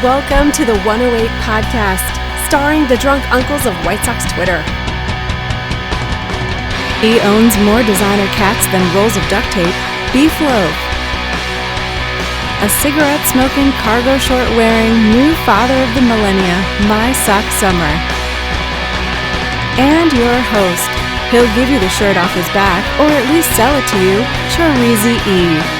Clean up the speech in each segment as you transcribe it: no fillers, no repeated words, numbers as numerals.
Welcome to the 108 podcast, starring the drunk uncles of White Sox Twitter. He owns more designer cats than rolls of duct tape. Beef Loaf. A cigarette-smoking, cargo short-wearing, new father of the millennia, My Sock Summer. And your host. He'll give you the shirt off his back, or at least sell it to you, Chorizy E.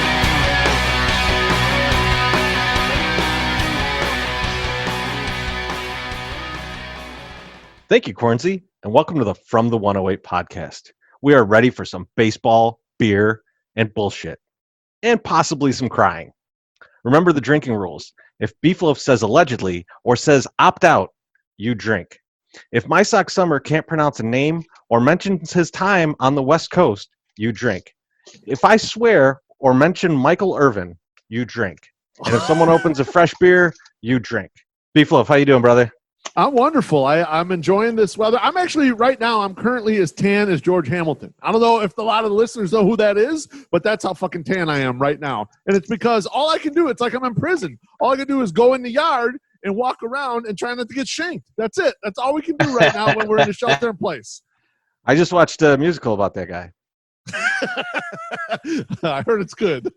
Thank you, Cornsey, and welcome to the From the 108 podcast. We are ready for some baseball, beer, and bullshit, and possibly some crying. Remember the drinking rules. If Beef Loaf says allegedly or says opt out, you drink. If My Sock Summer can't pronounce a name or mentions his time on the West Coast, you drink. If I swear or mention Michael Irvin, you drink. And if someone opens a fresh beer, you drink. Beef Loaf, how you doing, brother? I'm wonderful. I'm enjoying this weather. I'm currently as tan as George Hamilton. I don't know if a lot of the listeners know who that is, but that's how fucking tan I am right now. And it's because all I can do, it's like I'm in prison. All I can do is go in the yard and walk around and try not to get shanked. That's it. That's all we can do right now when we're in a shelter in place. I just watched a musical about that guy. I heard it's good.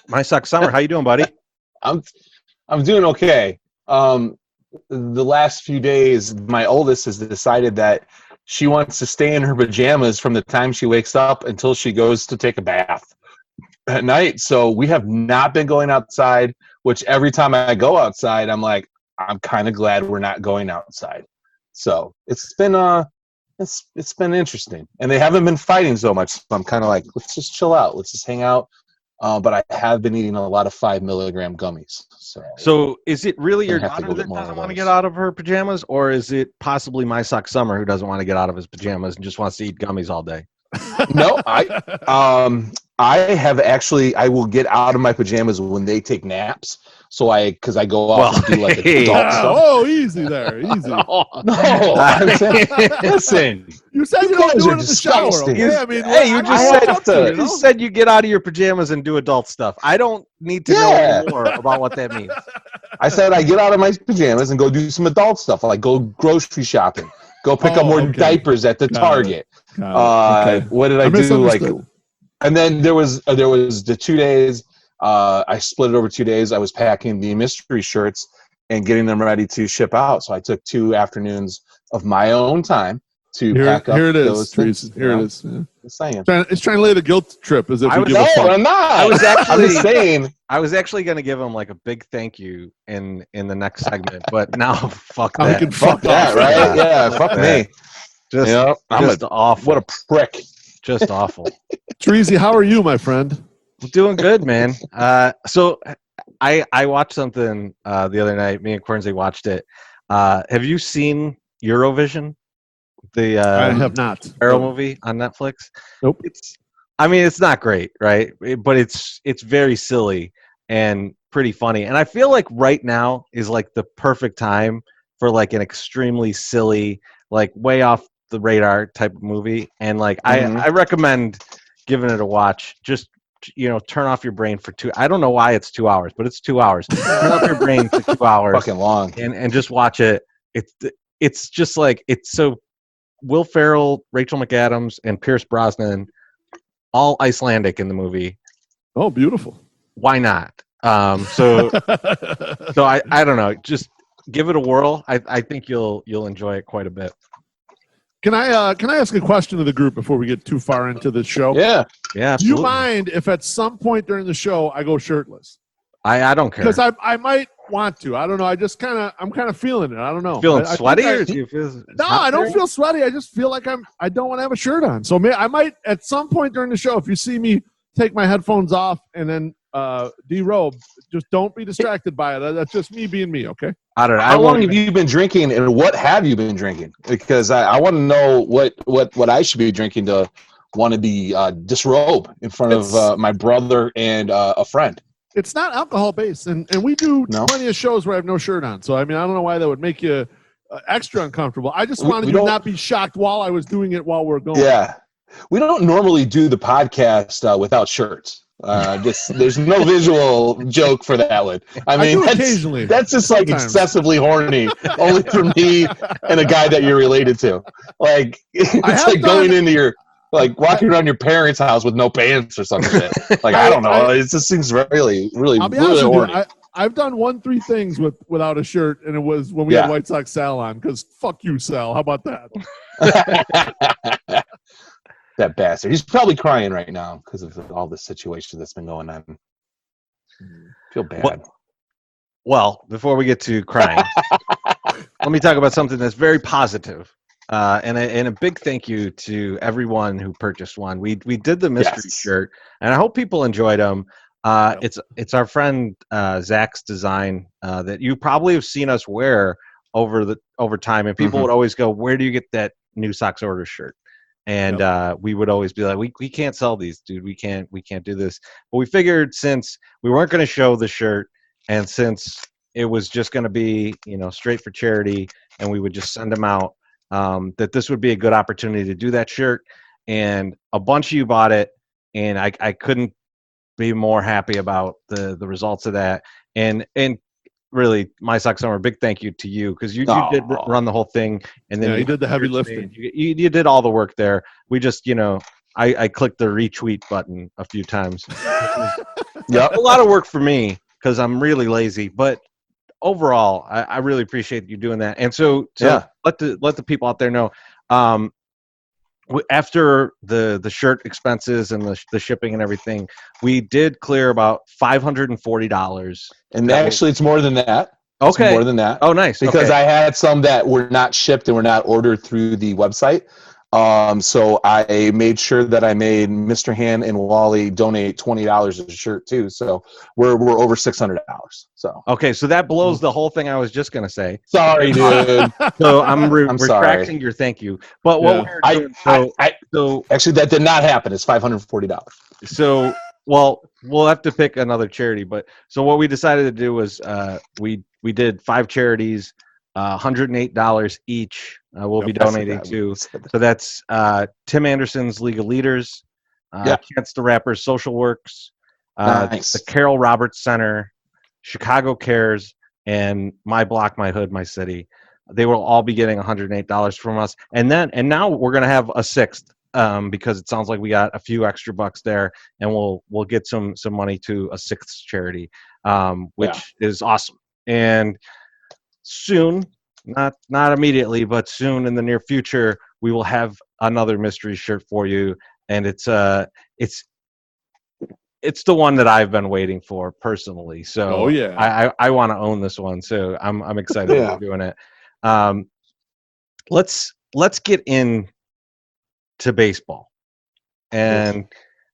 My Sock Summer, how you doing, buddy? I'm doing okay. The last few days, my oldest has decided that she wants to stay in her pajamas from the time she wakes up until she goes to take a bath at night. So we have not been going outside, which every time I go outside, I'm like, I'm kind of glad we're not going outside. So it's been it's been interesting, and they haven't been fighting so much. So I'm kind of like, let's just chill out. Let's just hang out. But I have been eating a lot of 5 milligram gummies. So is it really your daughter that doesn't want to get out of her pajamas, or is it possibly My Sock Summer who doesn't want to get out of his pajamas and just wants to eat gummies all day? No, I will get out of my pajamas when they take naps. So because I go off and do like adult stuff. Oh, easy there, easy. No, I'm saying, listen. You said you don't do it in the shower. Okay? I mean, hey, you said you get out of your pajamas and do adult stuff. I don't need to know anymore about what that means. I said I get out of my pajamas and go do some adult stuff, like go grocery shopping, go pick up more diapers at the Target. What did I do? And then there was the 2 days. I split it over 2 days. I was packing the mystery shirts and getting them ready to ship out. So I took 2 afternoons of my own time to pack up. Here it is, those Teresa. Here it is. Yeah. It's trying to lay the guilt trip as if we give a fuck. I'm not. I'm just saying. I was actually going to give him like a big thank you in the next segment, but now fuck that. We can fuck that, right? Yeah, fuck me. Just awful. What a prick. Just awful. Teresa, how are you, my friend? I'm doing good, man. So I watched something the other night. Me and Cornsey watched it. Have you seen Eurovision? I have not. Arrow movie on Netflix. Nope. It's not great, right? But it's very silly and pretty funny. And I feel like right now is like the perfect time for like an extremely silly, like way off the radar type of movie. And like I recommend giving it a watch. Just turn off your brain for 2. I don't know why it's 2 hours, but it's 2 hours. Turn off your brain for 2 hours. Fucking long. And just watch it. It's just like, it's so Will Ferrell, Rachel McAdams, and Pierce Brosnan, all Icelandic in the movie. Oh, beautiful. Why not? So I don't know. Just give it a whirl. I think you'll enjoy it quite a bit. Can I ask a question to the group before we get too far into the show? Yeah, absolutely. Do you mind if at some point during the show I go shirtless? I don't care, because I might want to. I don't know. I'm kind of feeling it. I don't know. Feeling sweaty, or do you feel? No, I don't feel sweaty. I just feel like I don't want to have a shirt on. So I might at some point during the show, if you see me take my headphones off and then derobe, just don't be distracted by it. That's just me being me. Okay. I don't know. How long have you been drinking, and what have you been drinking? Because I want to know what I should be drinking to want to be disrobe in front of my brother and a friend. It's not alcohol based, and we do plenty of shows where I have no shirt on. So I don't know why that would make you extra uncomfortable. I just wanted you to not be shocked while I was doing it while we're going. Yeah, we don't normally do the podcast without shirts. There's no visual joke for that one. I mean, occasionally. That's just like Sometimes. excessively horny, only for me and a guy that you're related to. Like it's like going into your walking around your parents' house with no pants or some shit. Like I don't know. It just seems really, really, I'll be really honest with horny. you, I've done 1-3 things without a shirt, and it was when we had White Sox Sal on. Because fuck you, Sal. How about that? That bastard. He's probably crying right now because of all the situation that's been going on. Feel bad. Well, before we get to crying, let me talk about something that's very positive. And a big thank you to everyone who purchased one. We did the mystery shirt, and I hope people enjoyed them. It's our friend Zach's design that you probably have seen us wear over time, and people would always go, "Where do you get that New Sox Order shirt?" And we would always be like, we can't sell these, dude. We can't do this. But we figured since we weren't going to show the shirt, and since it was just going to be, straight for charity, and we would just send them out, that this would be a good opportunity to do that shirt. And a bunch of you bought it, and I couldn't be more happy about the results of that. And really, My Sox Summer, big thank you to you, because you did run the whole thing, and then you did the heavy lifting. You did all the work there. We just, I clicked the retweet button a few times. A lot of work for me because I'm really lazy, but overall, I really appreciate you doing that. And so let the people out there know. After the shirt expenses and the shipping and everything, we did clear about $540. And actually, it's more than that. Okay. It's more than that. Oh, nice. Because I had some that were not shipped and were not ordered through the website. So I made sure that I made Mr. Han and Wally donate $20 a shirt too. So we're over $600. So okay, so that blows the whole thing I was just gonna say. Sorry, dude. So I'm retracting sorry. your thank you. But what we're doing, so actually that did not happen. It's $540. So we'll have to pick another charity. But so what we decided to do was we did 5 charities. $108 each we'll be donating to. So that's Tim Anderson's League of Leaders, Chance the Rapper's Social Works, the Carol Roberts Center, Chicago Cares, and My Block, My Hood, My City. They will all be getting $108 from us. And now we're going to have a 6th because it sounds like we got a few extra bucks there, and we'll get some money to a 6th charity, which is awesome. And soon, not immediately, but soon in the near future, we will have another mystery shirt for you, and it's the one that I've been waiting for personally. So I want to own this one, so I'm excited about doing it. Let's get in to baseball, and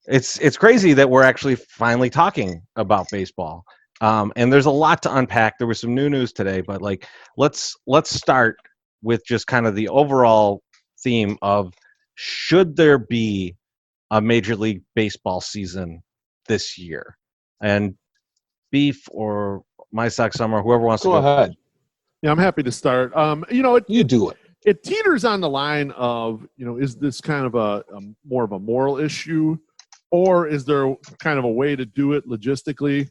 it's crazy that we're actually finally talking about baseball. And there's a lot to unpack. There was some new news today, but let's start with just kind of the overall theme of, should there be a Major League Baseball season this year? And Beef or My Sox Summer, whoever wants to go ahead. Yeah, I'm happy to start. You do it. It teeters on the line of, is this kind of a more of a moral issue, or is there kind of a way to do it logistically?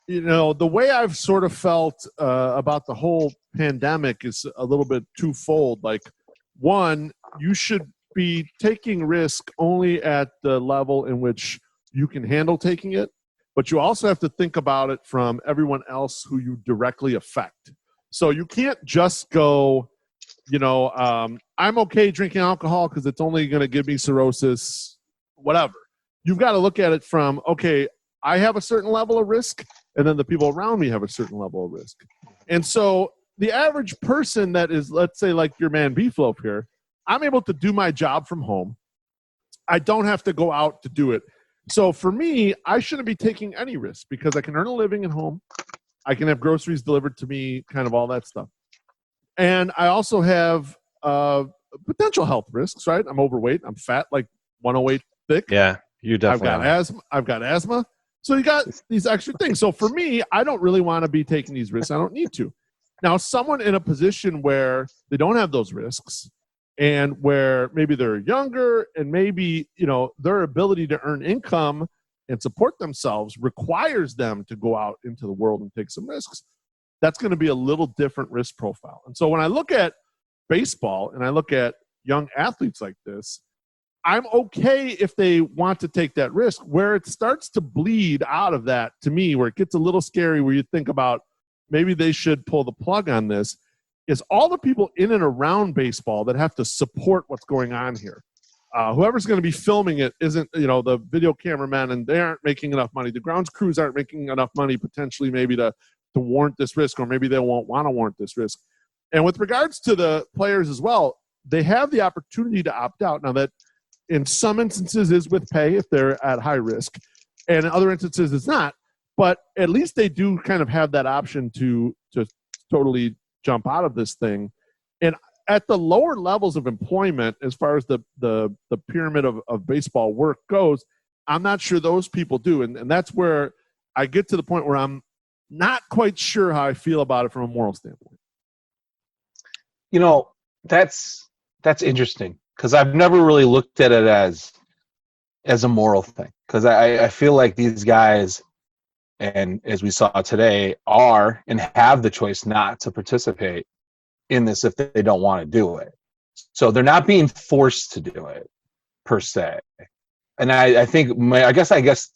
The way I've sort of felt about the whole pandemic is a little bit twofold. Like, one, you should be taking risk only at the level in which you can handle taking it, but you also have to think about it from everyone else who you directly affect. So you can't just go, I'm okay drinking alcohol because it's only going to give me cirrhosis, whatever. You've got to look at it from, okay, I have a certain level of risk, and then the people around me have a certain level of risk. And so the average person that is, let's say, like your man Beefloaf here, I'm able to do my job from home. I don't have to go out to do it. So for me, I shouldn't be taking any risk because I can earn a living at home. I can have groceries delivered to me, kind of all that stuff. And I also have potential health risks, right? I'm overweight. I'm fat, like 108 thick. Yeah, you definitely I've got asthma. So you got these extra things. So for me, I don't really want to be taking these risks. I don't need to. Now, someone in a position where they don't have those risks and where maybe they're younger and maybe, their ability to earn income and support themselves requires them to go out into the world and take some risks, that's going to be a little different risk profile. And so when I look at baseball and I look at young athletes like this, I'm okay if they want to take that risk. Where it starts to bleed out of that, to me, where it gets a little scary, where you think about maybe they should pull the plug on this, is all the people in and around baseball that have to support what's going on here. Whoever's going to be filming it isn't, the video cameraman, and they aren't making enough money. The grounds crews aren't making enough money potentially maybe to warrant this risk, or maybe they won't want to warrant this risk. And with regards to the players as well, they have the opportunity to opt out. Now, that in some instances is with pay if they're at high risk, and in other instances it's not. But at least they do kind of have that option to totally jump out of this thing. And at the lower levels of employment, as far as the pyramid of baseball work goes, I'm not sure those people do. And that's where I get to the point where I'm not quite sure how I feel about it from a moral standpoint. That's interesting, because I've never really looked at it as a moral thing, because I feel like these guys, and as we saw today, are and have the choice not to participate in this if they don't want to do it. So they're not being forced to do it per se. And I think I guess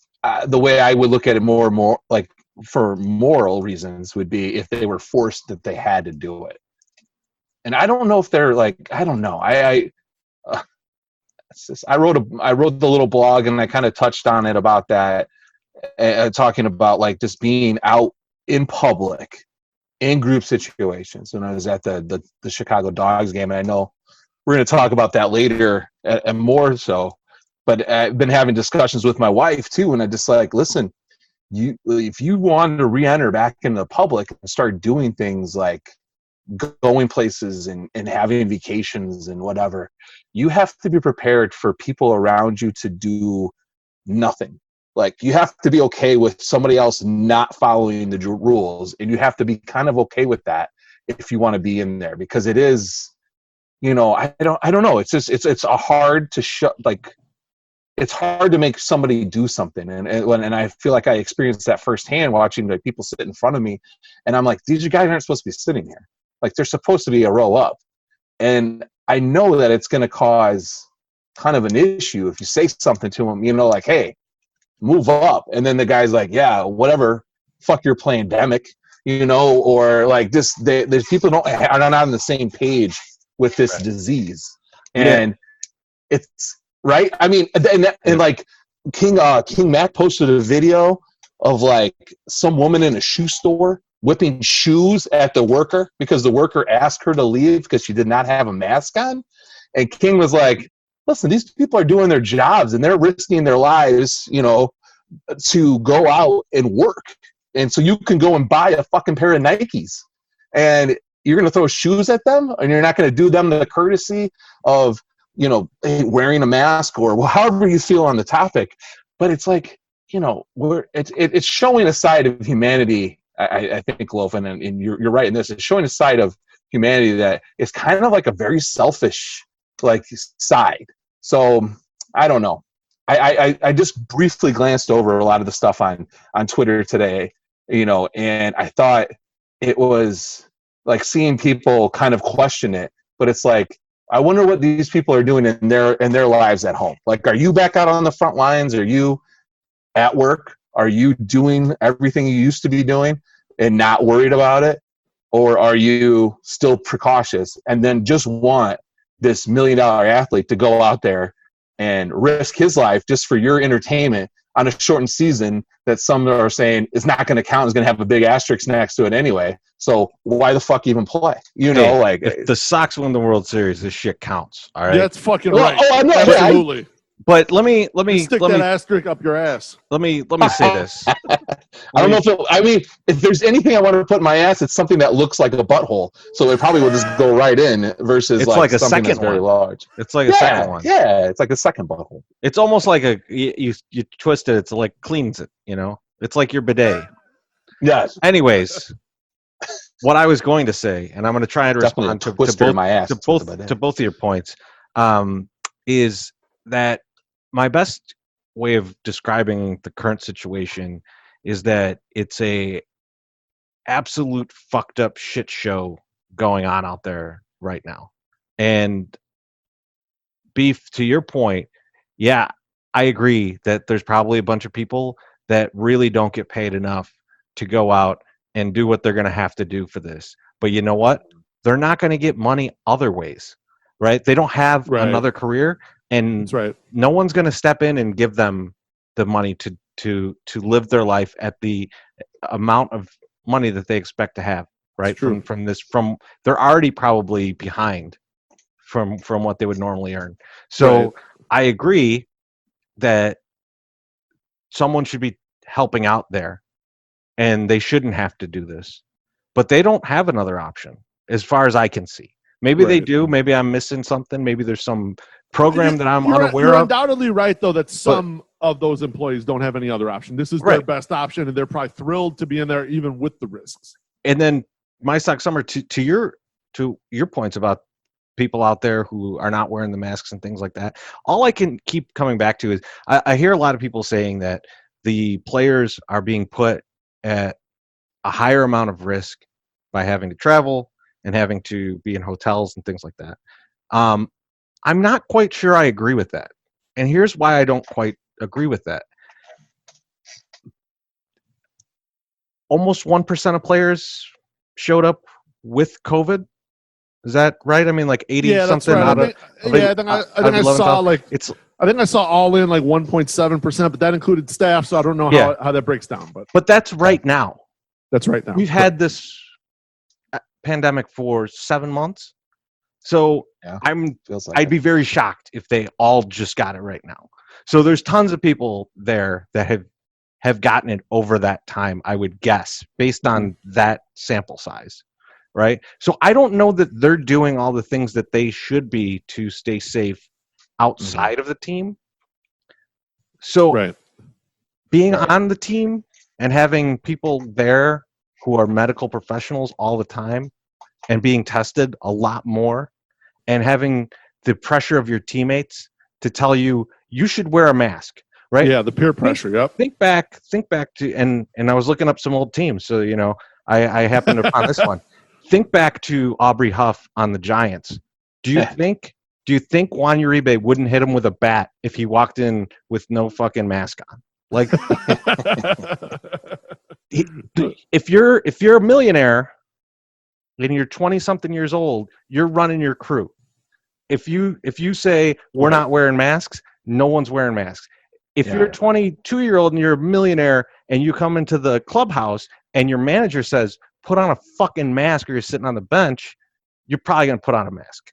the way I would look at it more like for moral reasons would be if they were forced that they had to do it. And I don't know if they're like, I don't know. I wrote the little blog, and I kind of touched on it about that, talking about like just being out in public in group situations. When I was at the Chicago Dogs game, and I know we're going to talk about that later and more so, but I've been having discussions with my wife too, and I just like, listen, if you want to re-enter back into the public and start doing things like going places and having vacations and whatever, you have to be prepared for people around you to do nothing. Like, you have to be okay with somebody else not following the rules, and you have to be kind of okay with that if you want to be in there, because it is, I don't know. It's just, it's hard to it's hard to make somebody do something. And I feel like I experienced that firsthand watching like people sit in front of me, and I'm like, these guys aren't supposed to be sitting here. Like, they're supposed to be a row up. And I know that it's going to cause kind of an issue if you say something to them, like, hey, move up. And then the guy's like, yeah, whatever, fuck your pandemic, or like this, there's people are not on the same page with this disease. And it's right. I mean, and like King Mac posted a video of like some woman in a shoe store whipping shoes at the worker because the worker asked her to leave because she did not have a mask on. And King was like, listen, these people are doing their jobs and they're risking their lives, to go out and work. And so you can go and buy a fucking pair of Nikes, and you're going to throw shoes at them, and you're not going to do them the courtesy of, wearing a mask or however you feel on the topic. But it's like, it's showing a side of humanity. I think, Lofen, and you're right in this. It's showing a side of humanity that is kind of like a very selfish like side. So I don't know. I just briefly glanced over a lot of the stuff on Twitter today, and I thought it was like seeing people kind of question it. But it's like, I wonder what these people are doing in their lives at home. Like, are you back out on the front lines? Are you at work? Are you doing everything you used to be doing and not worried about it? Or are you still precautious and then just want this $1 million athlete to go out there and risk his life just for your entertainment on a shortened season that some are saying is not going to count, is going to have a big asterisk next to it anyway. So why the fuck even play? Like, if the Sox win the World Series, this shit counts. All right. That's fucking right. Oh, I know. Absolutely. But let me stick that asterisk up your ass. Let me say this. I don't know if there's anything I want to put in my ass, it's something that looks like a butthole. So it probably will just go right in versus it's like a something second that's very one. large. It's like a second one. Yeah, it's like a second butthole. It's almost like you twist it. It's like cleans it. It's like your bidet. Yes. Anyways, what I was going to say, and I'm going to try and respond to both of your points, is that my best way of describing the current situation is that it's a absolute fucked up shit show going on out there right now. And Beef, to your point, yeah, I agree that there's probably a bunch of people that really don't get paid enough to go out and do what they're going to have to do for this. But you know what? They're not going to get money other ways, right? They don't have another career, and That's right. no one's going to step in and give them the money to live their life at the amount of money that they expect to have, right? From they're already probably behind from what they would normally earn. So Right. I agree that someone should be helping out there, and they shouldn't have to do this, but they don't have another option as far as I can see. Maybe they Right. do. Maybe I'm missing something. Maybe there's some program that I'm You're unaware of. undoubtedly right, though, that some of those employees don't have any other option. This is their Right. best option, and they're probably thrilled to be in there, even with the risks. And then my stock summer to your points about people out there who are not wearing the masks and things like that. All I can keep coming back to is I hear a lot of people saying that the players are being put at a higher amount of risk by having to travel and having to be in hotels and things like that. I'm not quite sure I agree with that. And here's why I don't quite agree with that. Almost 1% of players showed up with COVID. Is that right? I mean, like 80 something right. out of I think I saw like I think I saw all in like 1.7%, but that included staff, so I don't know how that breaks down. But that's right now. That's right now. We've had this pandemic for 7 months. So I'd be very shocked if they all just got it right now. So there's tons of people there that have gotten it over that time, I would guess, based on that sample size, right? So I don't know that they're doing all the things that they should be to stay safe outside of the team. So being on the team and having people there who are medical professionals all the time and being tested a lot more and having the pressure of your teammates to tell you should wear a mask, right? Yeah, the peer pressure. Think back to and I was looking up some old teams, so I happened upon this one. Think back to Aubrey Huff on the Giants. Do you think Juan Uribe wouldn't hit him with a bat if he walked in with no fucking mask on? Like, if you're a millionaire and you're 20-something years old, you're running your crew. If you say we're not wearing masks, no one's wearing masks. If you're a 22-year-old and you're a millionaire and you come into the clubhouse and your manager says, put on a fucking mask or you're sitting on the bench, you're probably going to put on a mask.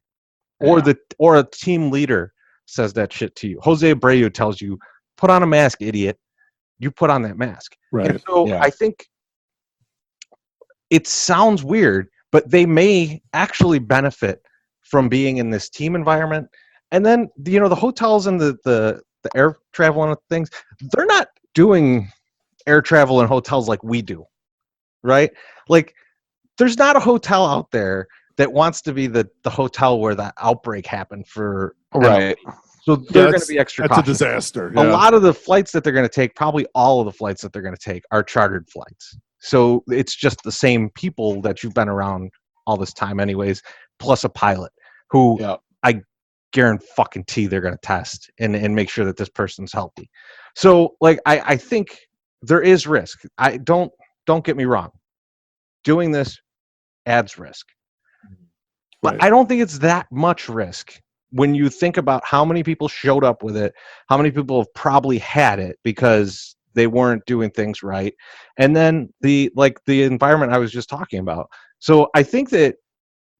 Or a team leader says that shit to you. Jose Abreu tells you, put on a mask, idiot. You put on that mask. Right. And so I think it sounds weird, but they may actually benefit from being in this team environment. And then, the hotels and the air travel and things, they're not doing air travel and hotels like we do, right? Like, there's not a hotel out there that wants to be the hotel where that outbreak happened for. Right. So they're going to be extra cautious. That's a disaster. A lot of the flights that they're going to take, probably all of the flights that they're going to take, are chartered flights. So it's just the same people that you've been around all this time anyways, plus a pilot who I guarantee they're going to test and make sure that this person's healthy. So, like, I think there is risk. Don't get me wrong. Doing this adds risk. But I don't think it's that much risk when you think about how many people showed up with it, how many people have probably had it because they weren't doing things right, and then the environment I was just talking about. So I think that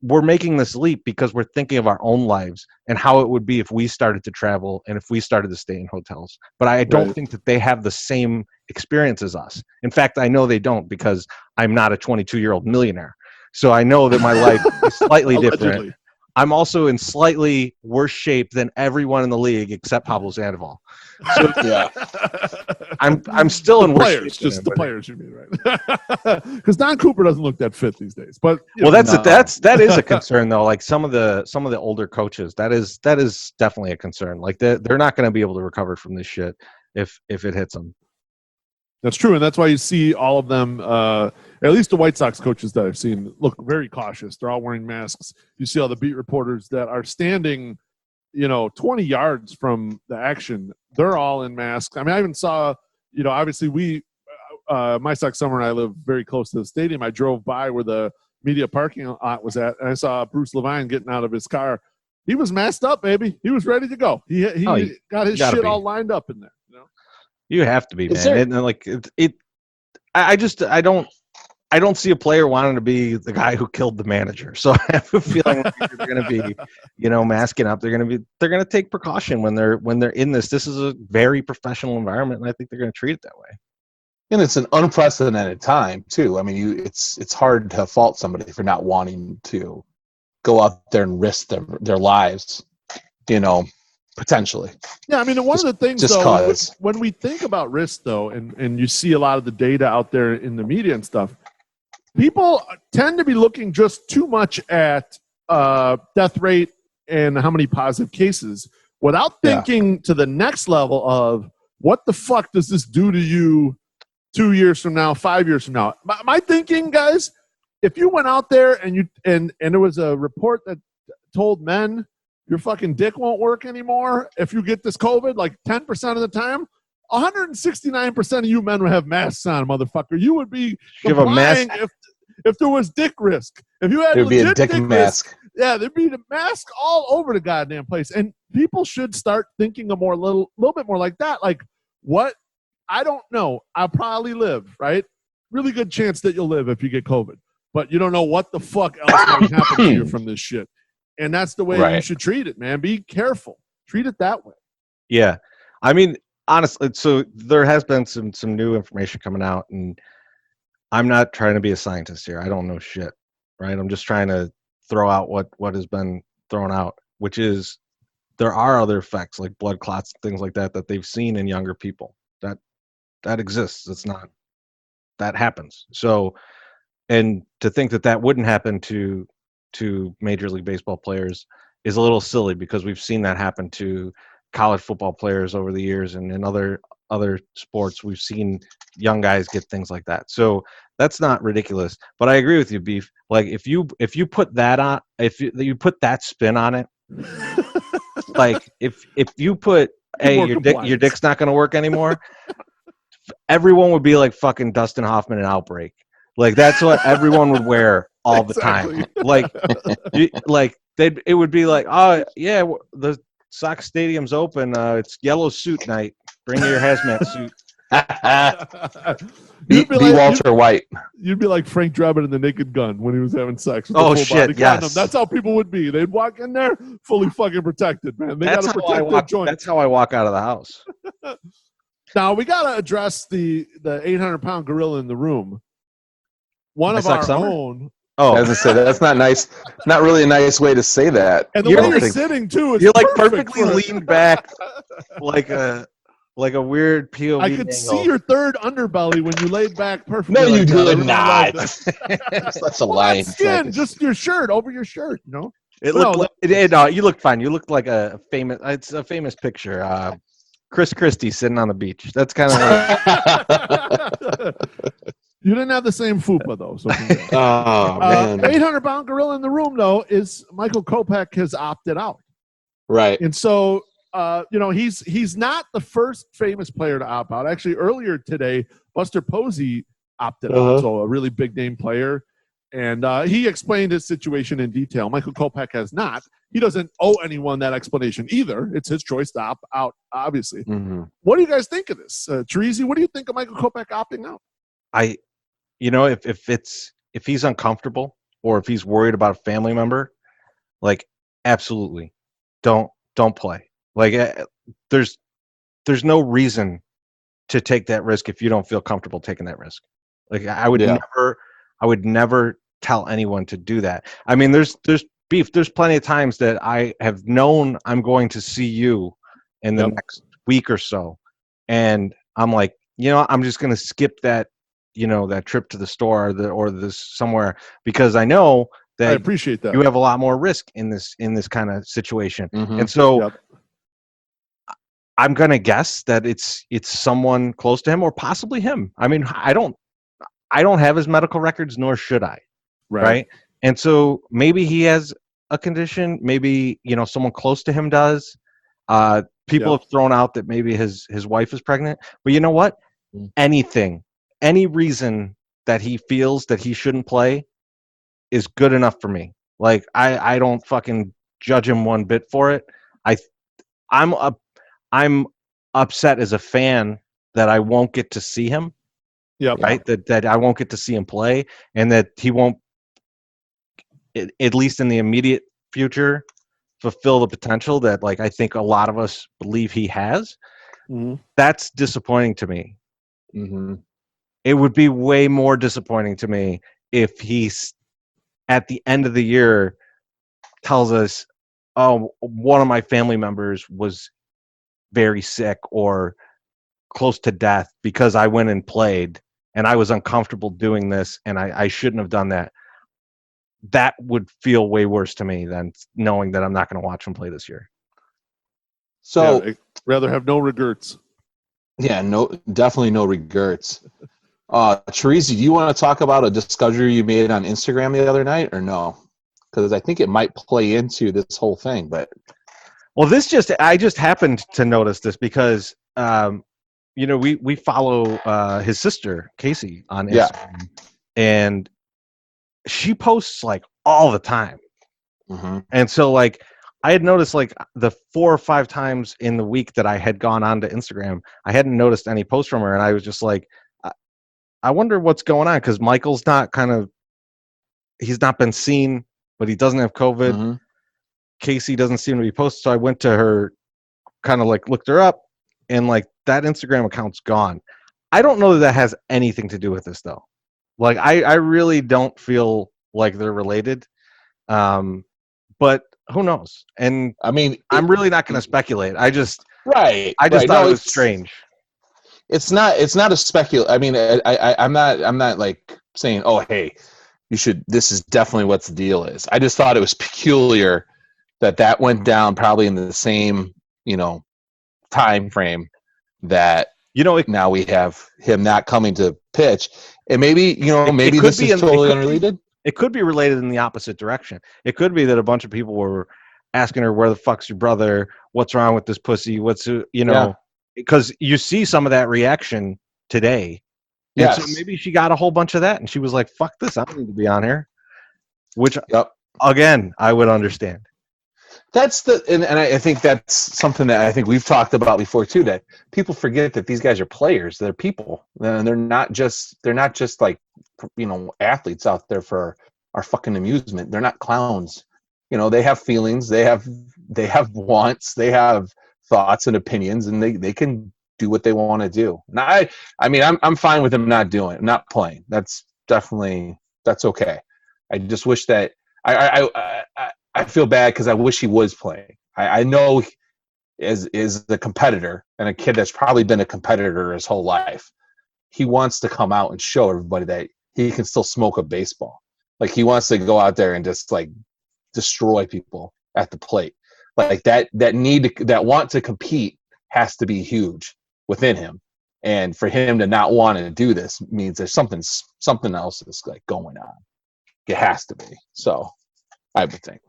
we're making this leap because we're thinking of our own lives and how it would be if we started to travel and if we started to stay in hotels. But I don't think that they have the same experience as us. In fact, I know they don't, because I'm not a 22-year-old millionaire. So I know that my life is slightly different. I'm also in slightly worse shape than everyone in the league except Pablo Sandoval. So I'm still in worse shape. Just the players, you mean, right? Because Don Cooper doesn't look that fit these days. But that is a concern though. Like some of the older coaches, that is definitely a concern. Like they're not going to be able to recover from this shit. if it hits them. That's true, and that's why you see all of them, at least the White Sox coaches that I've seen, look very cautious. They're all wearing masks. You see all the beat reporters that are standing, 20 yards from the action. They're all in masks. I mean, I even saw, obviously my Sox summer and I live very close to the stadium. I drove by where the media parking lot was at, and I saw Bruce Levine getting out of his car. He was masked up, baby. He was ready to go. He got his shit all lined up in there. You have to be, man. I don't see a player wanting to be the guy who killed the manager. So I have a feeling like they're going to be, masking up. They're going to take precaution when they're in this. This is a very professional environment, and I think they're going to treat it that way. And it's an unprecedented time too. I mean, it's hard to fault somebody for not wanting to go out there and risk their lives, potentially. Yeah, I mean, one of the things, though, when we think about risk, though, and you see a lot of the data out there in the media and stuff, people tend to be looking just too much at death rate and how many positive cases without thinking to the next level of what the fuck does this do to you 2 years from now, 5 years from now. My thinking, guys, if you went out there and there was a report that told men your fucking dick won't work anymore if you get this COVID, like 10% of the time, 169% of you men would have masks on, motherfucker. You would be complying if there was dick risk. If you had legit dick mask. Risk, there'd be the mask all over the goddamn place. And people should start thinking a little bit more like that. Like, what? I don't know. I'll probably live, right? Really good chance that you'll live if you get COVID. But you don't know what the fuck else might happen to you from this shit. And that's the way you should treat it, man. Be careful. Treat it that way. Yeah. I mean, honestly, so there has been some new information coming out, and I'm not trying to be a scientist here. I don't know shit, right? I'm just trying to throw out what has been thrown out, which is there are other effects like blood clots, things like that they've seen in younger people. That exists. It's not, that happens. So, and to think that wouldn't happen to Major League Baseball players is a little silly, because we've seen that happen to college football players over the years, and in other sports we've seen young guys get things like that. So that's not ridiculous. But I agree with you, Beef. Like if you put that on, if you put that spin on it, like if you put, hey, your dick's not going to work anymore, everyone would be like fucking Dustin Hoffman in Outbreak. Like that's what everyone would wear all the time. Like, it would be like, oh yeah, the Sox Stadium's open. It's yellow suit night. Bring your hazmat suit. Be Walter White. You'd be like Frank Drebin in The Naked Gun when he was having sex with the full shit, body condom. That's how people would be. They'd walk in there fully fucking protected, man. They got to protect their joint. That's how I walk out of the house. Now we got to address the 800-pound gorilla in the room. One of our own. Oh, as I said, that's not nice. Not really a nice way to say that. And the way you're sitting too is you're like perfectly leaned back, like a weird POV. I could see your third underbelly when you laid back perfectly. No, you did not. That's a lie. Skin, just your shirt over your shirt. It looked. No, you looked fine. You looked like a famous. It's a famous picture. Chris Christie sitting on the beach. That's kind of. You didn't have the same fupa though. So oh man. 800-pound gorilla in the room though is Michael Kopech has opted out. Right. And so he's not the first famous player to opt out. Actually, earlier today, Buster Posey opted out. So a really big name player. And he explained his situation in detail. Michael Kopech has not. He doesn't owe anyone that explanation either. It's his choice to opt out, obviously. Mm-hmm. What do you guys think of this? Teresi, what do you think of Michael Kopech opting out? If he's uncomfortable or if he's worried about a family member, like absolutely don't play. Like there's no reason to take that risk if you don't feel comfortable taking that risk. Like I would never tell anyone to do that. I mean, there's Beef. There's plenty of times that I have known I'm going to see you in the next week or so, and I'm like, I'm just going to skip that, that trip to the store or this somewhere, because I know that I appreciate that you have a lot more risk in this kind of situation. Mm-hmm. And so I'm gonna guess that it's someone close to him or possibly him. I mean, I don't have his medical records, nor should I. Right. And so maybe he has a condition. Maybe someone close to him does. People have thrown out that maybe his wife is pregnant. But you know what? Anything, any reason that he feels that he shouldn't play is good enough for me. Like I don't fucking judge him one bit for it. I'm upset as a fan that I won't get to see him. Yeah. Right. That I won't get to see him play, and that he won't, at least in the immediate future, fulfill the potential that I think a lot of us believe he has. Mm-hmm. That's disappointing to me. Mm-hmm. It would be way more disappointing to me if he's at the end of the year tells us, oh, one of my family members was very sick or close to death because I went and played and I was uncomfortable doing this and I shouldn't have done that. That would feel way worse to me than knowing that I'm not going to watch him play this year. So I'd rather have no regrets. Yeah, definitely no regrets. Teresa, do you want to talk about a discovery you made on Instagram the other night or no? Because I think it might play into this whole thing. But well, I just happened to notice this because we follow his sister Casey on Instagram, and she posts all the time. Mm-hmm. And so I had noticed the 4 or 5 times in the week that I had gone onto Instagram, I hadn't noticed any posts from her, and I was just I wonder what's going on, because Michael's he's not been seen, but he doesn't have COVID. Mm-hmm. Casey doesn't seem to be posted, so I went to her, kind of looked her up, and that Instagram account's gone. I don't know that has anything to do with this though. I really don't feel like they're related, but who knows? And I mean, I'm really not going to speculate. I just thought it was strange. It's not a speculation. I mean, I'm not saying, oh, hey, you should. This is definitely what the deal is. I just thought it was peculiar that went down probably in the same time frame that now we have him not coming to pitch, and maybe maybe this is totally unrelated. It could be related in the opposite direction. It could be that a bunch of people were asking her, where the fuck's your brother? What's wrong with this pussy? Because you see some of that reaction today. Yes. And so maybe she got a whole bunch of that and she was like, fuck this, I don't need to be on here. Which, again, I would understand. That's and I think that's something that I think we've talked about before too, that people forget that these guys are players. They're people. And they're not just athletes out there for our fucking amusement. They're not clowns. They have feelings, they have wants, they have thoughts and opinions, and they can do what they want to do. And I'm fine with them not playing. That's okay. I just wish that I feel bad because I wish he was playing. I know is the competitor and a kid that's probably been a competitor his whole life. He wants to come out and show everybody that he can still smoke a baseball. He wants to go out there and just destroy people at the plate. That want to compete has to be huge within him. And for him to not want to do this means there's something else is going on. It has to be. So I would think.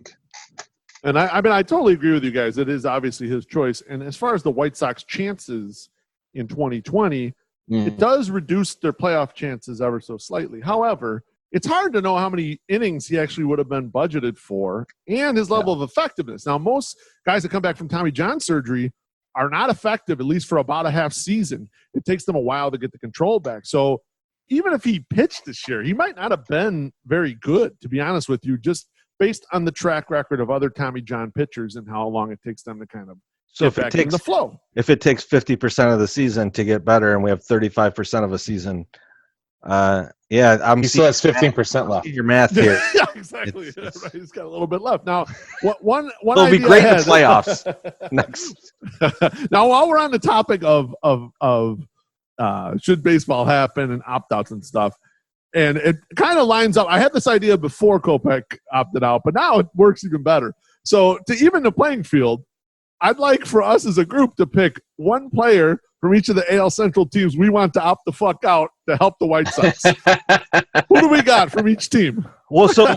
And I totally agree with you guys. It is obviously his choice. And as far as the White Sox chances in 2020, it does reduce their playoff chances ever so slightly. However, it's hard to know how many innings he actually would have been budgeted for and his level of effectiveness. Now, most guys that come back from Tommy John surgery are not effective, at least for about a half season. It takes them a while to get the control back. So even if he pitched this year, he might not have been very good, to be honest with you, just based on the track record of other Tommy John pitchers and how long it takes them to kind of get back in the flow. If it takes 50% of the season to get better and we have 35% of a season, he still has 15% left. Your math here. Yeah, exactly. Right. He's got a little bit left. Now, one it'll be great in the playoffs next. Now, while we're on the topic of should baseball happen and opt-outs and stuff, and it kind of lines up. I had this idea before Kopech opted out, but now it works even better. So to even the playing field, I'd like for us as a group to pick one player from each of the AL Central teams we want to opt the fuck out to help the White Sox. Who do we got from each team? Well, so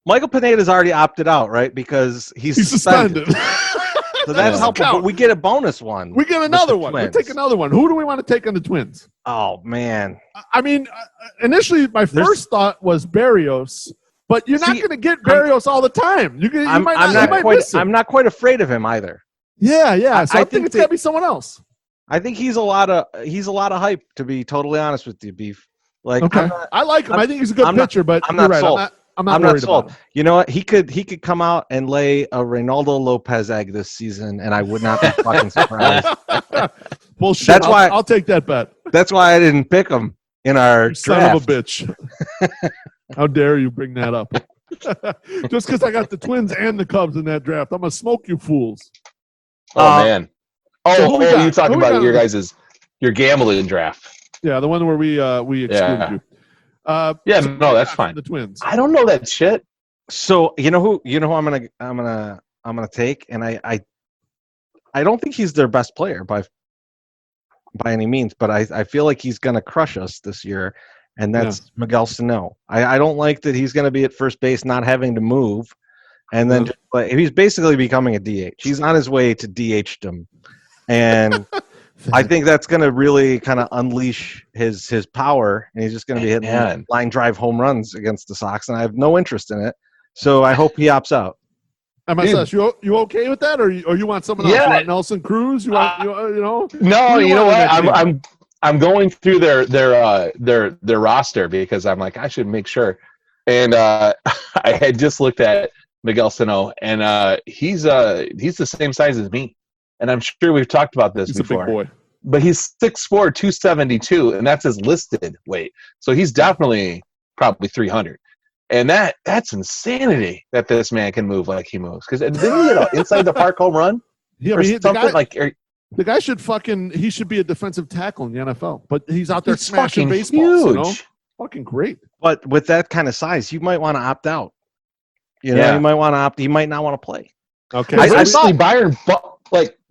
Michael Pineda's already opted out, right? Because he's suspended. So that's helpful. But we get a bonus one. We get another one. We take another one. Who do we want to take on the Twins? Oh, man. I mean, initially my first thought was Berrios, but you're not going to get Berrios all the time. I'm not quite afraid of him either. Yeah. So I think it's got to be someone else. I think he's a lot of hype, to be totally honest with you, Beef. Like, okay. I like him. I think he's a good pitcher, but I'm not sold. I'm not worried about him. You know what? He could come out and lay a Reynaldo Lopez egg this season, and I would not be fucking surprised. Bullshit. That's why I'll take that bet. That's why I didn't pick him in our son draft. of a bitch. How dare you bring that up? Just because I got the Twins and the Cubs in that draft, I'm gonna smoke you fools. Oh man. So you talking about your gambling draft? Yeah, the one where we excluded you. That's fine. The Twins. I don't know that shit. So you know who I'm gonna take, and I don't think he's their best player by any means, but I feel like he's gonna crush us this year, and that's Miguel Sano. I don't like that he's gonna be at first base, not having to move, and then he's basically becoming a DH. He's on his way to DH-dom, and I think that's going to really kind of unleash his power, and he's just going to be hitting line drive home runs against the Sox, and I have no interest in it. So I hope he opts out. MSS, you okay with that, or you want someone else? You want Nelson Cruz? You want No, you know what? I'm going through their roster because I'm like, I should make sure. And I had just looked at Miguel Sano, and he's the same size as me. And I'm sure we've talked about this before. A big boy. But he's 6'4", 272, and that's his listed weight. So he's definitely probably 300. And that's insanity that this man can move like he moves. Because didn't he get an inside the park home run? Yeah, the guy should be a defensive tackle in the NFL. But he's out there smashing baseballs. Huge. You know? Fucking great. But with that kind of size, you might want to opt out. You might want to opt. You might not want to play. Okay. I thought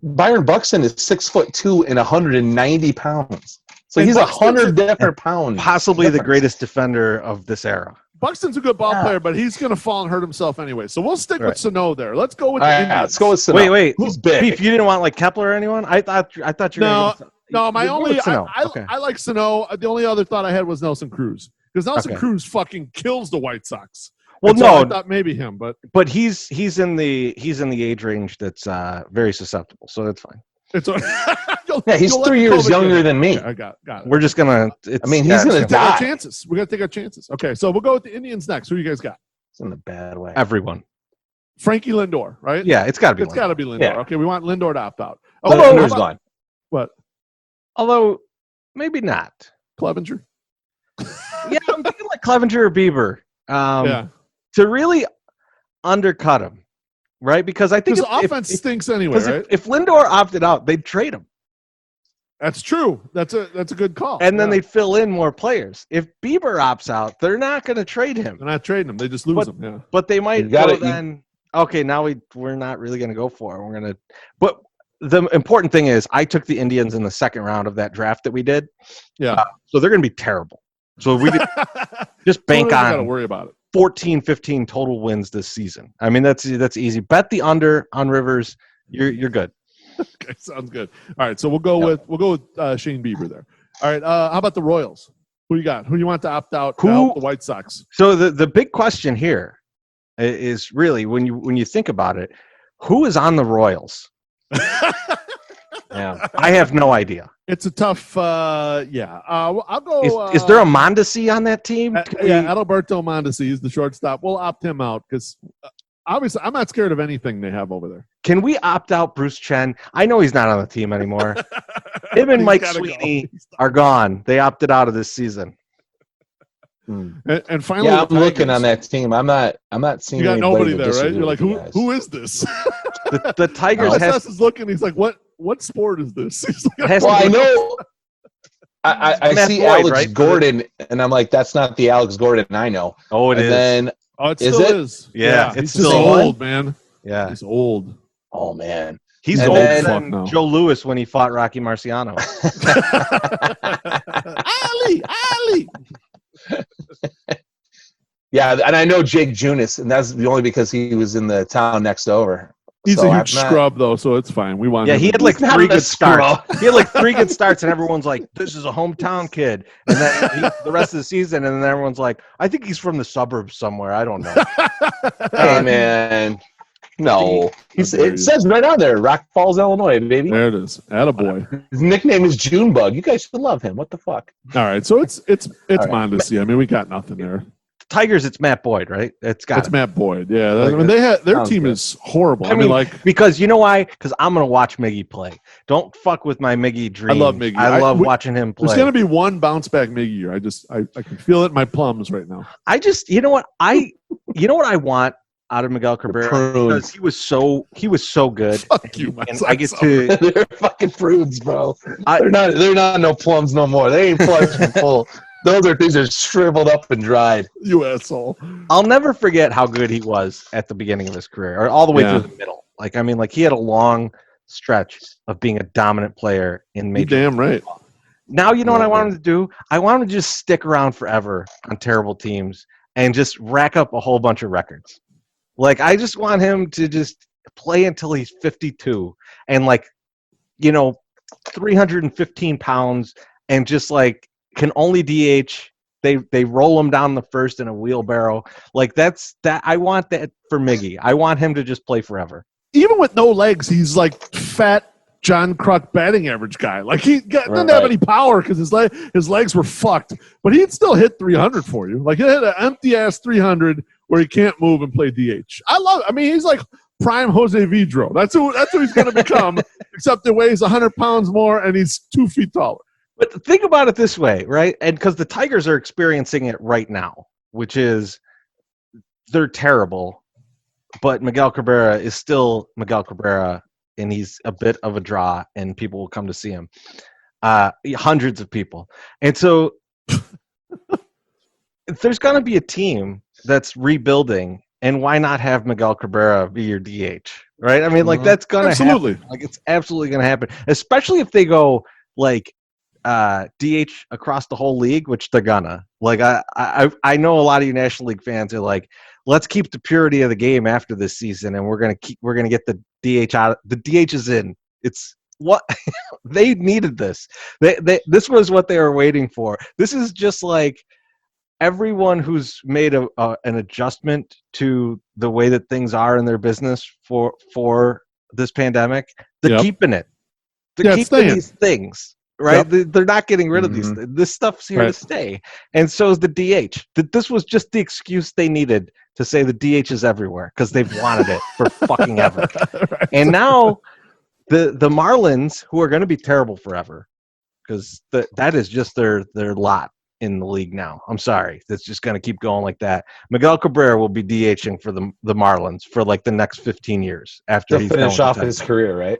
Byron Buxton is 6'2" and 190 pounds. So he's 100 different pounds. Possibly the greatest defender of this era. Buxton's a good ball player, but he's going to fall and hurt himself anyway. So we'll stick with Sano there. Let's go with the Indians. Let's go with Sano. Wait. He's big. Beef, you didn't want like Kepler or anyone? I thought you were going to I like Sano. The only other thought I had was Nelson Cruz. Because Nelson Cruz fucking kills the White Sox. Well, I thought maybe him, but he's in the age range that's very susceptible, so that's fine. He's 3 years younger than me. I got it. We're just gonna. He's gonna die. We gotta take our chances. Okay, so we'll go with the Indians next. Who you guys got? It's in a bad way. Everyone. Frankie Lindor, right? Yeah, it's got to be. It's got to be Lindor. Yeah. Okay, we want Lindor to opt out. Lindor's gone. What? Although maybe not. Clevenger. Yeah, I'm thinking like Clevenger or Bieber. To really undercut him, right? Because I think the offense stinks anyway, right? If Lindor opted out, they'd trade him. That's true. That's a good call. And then they'd fill in more players. If Bieber opts out, they're not going to trade him. They're not trading him. They just lose him. Yeah. But they might okay, now we're not really going to go for it. We're going to. But the important thing is, I took the Indians in the second round of that draft that we did. Yeah. So they're going to be terrible. So we just bank on. Got to worry about it. 14, 15 total wins this season. I mean, that's easy. Bet the under on Rivers. You're good. Okay, sounds good. All right, so we'll go with Shane Bieber there. All right, how about the Royals? Who you got? Who you want to opt out? To help the White Sox. So the big question here is really when you think about it, who is on the Royals? Yeah, I have no idea. It's a tough. I'll go. Is there a Mondesi on that team? Adalberto Mondesi is the shortstop. We'll opt him out because obviously I'm not scared of anything they have over there. Can we opt out Bruce Chen? I know he's not on the team anymore. Him and Mike Sweeney are gone. They opted out of this season. And finally, I'm looking on that team. I'm not seeing. You got nobody there, right? You're like, who is this? The Tigers is looking. He's like, what sport is this? Well, I know. I see Alex Gordon, and I'm like, that's not the Alex Gordon I know. Oh, it is. Then, it still is. Yeah, it's still old, man. Yeah, he's old. Oh man, He's And old then- as fuck now. Joe Louis when he fought Rocky Marciano. Ali. Yeah, and I know Jake Junis, and that's only because he was in the town next over. He's So a I'm huge not- scrub, though, so it's fine. We want Yeah, him he in. had like He's not 3 a good starts. scrub. He had like 3 good starts, and everyone's like, "This is a hometown kid." And then the rest of the season, and then everyone's like, "I think he's from the suburbs somewhere. I don't know." Hey, man. No. How dare you. It says right on there, Rock Falls, Illinois, baby. There it is. Attaboy. His nickname is Junebug. You guys should love him. What the fuck? All right, so it's right. Mondesi. I mean, we got nothing there. Tigers, it's Matt Boyd, right? It's got It's Matt Boyd. Yeah, Like, I mean, they had their sounds team good. is horrible. I I mean, mean, like because you know why? Because I'm gonna watch Miggy play. Don't fuck with my Miggy dreams. love Miggy. I love watching him play. there's going to be one bounce back Miggy year. I can feel it in my plums right now. I just, you know what I want out of Miguel Cabrera, Prunes. because he was so good. Fuck you, my And I get son. to They're fucking prudes, bro. I- They're not no plums no more. They ain't plugged full. These are shriveled up and dried. You asshole. I'll never forget how good he was at the beginning of his career, or all the way Yeah. through the middle. Like, I mean, like he had a long stretch of being a dominant player in You major. damn right. Now you know what I want him to do? I want him to just stick around forever on terrible teams and just rack up a whole bunch of records. Like, I just want him to just play until he's 52 and, like, 315 pounds and just, like, can only DH. They roll him down the first in a wheelbarrow. Like, that. I want that for Miggy. I want him to just play forever. Even with no legs, he's like fat John Kruk batting average guy. Like didn't have Right. any power because his legs were fucked, but he'd still hit 300 for you. Like he hit an empty ass 300 where he can't move and play DH. I mean, he's like prime Jose Vidro. That's who he's going to become. Except he weighs 100 pounds more and he's 2 feet taller. But think about it this way, right? And because the Tigers are experiencing it right now, which is they're terrible, but Miguel Cabrera is still Miguel Cabrera, and he's a bit of a draw, and people will come to see him. Hundreds of people. And so there's going to be a team that's rebuilding, and why not have Miguel Cabrera be your DH, right? I mean, like, that's going to Absolutely. happen. Like, it's absolutely going to happen, especially if they go, like, DH across the whole league, which they're gonna. Like, I know a lot of you National League fans are like, let's keep the purity of the game after this season, and we're gonna get the DH out. The DH is in. It's what they needed this. This was what they were waiting for. This is just like everyone who's made an adjustment to the way that things are in their business for this pandemic. They're Yep. keeping it. Yeah, They're it's keeping staying. these things. Right, they're not getting rid of these. Mhm. This stuff's here Right. to stay, and so is the DH. This was just the excuse they needed to say the DH is everywhere because they've wanted it for fucking ever. Right. And now the Marlins, who are going to be terrible forever, because that is just their lot in the league now. I'm sorry, that's just going to keep going like that. Miguel Cabrera will be DHing for the Marlins for like the next 15 years after To he's finish done with off the his career, right?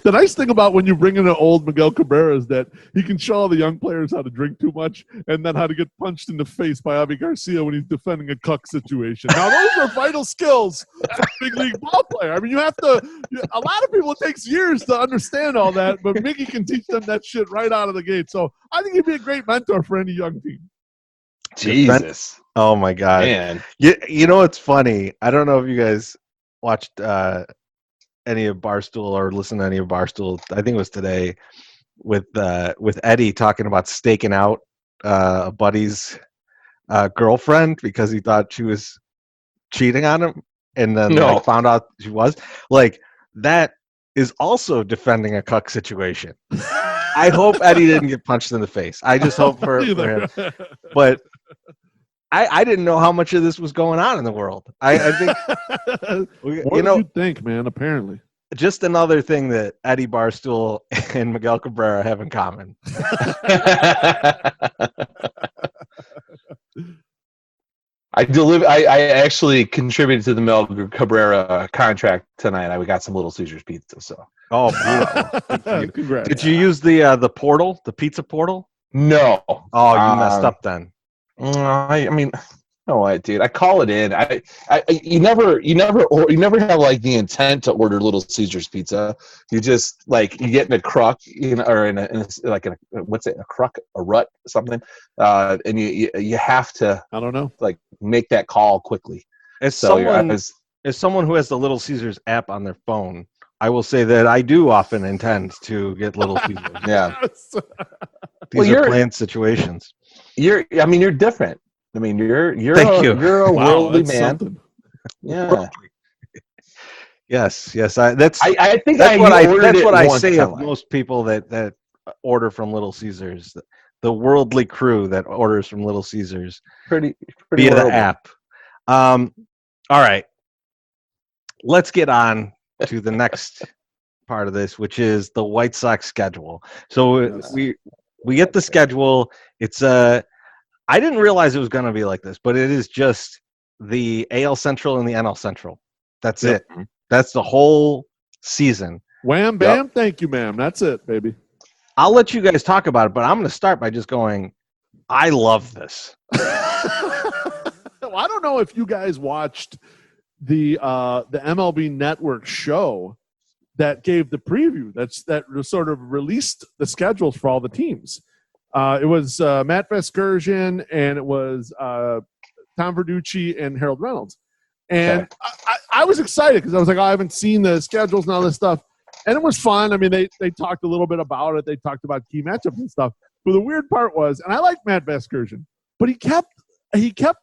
The nice thing about when you bring in an old Miguel Cabrera is that he can show all the young players how to drink too much and then how to get punched in the face by Avi Garcia when he's defending a cuck situation. Now, those are vital skills for a big league ball player. I mean, a lot of people, it takes years to understand all that, but Mickey can teach them that shit right out of the gate. So I think he'd be a great mentor for any young team. Jesus, Oh my god. man. You know what's funny? I don't know if you guys watched any of Barstool or listened to any of Barstool. I think it was today with Eddie talking about staking out a buddy's girlfriend because he thought she was cheating on him, and then No. found out she was. Like, that is also defending a cuck situation. I hope Eddie didn't get punched in the face. I just hope for him. But I didn't know how much of this was going on in the world. I think What do you think, man? Apparently. just another thing that Eddie Barstool and Miguel Cabrera have in common. I actually contributed to the Mel Cabrera contract tonight. We got some Little Caesars pizza. So Oh, beautiful. Congrats. Did you use the portal, the pizza portal? no. Oh, you messed up then. I mean, know what, dude? I call it in. You never have like the intent to order Little Caesars pizza. You just like you get in a crock, or in a what's it? A crock, a rut, something, and you have to. I don't know. Like make that call quickly. As someone who has the Little Caesars app on their phone, I will say that I do often intend to get Little Caesars. Yeah, these are planned situations. You're different. I mean, you're a worldly man. Something. Yeah. Yes. I think that's what I say of most people that order from Little Caesars. The worldly crew that orders from Little Caesars pretty via the app. All right, let's get on to the next part of this, which is the White Sox schedule. So we get the schedule. It's I didn't realize it was going to be like this, but it is just the AL Central and the NL Central. That's it. That's the whole season. Wham, bam, thank you, ma'am. That's it, baby. I'll let you guys talk about it, but I'm going to start by just going, I love this. Well, I don't know if you guys watched the MLB Network show that gave the preview. That sort of released the schedules for all the teams. It was Matt Vasgersian and it was Tom Verducci and Harold Reynolds. And I was excited because I was like, I haven't seen the schedules and all this stuff. And it was fun. I mean, they talked a little bit about it. They talked about key matchups and stuff. But the weird part was, and I like Matt Vasgersian, but he kept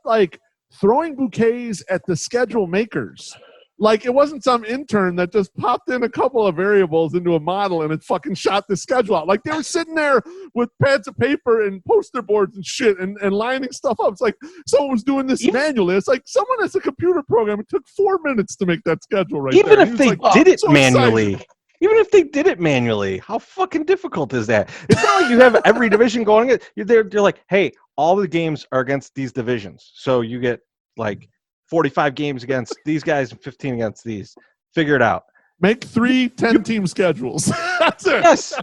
like throwing bouquets at the schedule makers. Like it wasn't some intern that just popped in a couple of variables into a model and it fucking shot the schedule out. Like they were sitting there with pads of paper and poster boards and shit and lining stuff up. It's like someone was doing this manually. It's like someone has a computer program. It took 4 minutes to make that schedule right Even there. If they did it manually. Even if they did it manually, how fucking difficult is that? It's not like you have every division going. They're like, hey, all the games are against these divisions. So you get like 45 games against these guys and 15 against these. Figure it out. Make 3 10-team schedules. That's it. Yes.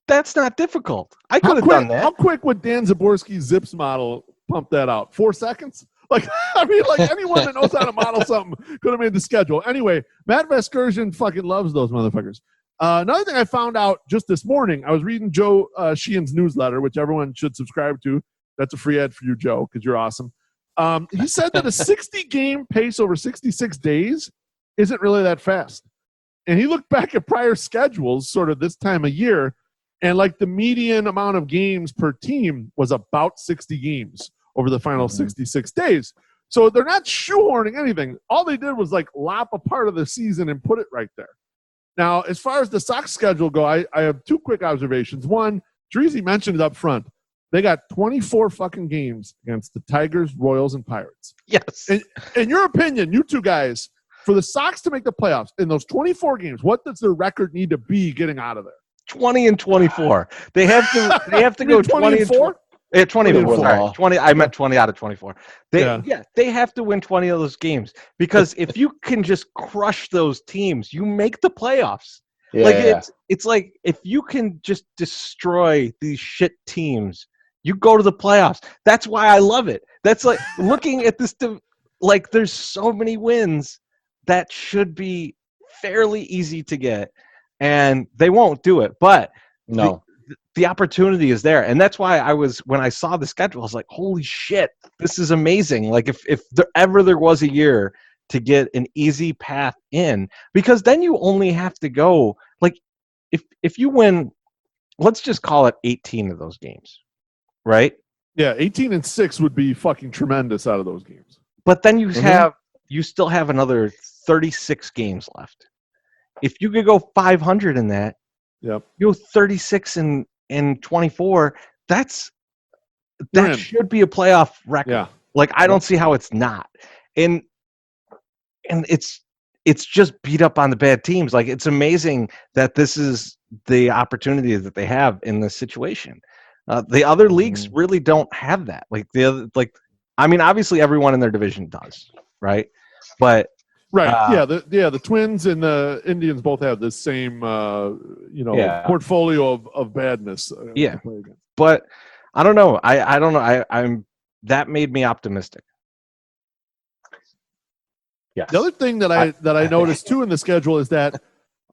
That's not difficult. I could have done that. How quick would Dan Zaborski's Zips model pump that out? 4 seconds? Like, I mean, like anyone that knows how to model something could have made the schedule. Anyway, Matt Vasgersian fucking loves those motherfuckers. Another thing I found out just this morning, I was reading Joe Sheehan's newsletter, which everyone should subscribe to. That's a free ad for you, Joe, because you're awesome. He said that a 60-game pace over 66 days isn't really that fast. And he looked back at prior schedules sort of this time of year, and like the median amount of games per team was about 60 games over the final 66 days. So they're not shoehorning anything. All they did was like lop a part of the season and put it right there. Now, as far as the Sox schedule go, I have 2 quick observations. One, Dreezy mentioned it up front. They got 24 fucking games against the Tigers, Royals, and Pirates. Yes. In your opinion, you two guys, for the Sox to make the playoffs in those 24 games, what does their record need to be getting out of there? 20 and 24. They have to go 20 and 4. 20. Sorry, 20. I meant 20 out of 24. They have to win 20 of those games because if you can just crush those teams, you make the playoffs. It's like if you can just destroy these shit teams, you go to the playoffs. That's why I love it. That's like looking at this. Like there's so many wins that should be fairly easy to get, and they won't do it. But no. The opportunity is there, and that's why when I saw the schedule, I was like, "Holy shit, this is amazing!" Like if there was a year to get an easy path in, because then you only have to go like if you win, let's just call it 18 of those games, right? Yeah, 18 and 6 would be fucking tremendous out of those games. But then you still have another 36 games left. If you could go 500 in that, you go 36 and 24, that should be a playoff record. Yeah. Like I don't see how it's not. And it's just beat up on the bad teams. Like it's amazing that this is the opportunity that they have in this situation. The other leagues really don't have that. Obviously everyone in their division does, right? But the Twins and the Indians both have the same portfolio of badness. But I don't know. I don't know. I'm that made me optimistic. Yes. The other thing that I noticed too in the schedule is that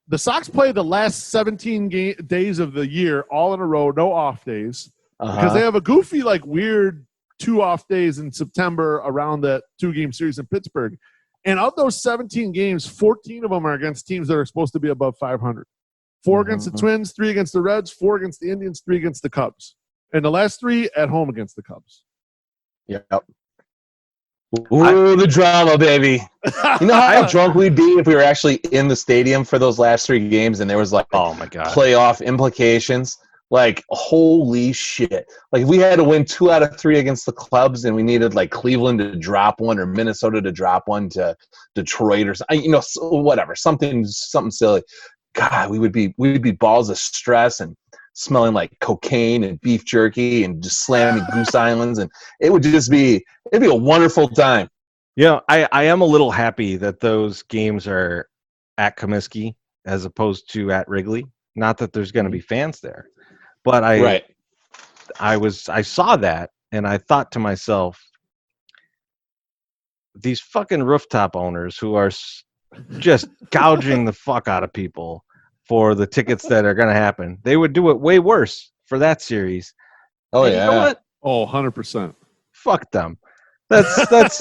the Sox play the last 17 days of the year all in a row, no off days, because they have a goofy, like weird 2 off days in September around that 2-game series in Pittsburgh. And of those 17 games, 14 of them are against teams that are supposed to be above 500. 4 against the Twins, 3 against the Reds, 4 against the Indians, 3 against the Cubs. And the last 3 at home against the Cubs. Yep. Ooh, the drama, baby. You know how drunk we'd be if we were actually in the stadium for those last 3 games and there was like Oh my God, playoff implications? Like, holy shit. Like, if we had to win 2 out of 3 against the Cubs and we needed like Cleveland to drop one or Minnesota to drop one to Detroit or something, you know, whatever, something silly. God, we'd be balls of stress and smelling like cocaine and beef jerky and just slamming Goose Islands, and it'd be a wonderful time. Yeah, I am a little happy that those games are at Comiskey as opposed to at Wrigley. Not that there's going to be fans there, but I saw that and I thought to myself, these fucking rooftop owners who are just gouging the fuck out of people for the tickets that are going to happen. They would do it way worse for that series. Oh, and yeah. You know what? Oh, 100%. Fuck them. That's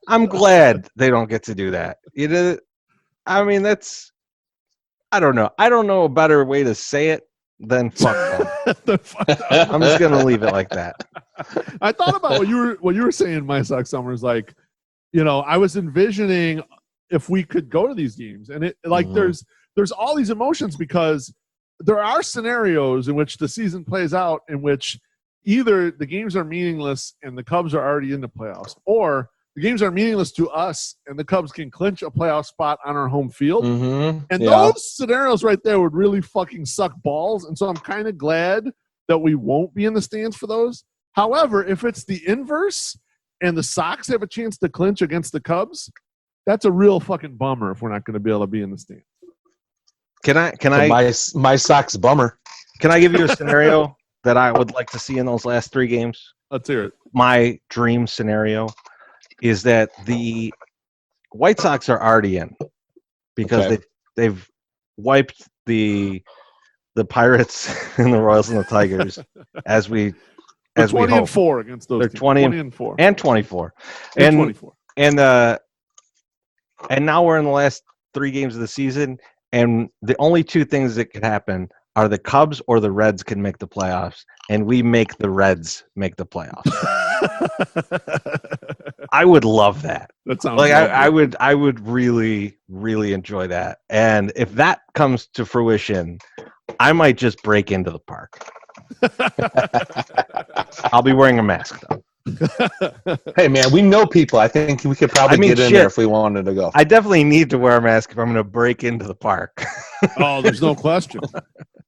I'm glad they don't get to do that. You know, I mean, I don't know. I don't know a better way to say it than fuck them. I'm just going to leave it like that. I thought about what you were saying, My Sox Summer, is like, you know, I was envisioning if we could go to these games, and it like there's all these emotions because there are scenarios in which the season plays out in which either the games are meaningless and the Cubs are already in the playoffs, or the games are meaningless to us and the Cubs can clinch a playoff spot on our home field. And those scenarios right there would really fucking suck balls. And so I'm kind of glad that we won't be in the stands for those. However, if it's the inverse and the Sox have a chance to clinch against the Cubs, that's a real fucking bummer if we're not going to be able to be in the stands. My Sox bummer. Can I give you a scenario that I would like to see in those last 3 games? Let's hear it. My dream scenario is that the White Sox are already in because they've wiped the Pirates and the Royals and the Tigers as we 20 and 4 against those. They're teams. 20 and 4 and 24 and 24. And now we're in the last 3 games of the season, and the only 2 things that could happen are the Cubs or the Reds can make the playoffs, and we make the Reds make the playoffs. I would love that. That sounds like lovely. I would really, really enjoy that. And if that comes to fruition, I might just break into the park. I'll be wearing a mask though. Hey man, we know people. I think we could probably get in there if we wanted to go. I definitely need to wear a mask if I'm going to break into the park. Oh, there's no question.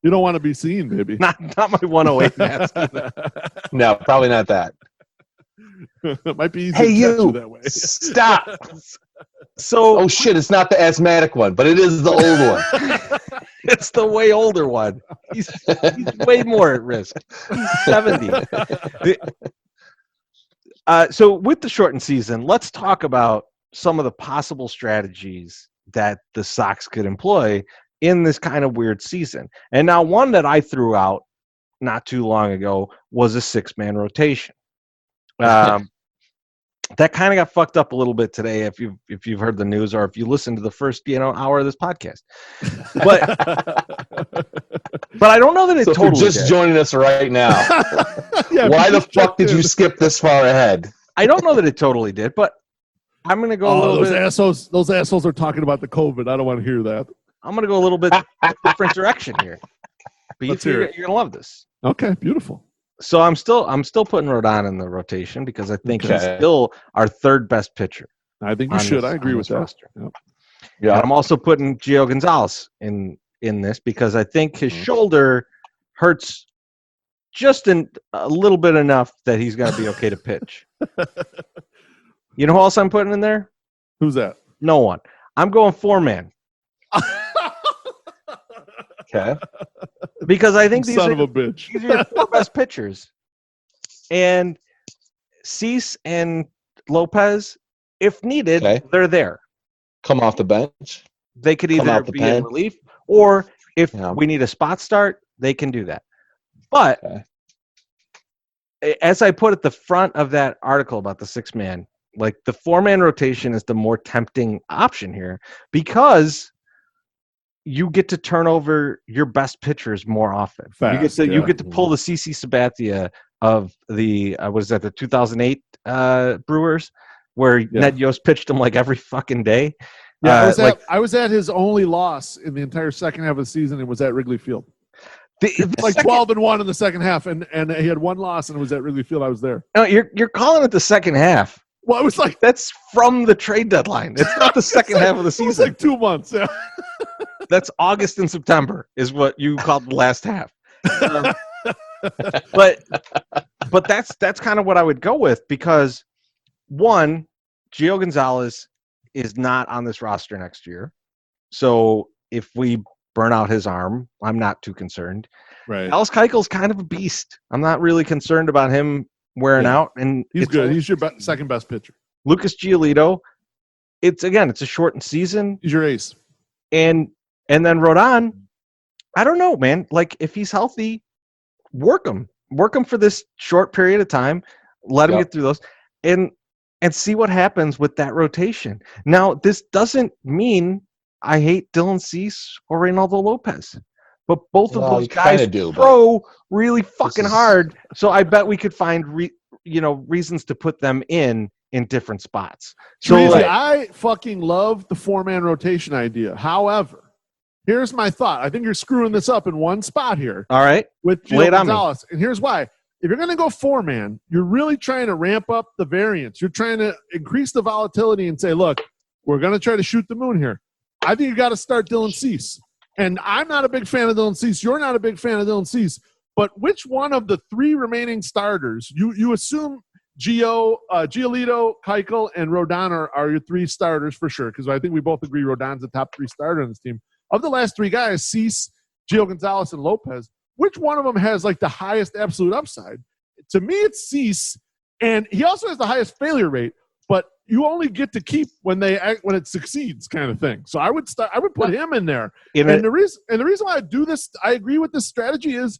You don't want to be seen, baby. Not my 108 mask. No, probably not that. It might be easy Hey, to catch you that way. Stop. So, oh shit, it's not the asthmatic one, but it is the old one. It's the way older one. He's way more at risk. He's 70. So with the shortened season, let's talk about some of the possible strategies that the Sox could employ in this kind of weird season. And now one that I threw out not too long ago was a 6-man rotation. That kind of got fucked up a little bit today if you've heard the news or if you listen to the first hour of this podcast. But I don't know that it totally if you're just joining us right now. Why the fuck did you skip this far ahead? I don't know that it totally did, but I'm going to go a little bit. Those assholes are talking about the COVID. I don't want to hear that. I'm going to go a little bit different direction here. But you're going to love this. Okay, beautiful. So I'm still putting Rodon in the rotation because I think he's still our 3rd best pitcher. I think you should. I agree with that. Roster. Yep. Yeah. And I'm also putting Gio Gonzalez in this because I think his shoulder hurts just a little bit enough that he's going to be okay to pitch. You know who else I'm putting in there? Who's that? No one. I'm going 4-man. Okay. Because I think these son are of a bitch. These are your 4 best pitchers. And Cease and Lopez, if needed, they're there. Come off the bench. They could either be in relief, or if we need a spot start, they can do that. But as I put at the front of that article about the 6-man, like the 4-man rotation is the more tempting option here because you get to turn over your best pitchers more often. You get to pull the CC Sabathia of the the 2008 Brewers, where Ned Yost pitched him like every fucking day. Yeah, I was at his only loss in the entire second half of the season. It was at Wrigley Field. Like 12-1 in the second half, and he had one loss, and it was at Wrigley Field. I was there. No, you're calling it the second half. Well, it was like that's from the trade deadline. It's not the second half of the season. It was like 2 months. Yeah. That's August and September is what you called the last half. But that's kind of what I would go with because one, Gio Gonzalez is not on this roster next year. So if we burn out his arm, I'm not too concerned. Right. Dallas Keuchel's kind of a beast. I'm not really concerned about him wearing out. And he's good. He's your second best pitcher. Lucas Giolito, it's a shortened season. He's your ace. And then Rodon, I don't know, man. Like if he's healthy, work him for this short period of time. Let him get through those, and see what happens with that rotation. Now, this doesn't mean I hate Dylan Cease or Reynaldo Lopez, but both of those guys throw really fucking hard. So I bet we could find reasons to put them in different spots. So I fucking love the 4-man rotation idea. However, here's my thought. I think you're screwing this up in one spot here. All right. With Gio Gonzalez. And here's why. If you're going to go 4-man, you're really trying to ramp up the variance. You're trying to increase the volatility and say, look, we're going to try to shoot the moon here. I think you got to start Dylan Cease. And I'm not a big fan of Dylan Cease. You're not a big fan of Dylan Cease. But which one of the 3 remaining starters, you assume Giolito, Keuchel, and Rodon are your 3 starters for sure, because I think we both agree Rodon's the top 3 starter on this team. Of the last 3 guys, Cease, Gio Gonzalez, and Lopez, which one of them has like the highest absolute upside? To me, it's Cease, and he also has the highest failure rate. But you only get to keep when it succeeds, kind of thing. So I would put him in there. And the reason why I do this, I agree with this strategy is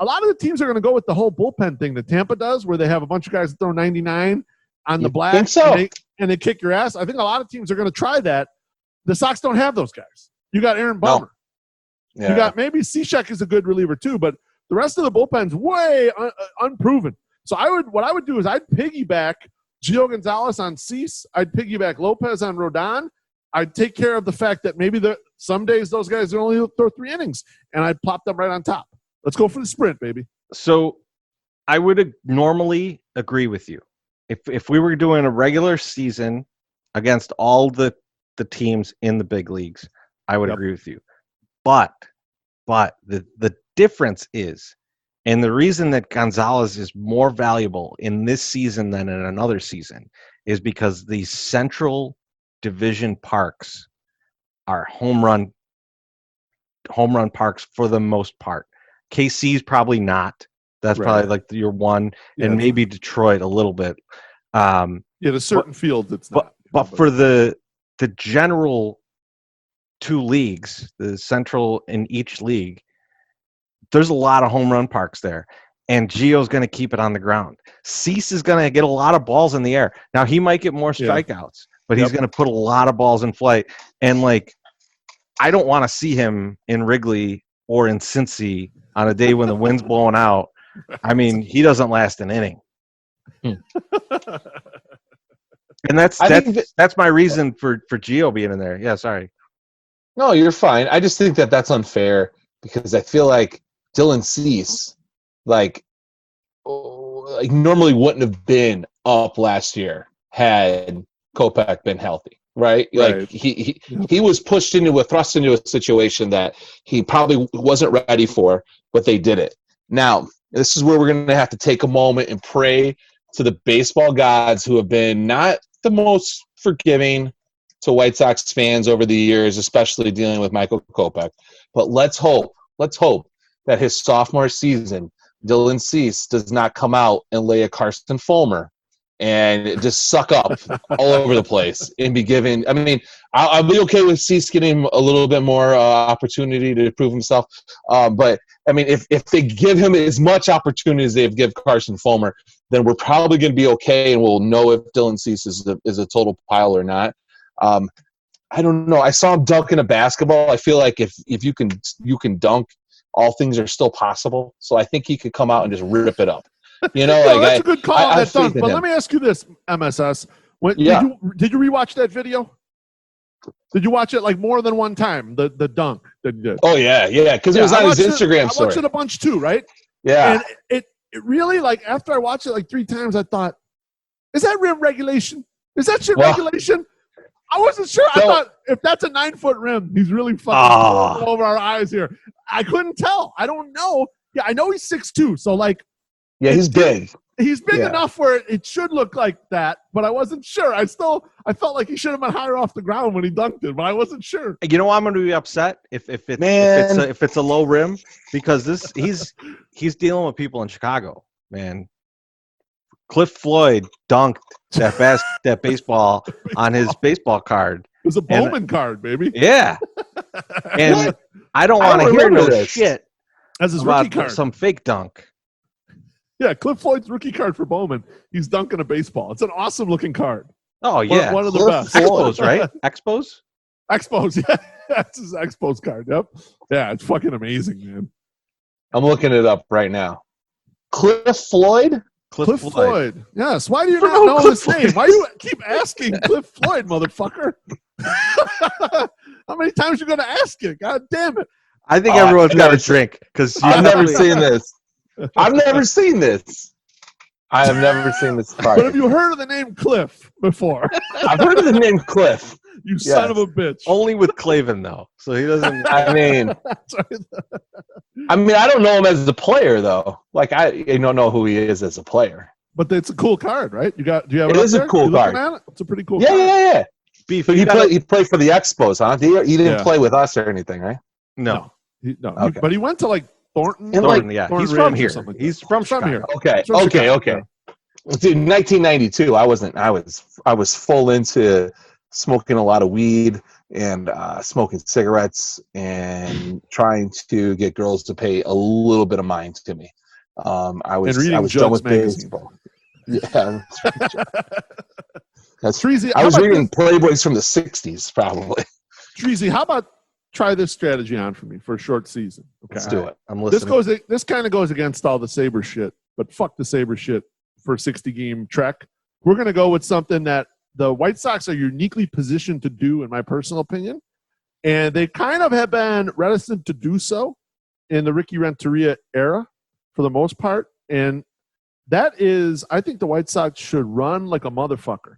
a lot of the teams are going to go with the whole bullpen thing that Tampa does, where they have a bunch of guys that throw 99 on the black and they kick your ass. I think a lot of teams are going to try that. The Sox don't have those guys. You got Aaron Bummer. No. Yeah. You got maybe Cishek is a good reliever too, but the rest of the bullpen's way unproven. So what I would do is I'd piggyback Gio Gonzalez on Cease. I'd piggyback Lopez on Rodon. I'd take care of the fact that maybe some days those guys only throw 3 innings, and I'd plop them right on top. Let's go for the sprint, baby. So I would normally agree with you. If we were doing a regular season against all the teams in the big leagues, I would agree with you. But the difference is, and the reason that Gonzalez is more valuable in this season than in another season is because these Central Division parks are home run parks for the most part. KC's probably not. That's probably like your one, and maybe Detroit a little bit. There's certain fields it's not. But for the general 2 leagues, the Central in each league, there's a lot of home run parks there, and Gio's going to keep it on the ground. Cease is going to get a lot of balls in the air. Now, he might get more strikeouts, but he's going to put a lot of balls in flight. And, I don't want to see him in Wrigley or in Cincy on a day when the wind's blowing out. I mean, he doesn't last an inning. And that's my reason for Gio being in there. Yeah, sorry. No, you're fine. I just think that's unfair because I feel like Dylan Cease, normally wouldn't have been up last year had Kopech been healthy, right? Like he was thrust into a situation that he probably wasn't ready for, but they did it. Now, this is where we're going to have to take a moment and pray to the baseball gods who have been not the most forgiving to White Sox fans over the years, especially dealing with Michael Kopech. But let's hope that his sophomore season Dylan Cease does not come out and lay a Carson Fulmer and just suck up all over the place and be given. I mean, I'll be okay with Cease getting a little bit more opportunity to prove himself. But I mean, if they give him as much opportunity as they've given Carson Fulmer, then we're probably going to be okay, and we'll know if Dylan Cease is a total pile or not. I don't know. I saw him dunking a basketball. I feel like if you can dunk, all things are still possible. So I think he could come out and just rip it up. You know, like that's a good call on that dunk. But let me ask you this, MSS. Did you rewatch that video? Did you watch it like more than one time? The dunk that you did. Oh yeah, because it was on his Instagram story. I watched it a bunch too, right? Yeah. And it really, like, after I watched it like 3 times, I thought, is that rim regulation? Is that shit regulation? I wasn't sure. I thought if that's a 9-foot rim, he's really fucking over our eyes here. I couldn't tell. I don't know. Yeah, I know he's 6'2", so like. Yeah, he's big. He's big enough where it should look like that, but I wasn't sure. I felt like he should have been higher off the ground when he dunked it, but I wasn't sure. You know, I'm going to be upset if it's a low rim, because he's dealing with people in Chicago, man. Cliff Floyd dunked that baseball on his baseball card. It was a Bowman card, baby. Yeah, and I don't want to hear no shit as his about rookie card. Some fake dunk. Yeah, Cliff Floyd's rookie card for Bowman. He's dunking a baseball. It's an awesome looking card. Oh yeah, one of the best. Expos, right? Expos, yeah. That's his Expos card. Yep. Yeah, it's fucking amazing, man. I'm looking it up right now. Cliff Floyd? Cliff Floyd. Yes. Why do you not know his name? Why do you keep asking Cliff Floyd, motherfucker? How many times are you going to ask it? God damn it. I think everyone's got a drink, because I've never seen this. I've never seen this. I have never seen this card. But have you heard of the name Cliff before? I've heard of the name Cliff. You son of a bitch. Only with Clavin, though. So he doesn't. I mean, I don't know him as a player, though. Like, I don't know who he is as a player. But it's a cool card, right? Do you have it? It is a cool card. At it? It's a pretty cool card. Yeah. So he played for the Expos, huh? He didn't play with us or anything, right? No. Okay. But he went to like Thornton. Thornton, yeah. Thornton He's from Ridge here. He's from Chicago. Okay. Dude, 1992, I was full into smoking a lot of weed and smoking cigarettes and trying to get girls to pay a little bit of mind to me. I was done with baseball. Yeah. That's Treasy. I was reading Playboys from the 60s, probably. Treasy, how about try this strategy on for me for a short season? Okay. Let's do it. I'm listening. This kind of goes against all the Sabre shit, but fuck the Sabre shit for a 60-game trek. We're going to go with something that the White Sox are uniquely positioned to do, in my personal opinion, and they kind of have been reticent to do so in the Ricky Renteria era for the most part, and that is, I think the White Sox should run like a motherfucker.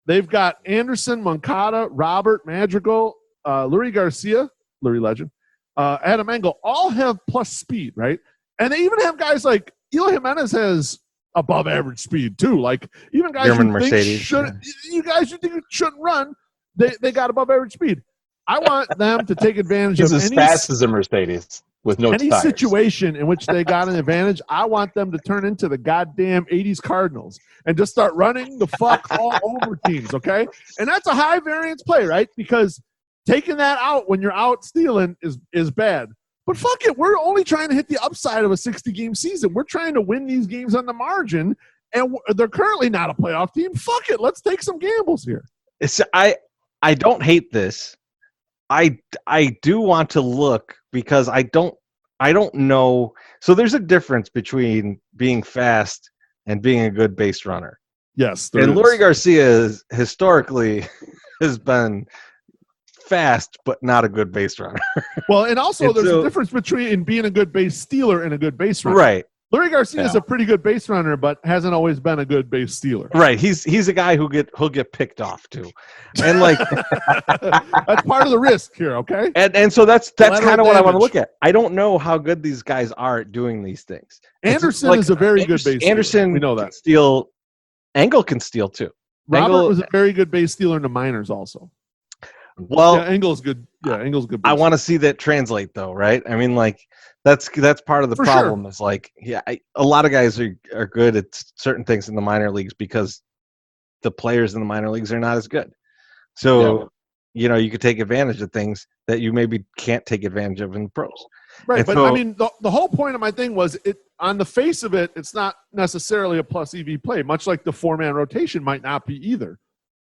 They've got Anderson, Moncada, Robert, Madrigal, Lurie Garcia, Lurie legend, Adam Engel, all have plus speed, right? And they even have guys like Eloy Jimenez has above average speed too. Like even guys you think shouldn't run, they got above average speed. I want them to take advantage of as fast as a Mercedes with no any tires. Situation in which they got an advantage. I want them to turn into the goddamn 80s Cardinals and just start running the fuck all over teams, okay? And that's a high variance play, right? Because taking that out when you're out stealing is bad. But fuck it, we're only trying to hit the upside of a 60-game season. We're trying to win these games on the margin, and they're currently not a playoff team. Fuck it, let's take some gambles here. I don't hate this. I do want to look, because I don't know. So there's a difference between being fast and being a good base runner. Yes. And Lurie Garcia historically has been fast, but not a good base runner. Well, and also there's a difference between being a good base stealer and a good base runner. Right. Lurie Garcia is a pretty good base runner, but hasn't always been a good base stealer. Right. He's a guy who'll get picked off too, and like that's part of the risk here. Okay. And so that's kind of what I want to look at. I don't know how good these guys are at doing these things. Anderson is a very good base stealer. Anderson, we know that. Engel can steal too. Robert was a very good base stealer in the minors also. Well, yeah, Engel's good. Yeah, Engel's good. I want to see that translate though, right? I mean, like that's part of the For problem. sure. Is like, a lot of guys are good at certain things in the minor leagues because the players in the minor leagues are not as good. So, you could take advantage of things that you maybe can't take advantage of in the pros. Right, And but so, I mean, the whole point of my thing was on the face of it, it's not necessarily a plus EV play, much like the 4-man rotation might not be either.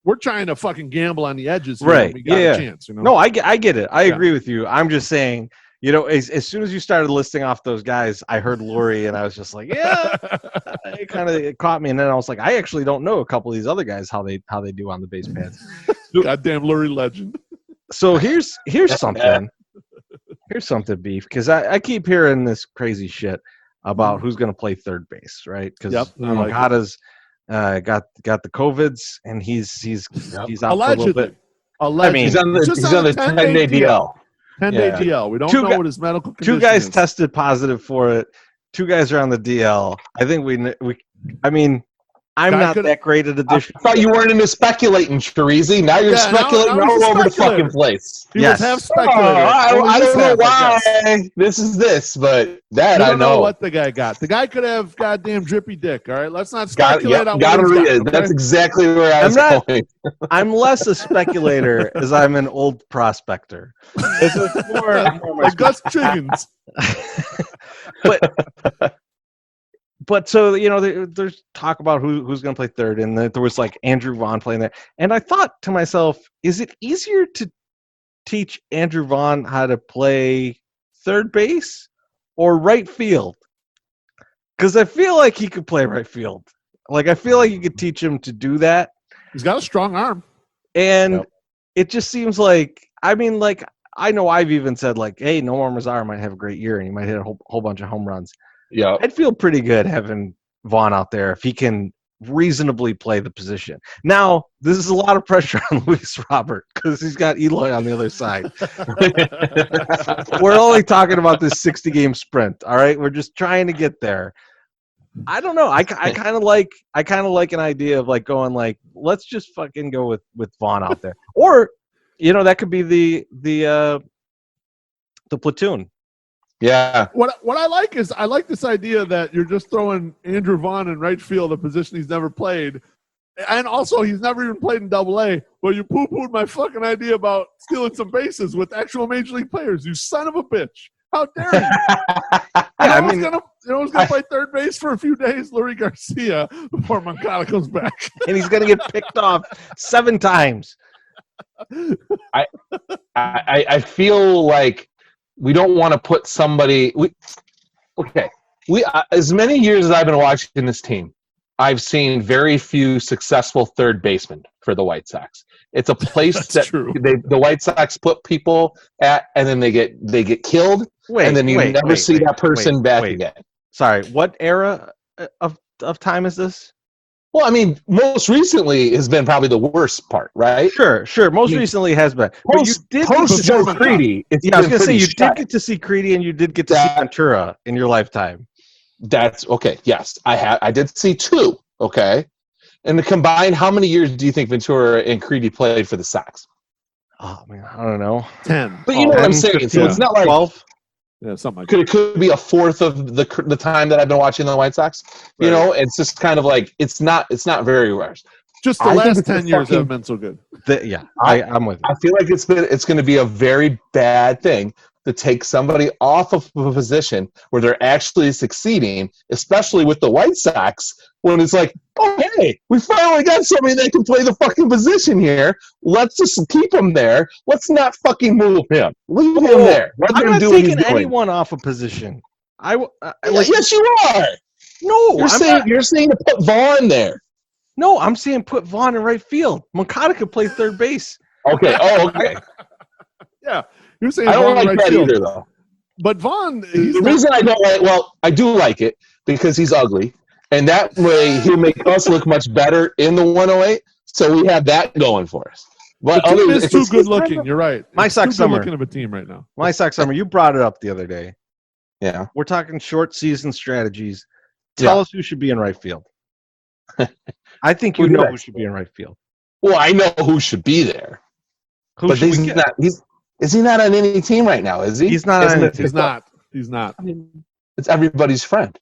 We're trying to fucking gamble on the edges here when we got a chance. No, I get it. I agree with you. I'm just saying, as soon as you started listing off those guys, I heard Lurie, and I was just like, yeah, it caught me. And then I was like, I actually don't know a couple of these other guys how they do on the base pads. Goddamn Lurie legend. So here's something. Here's something, Beef, because I keep hearing this crazy shit about who's going to play third base, right? Because Moncada's got the COVIDs, and he's out allegedly. for a little bit. Allegedly. I mean, he's on the 10-day DL. 10-day DL. We don't know what his medical condition is. 2 guys tested positive for it. 2 guys are on the DL. I think I'm not that great at addition. I thought you weren't into speculating, Chirizi. Now you're speculating all over the fucking place. He was half speculator. I don't know why this is this, but that I know. What the guy got. The guy could have goddamn drippy dick, all right? Let's not speculate on what he's got. Okay? That's exactly where I was going. I'm less a speculator as I'm an old prospector. It's more like Gus Chiggins. But so there's talk about who's going to play third, and there was like Andrew Vaughn playing there, and I thought to myself, is it easier to teach Andrew Vaughn how to play third base or right field? Because I feel like he could play right field. Like I feel like you could teach him to do that. He's got a strong arm, and it just seems like I know I've even said like, hey, Nomar Mazara might have a great year and he might hit a whole bunch of home runs. Yeah, I'd feel pretty good having Vaughn out there if he can reasonably play the position. Now, this is a lot of pressure on Luis Robert because he's got Eloy on the other side. We're only talking about this 60-game sprint, all right? We're just trying to get there. I don't know. I kind of like an idea of like going like, let's just fucking go with Vaughn out there, or that could be the platoon. Yeah. What I like is I like this idea that you're just throwing Andrew Vaughn in right field, a position he's never played, and also he's never even played in AA. Well, you poo-pooed my fucking idea about stealing some bases with actual major league players. You son of a bitch! How dare you? Who's gonna play third base for a few days? Lurie Garcia before Moncada comes back, and he's gonna get picked off 7 times. I feel like we don't want to put somebody. As many years as I've been watching this team, I've seen very few successful third basemen for the White Sox. It's a place that the White Sox put people at, and then they get killed, and then you never see that person back again. Sorry, what era of time is this? Well, I mean, most recently has been probably the worst part, right? Sure. Most recently has been. But you did post Joe Creedy. I was going to say, you did get to see Creedy and you did get to see Ventura in your lifetime. That's okay. Yes, I did see 2. Okay. And the combined, how many years do you think Ventura and Creedy played for the Sox? Oh, man, I don't know. 10. But you know what I'm saying. 15, so it's not like 12. Yeah, something like that. Could be a fourth of the time that I've been watching the White Sox. Right. It's just kind of like it's not very rare. Just the last 10 years have been so good. I'm with you. I feel like it's going to be a very bad thing to take somebody off of a position where they're actually succeeding, especially with the White Sox, when it's like, oh, hey, we finally got somebody that can play the fucking position here. Let's just keep him there. Let's not fucking move him. Leave him there. I'm not taking anyone off a position. Yes, you are. No, you're saying to put Vaughn there. No, I'm saying put Vaughn in right field. Moncada could play third base. Okay. Oh, okay. Yeah. You're saying I don't Vaughn like right that field. either, though. But Vaughn, the reason I don't like, I do like it because he's ugly, and that way he'll make us look much better in the 108. So we have that going for us. But the team is too good looking. You're right. My Sox summer. Looking of a team right now. My Sox summer. You brought it up the other day. Yeah. We're talking short season strategies. Tell us who should be in right field. I think you know who should be in right field. Well, I know who should be there. But should he's we get? not. Is he not on any team right now? Is he? He's not on any team. He's not. I mean, it's everybody's friend.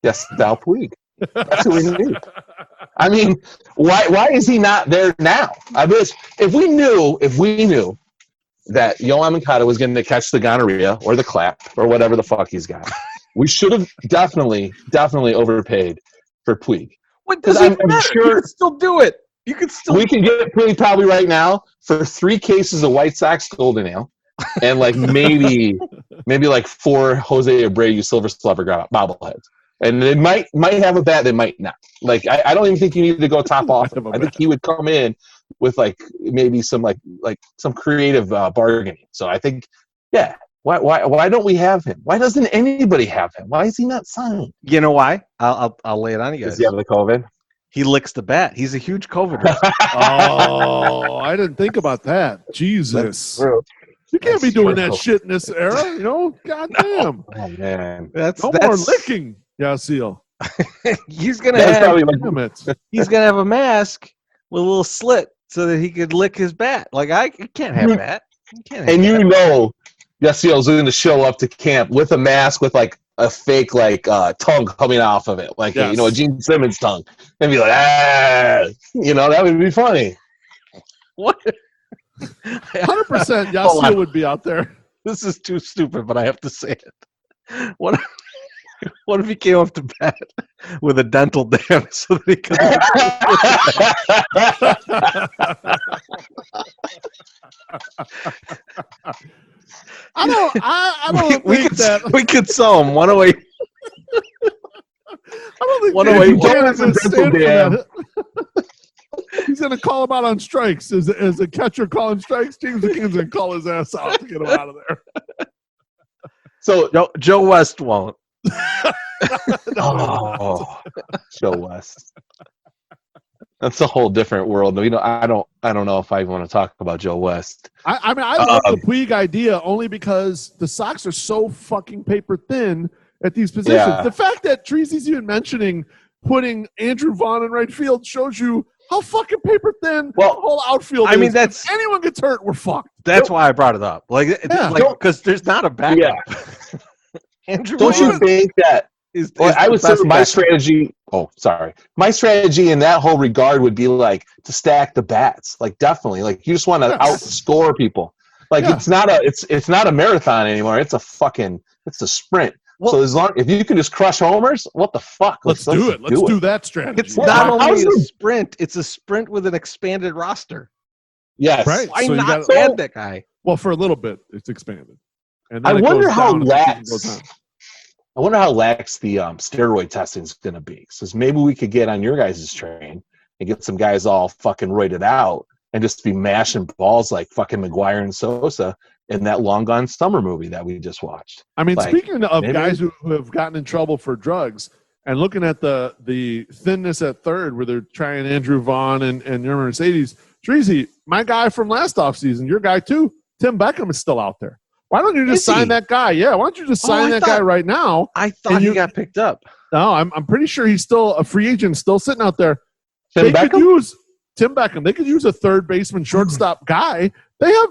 Yes, Val Puig. That's who we need. I mean, why is he not there now? I mean, if we knew that Yoan Moncada was going to catch the gonorrhea or the clap or whatever the fuck he's got, we should have definitely overpaid for Puig. What does it matter? Sure, you can still do it. You can still. We can get Puig probably right now for 3 cases of White Sox Golden Ale and like maybe like 4 Jose Abreu Silver Slugger bobbleheads. And they might have a bat, they might not. Like I don't even think you need to go top off. I think he would come in with like maybe some like some creative bargaining. So I think, yeah. Why don't we have him? Why doesn't anybody have him? Why is he not signed? You know why? I'll lay it on you guys. Does he have the COVID? He licks the bat. He's a huge COVID. Oh, I didn't think about that. Jesus. You can't be doing that shit in this era, you know? God damn. Oh, man. That's more licking, Yasiel. He's gonna have he's gonna have a mask with a little slit so that he could lick his bat. Like I can't have that. You know, Yasiel's going to show up to camp with a mask with like a fake like tongue coming off of it, like a Gene Simmons tongue, and be like, that would be funny. What? 100% Yasiel would be out there. This is too stupid, but I have to say it. What if he came up to bat with a dental dam so that he could? I don't think that we could sell him 108. I don't think 108 He's going to call him out on strikes. As a catcher calling strikes, James McKeon's going to call his ass out to get him out of there. So Joe West won't. Joe West. That's a whole different world. I don't know if I want to talk about Joe West. I mean, I love the Puig idea only because the Sox are so fucking paper thin at these positions. Yeah. The fact that Treasy's even mentioning putting Andrew Vaughn in right field shows you how fucking paper thin the whole outfield is. I mean, if anyone gets hurt, we're fucked. That's why I brought it up. Because there's not a backup. Yeah. Andrew don't you think that I would say my strategy my strategy in that whole regard would be like to stack the bats, like definitely, like you just want to outscore people, like it's not a marathon anymore, it's a sprint. So if you can just crush homers, what the fuck, let's do it. Let's do that strategy. It's not only a sprint, it's a sprint with an expanded roster. Yes, right. Why not add that guy? Well, for a little bit it's expanded, and then I wonder how lax the steroid testing is going to be. So maybe we could get on your guys' train and get some guys all fucking roided out and just be mashing balls like fucking McGuire and Sosa in that Long Gone Summer movie that we just watched. I mean, speaking of guys who have gotten in trouble for drugs and looking at the thinness at third where they're trying Andrew Vaughn and Yermin Mercedes, Treasy, my guy from last offseason, your guy too, Tim Beckham is still out there. Why don't you just sign that guy? Yeah, why don't you just sign that guy right now? I thought he got picked up. No, I'm pretty sure he's still a free agent, still sitting out there. Tim Beckham. They could use a third baseman, shortstop guy. They have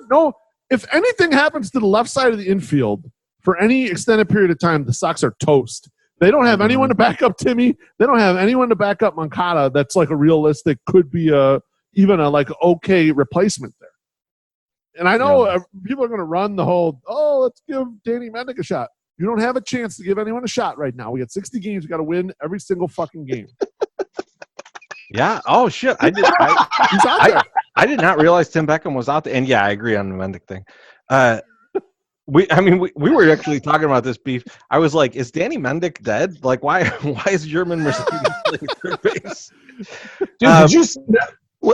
if anything happens to the left side of the infield for any extended period of time, the Sox are toast. They don't have anyone to back up Timmy. They don't have anyone to back up Moncada. That's like a realistic, could be even a like okay replacement there. And I know people are going to run the whole, let's give Danny Mendick a shot. You don't have a chance to give anyone a shot right now. We got 60 games. We got to win every single fucking game. Yeah. Oh, shit. I did not realize Tim Beckham was out there. And, yeah, I agree on the Mendick thing. We were actually talking about this beef. I was like, is Danny Mendick dead? Like, why is Yermin Mercedes playing third base? Dude,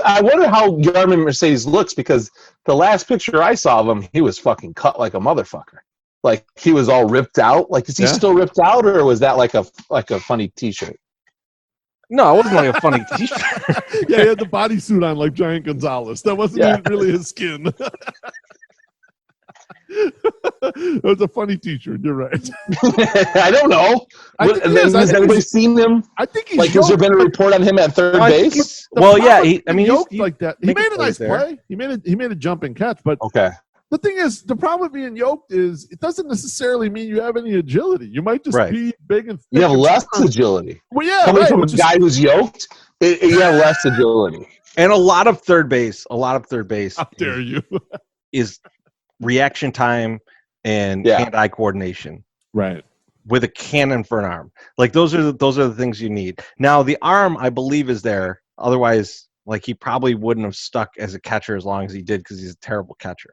I wonder how Yermin Mercedes looks, because the last picture I saw of him, he was fucking cut like a motherfucker. Like he was all ripped out. Like, is he still ripped out, or was that like a funny T-shirt? No, it wasn't like a funny T-shirt. Yeah, he had the bodysuit on like Giant Gonzalez. That wasn't even really his skin. It was a funny T-shirt. You're right. I don't know. Has anybody seen him? I think he's like. Has there been a report on him at third base? Yoked like that. He made a nice play. He made a jumping catch, but okay. The thing is, the problem with being yoked is it doesn't necessarily mean you have any agility. You might just be big and thick. You have less agility. Well, yeah, coming from a guy who's yoked, you have less agility. And a lot of third base. How dare you? is reaction time and hand-eye coordination. Right. With a cannon for an arm. Like those are the things you need. Now the arm, I believe, is there. Otherwise, like he probably wouldn't have stuck as a catcher as long as he did because he's a terrible catcher.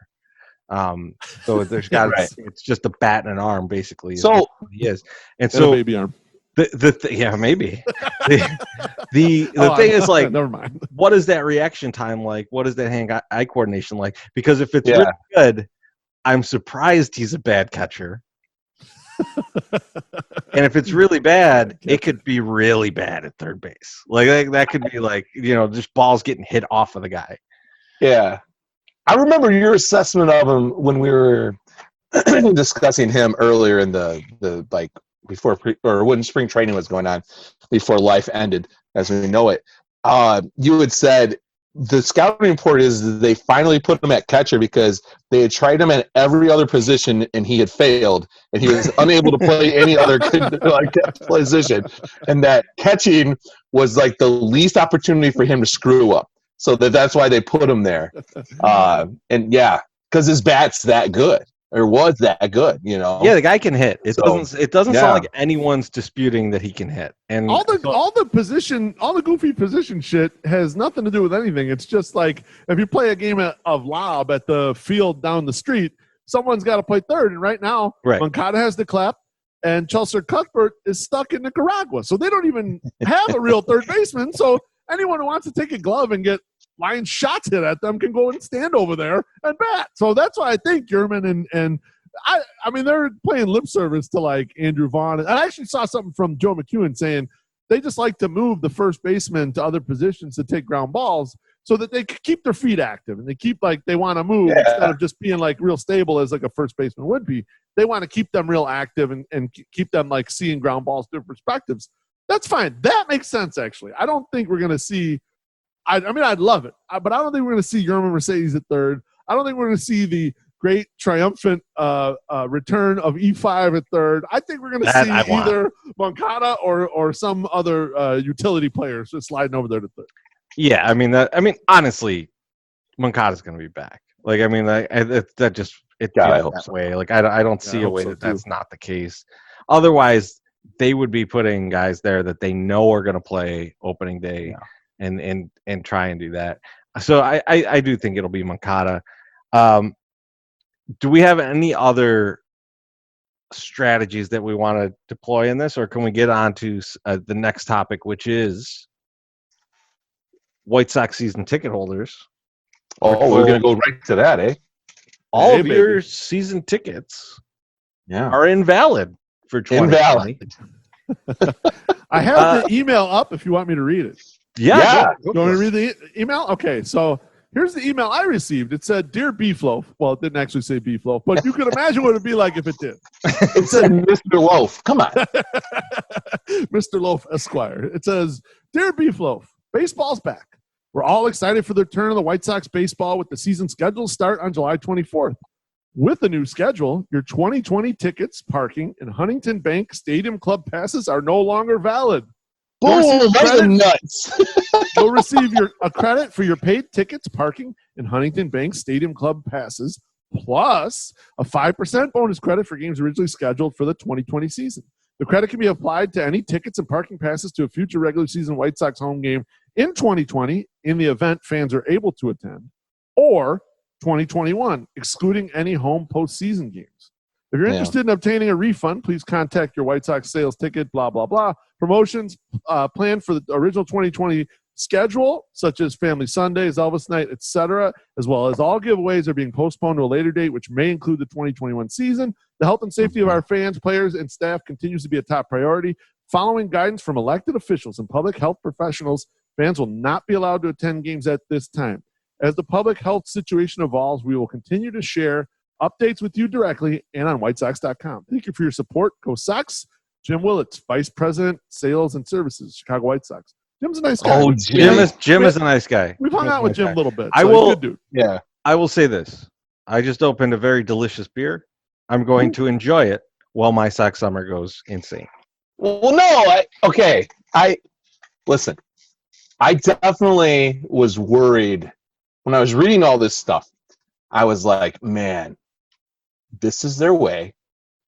So there's got it's just a bat and an arm basically. So he is, and so a baby arm. Maybe. the thing is like, never mind. What is that reaction time like? What is that hand-eye coordination like? Because if it's really good, I'm surprised he's a bad catcher. And if it's really bad, it could be really bad at third base. Like that could be like, just balls getting hit off of the guy. Yeah. I remember your assessment of him when we were discussing him earlier in the like before when spring training was going on, before life ended as we know it. You had said the scouting report is that they finally put him at catcher because they had tried him at every other position and he had failed and he was unable to play any other position, and that catching was like the least opportunity for him to screw up. So that's why they put him there. And because his bat's that good, or was that good, Yeah, the guy can hit. It doesn't sound like anyone's disputing that he can hit. And all the goofy position shit has nothing to do with anything. It's just like if you play a game of lob at the field down the street, someone's got to play third. And right now, Moncada has the clap, and Chelsea Cuthbert is stuck in Nicaragua. So they don't even have a real third baseman. So anyone who wants to take a glove and get line shots hit at them can go and stand over there and bat. So that's why I think Yerman and I mean, they're playing lip service to like Andrew Vaughn. And I actually saw something from Joe McEwen saying they just like to move the first baseman to other positions to take ground balls so that they keep their feet active and they keep like they want to move instead of just being like real stable as like a first baseman would be. They want to keep them real active and keep them like seeing ground balls through perspectives. That's fine. That makes sense, actually. I don't think we're going to see I mean, I'd love it, but I don't think we're going to see Yerman Mercedes at third. I don't think we're going to see the great triumphant return of E5 at third. I think we're going to see either Moncada or some other utility players just sliding over there to third. Yeah, I mean, honestly, Moncada's going to be back. Like, I mean, I hope that way. Like, I don't see a way that's not the case. Otherwise, they would be putting guys there that they know are going to play opening day. Yeah. And try and do that. So I do think it'll be Moncada. Do we have any other strategies that we want to deploy in this, or can we get on to the next topic, which is White Sox season ticket holders? Oh, we're going to go right to that, eh? All of your season tickets are invalid for 2020. Invalid. I have the email up if you want me to read it. Yeah. You want me to read the email? Okay, so here's the email I received. It said, "Dear Beefloaf." Well, it didn't actually say Beefloaf, but you can imagine what it'd be like if it did. It said Mr. Loaf. Come on. Mr. Loaf Esquire. It says, "Dear Beefloaf, baseball's back. We're all excited for the return of the White Sox baseball with the season scheduled to start on July 24th. With the new schedule, your 2020 tickets, parking, and Huntington Bank Stadium Club passes are no longer valid. Boom, those are nuts. You'll receive a credit for your paid tickets, parking, and Huntington Bank Stadium Club passes, plus a 5% bonus credit for games originally scheduled for the 2020 season. The credit can be applied to any tickets and parking passes to a future regular season White Sox home game in 2020 in the event fans are able to attend, or 2021, excluding any home postseason games. If you're interested in obtaining a refund, please contact your White Sox sales ticket, blah, blah, blah. Promotions planned for the original 2020 schedule, such as Family Sundays, Elvis Night, etc., as well as all giveaways are being postponed to a later date, which may include the 2021 season. The health and safety of our fans, players, and staff continues to be a top priority. Following guidance from elected officials and public health professionals, fans will not be allowed to attend games at this time. As the public health situation evolves, we will continue to share Updates with you directly and on WhiteSox.com. Thank you for your support. Go Sox. Jim Willits, Vice President, Sales and Services, Chicago White Sox. Jim's a nice guy. Oh, Jim is a nice guy. We've hung out with Jim a little bit. I so will. Good dude. Yeah. I will say this. I just opened a very delicious beer. I'm going to enjoy it while my Sox summer goes insane. Well, no. Listen. I definitely was worried when I was reading all this stuff. I was like, man, this is their way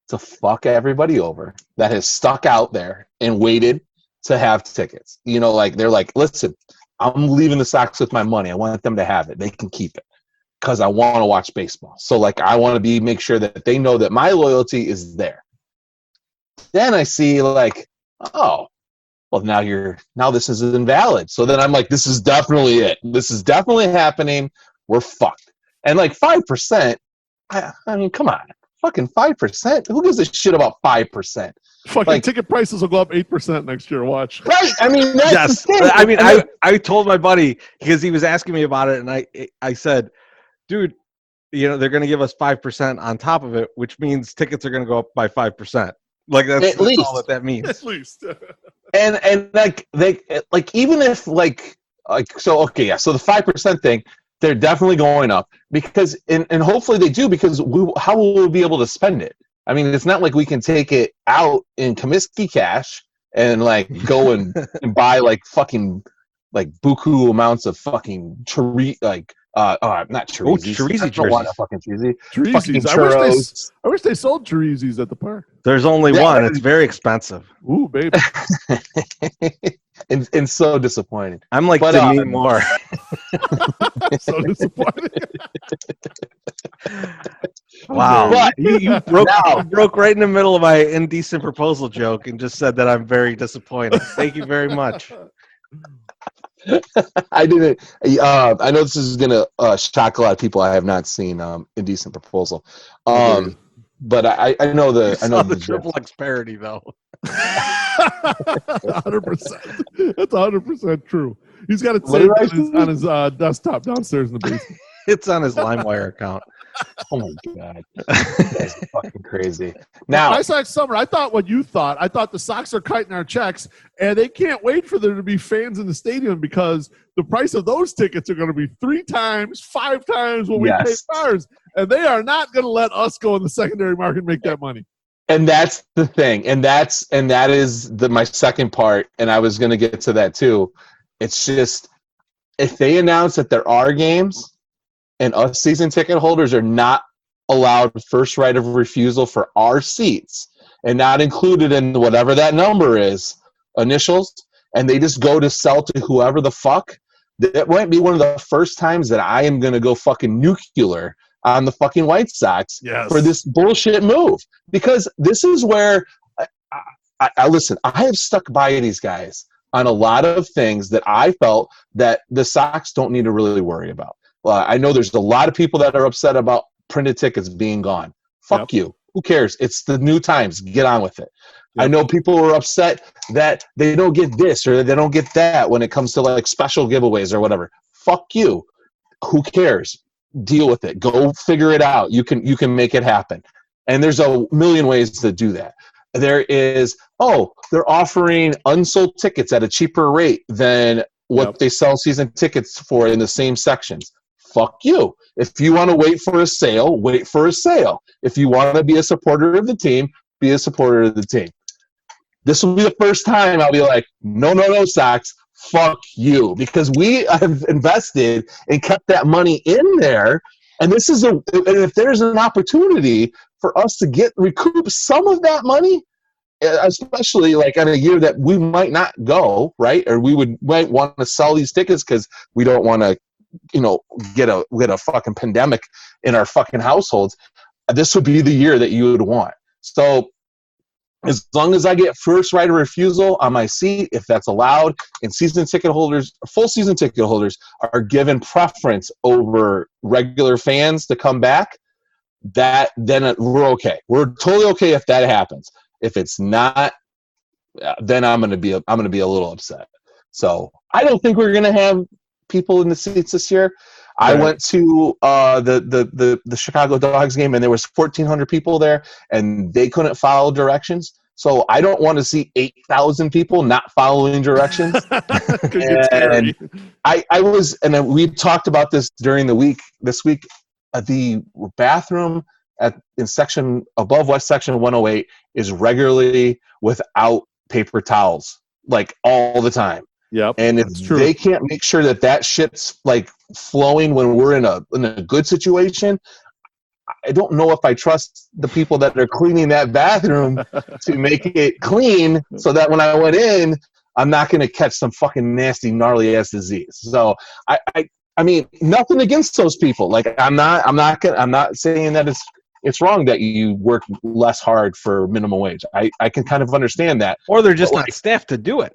to fuck everybody over that has stuck out there and waited to have tickets. You know, like they're like, listen, I'm leaving the Sox with my money. I want them to have it. They can keep it because I want to watch baseball. So like, I want to make sure that they know that my loyalty is there. Then I see like, oh, well, now this is invalid. So then I'm like, this is definitely it. This is definitely happening. We're fucked. And like 5%, I mean, come on. Fucking 5%? Who gives a shit about 5%? Fucking ticket prices will go up 8% next year. Watch. Right. I mean, that's Yes. the thing. I mean, I told my buddy because he was asking me about it, and I said, dude, you know, they're going to give us 5% on top of it, which means tickets are going to go up by 5%. Like that's all that means. At least. and like even if so okay, yeah, so the 5% thing, they're definitely going up because and hopefully they do, because how will we be able to spend it? I mean, it's not like we can take it out in Comiskey cash and like go and buy like fucking like buku amounts of fucking not chorizies. Chorizy I don't want a jerseys. fucking chorizy. Fucking Chorizies. I wish they sold cherizis at the park. There's only one. It's very expensive. Ooh, baby. and so disappointing. I'm like Demi Moore. So disappointing. Wow. But You broke right in the middle of my indecent proposal joke and just said that I'm very disappointed. Thank you very much. I didn't. I know this is gonna shock a lot of people. I have not seen Indecent Proposal, but I know the Triple X parody though. 100%. That's 100% true. He's got it saved on his desktop downstairs in the basement. It's on his LimeWire account. Oh my god, that's fucking crazy. Now, I saw summer. I thought what you thought. I thought the Sox are kiting our checks, and they can't wait for there to be fans in the stadium because the price of those tickets are going to be 3 times, 5 times what we pay ours, and they are not going to let us go in the secondary market and make that money. And that's the thing, and that is my second part, and I was going to get to that too. It's just if they announce that there are games, and us season ticket holders are not allowed first right of refusal for our seats and not included in whatever that number is, initials, and they just go to sell to whoever the fuck, that might be one of the first times that I am going to go fucking nuclear on the fucking White Sox for this bullshit move. Because this is where, I listen, I have stuck by these guys on a lot of things that I felt that the Sox don't need to really worry about. I know there's a lot of people that are upset about printed tickets being gone. Fuck you. Who cares? It's the new times. Get on with it. I know people are upset that they don't get this or they don't get that when it comes to like special giveaways or whatever. Fuck you. Who cares? Deal with it. Go figure it out. You can make it happen. And there's a million ways to do that. There is, they're offering unsold tickets at a cheaper rate than what they sell season tickets for in the same sections. Fuck you. If you want to wait for a sale, wait for a sale. If you want to be a supporter of the team, be a supporter of the team. This will be the first time I'll be like, no, Sox, fuck you. Because we have invested and kept that money in there. And this is and if there's an opportunity for us to recoup some of that money, especially like on a year that we might not go, right? Or might want to sell these tickets because we don't want to, get a fucking pandemic in our fucking households. This would be the year that you would want. So as long as I get first right of refusal on my seat, if that's allowed, and season ticket holders, full season ticket holders are given preference over regular fans to come back, then we're okay. We're totally okay if that happens. If it's not, then I'm gonna be a little upset. So I don't think we're gonna have people in the seats this year. I went to the Chicago Dogs game, and there was 1,400 people there, and they couldn't follow directions. So I don't want to see 8,000 people not following directions. And I was, and we talked about this during the week. This week, the bathroom in section above West Section 108 is regularly without paper towels, like all the time. Yep, and if they can't make sure that shit's like flowing when we're in a good situation, I don't know if I trust the people that are cleaning that bathroom to make it clean so that when I went in, I'm not going to catch some fucking nasty, gnarly ass disease. So I mean, nothing against those people. Like I'm not saying that it's wrong that you work less hard for minimum wage. I can kind of understand that. Or they're just not staffed to do it.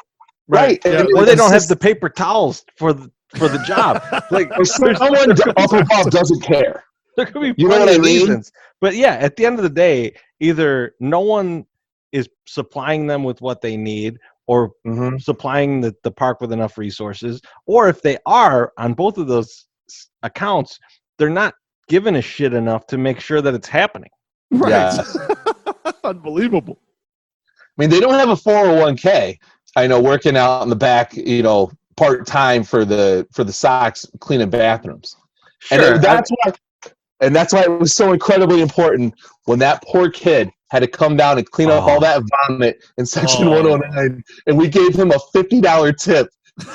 Right. Yeah. Or they don't have the paper towels for the job. Like someone up above doesn't care. There could be plenty of reasons. But yeah, at the end of the day, either no one is supplying them with what they need or supplying the park with enough resources, or if they are on both of those accounts, they're not giving a shit enough to make sure that it's happening. Right. Yeah. Unbelievable. I mean, they don't have a 401k. I know, working out in the back, part-time for the Sox cleaning bathrooms. Sure. And that's why it was so incredibly important when that poor kid had to come down and clean up all that vomit in section 109, and we gave him a $50 tip.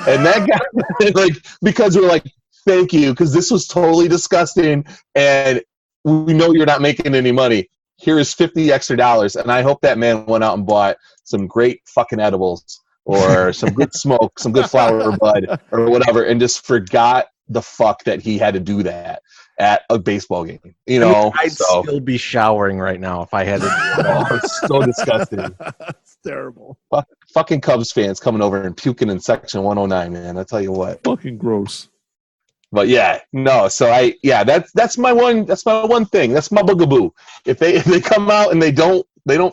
And that guy, like, because we're like, thank you, because this was totally disgusting, and we know you're not making any money. Here is $50 extra. And I hope that man went out and bought some great fucking edibles or some good smoke, some good flower bud or whatever, and just forgot the fuck that he had to do that at a baseball game. I'd still be showering right now if I had to. It's so disgusting. It's terrible. Fucking Cubs fans coming over and puking in section 109, man. I tell you what. Fucking gross. But yeah, no. So that's my one thing. That's my bugaboo. If they come out and they don't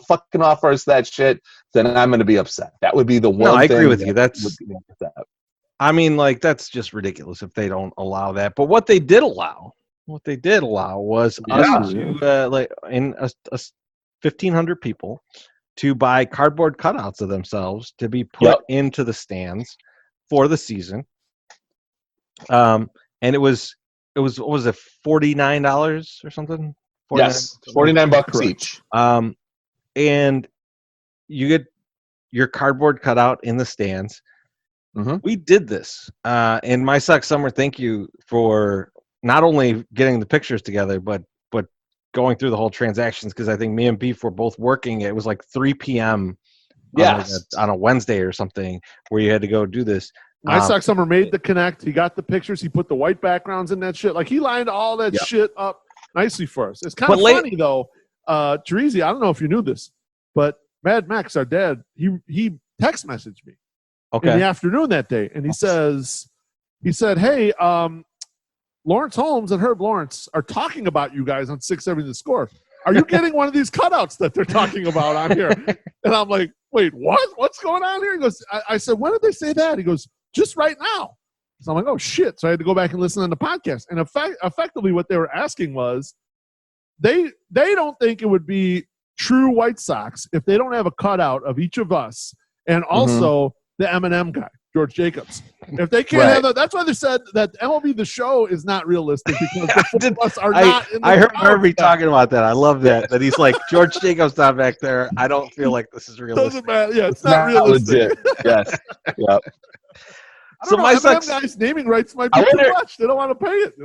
fucking offer us that shit, then I'm going to be upset. That would be the one. No, I thing agree with you. I mean, like, that's just ridiculous if they don't allow that. But what they did allow was us to like in a 1,500 people to buy cardboard cutouts of themselves to be put into the stands for the season. And it was what was it, $49 or something? Yes, $49 each. And you get your cardboard cutout in the stands. Mm-hmm. We did this in My Sox Summer. Thank you for not only getting the pictures together, but going through the whole transactions, because I think me and Beef were both working. It was like 3 p.m. On a Wednesday or something where you had to go do this. My Sox Summer made the connect. He got the pictures. He put the white backgrounds in that shit. Like, he lined all that shit up nicely for us. It's kind of funny, though. Terezi, I don't know if you knew this, but Mad Max, our dad, he text messaged me in the afternoon that day, and he said, hey, Lawrence Holmes and Herb Lawrence are talking about you guys on 670 The Score. Are you getting one of these cutouts that they're talking about on here? And I'm like, wait, what? What's going on here? He goes, I said, when did they say that? He goes, just right now. So I'm like, oh, shit. So I had to go back and listen to the podcast. And effectively what they were asking was, they don't think it would be true White Sox if they don't have a cutout of each of us and also the M&M guy, George Jacobs. If they can't have that, that's why they said that MLB The Show is not realistic, because the four of us are not in the I heard Harvey talking about that. I love that he's like, George Jacobs not back there. I don't feel like this is realistic. Doesn't matter. Yeah, it's not realistic. Legit. Yes. Yep. So my guys' naming rights might be too much. They don't want to pay it,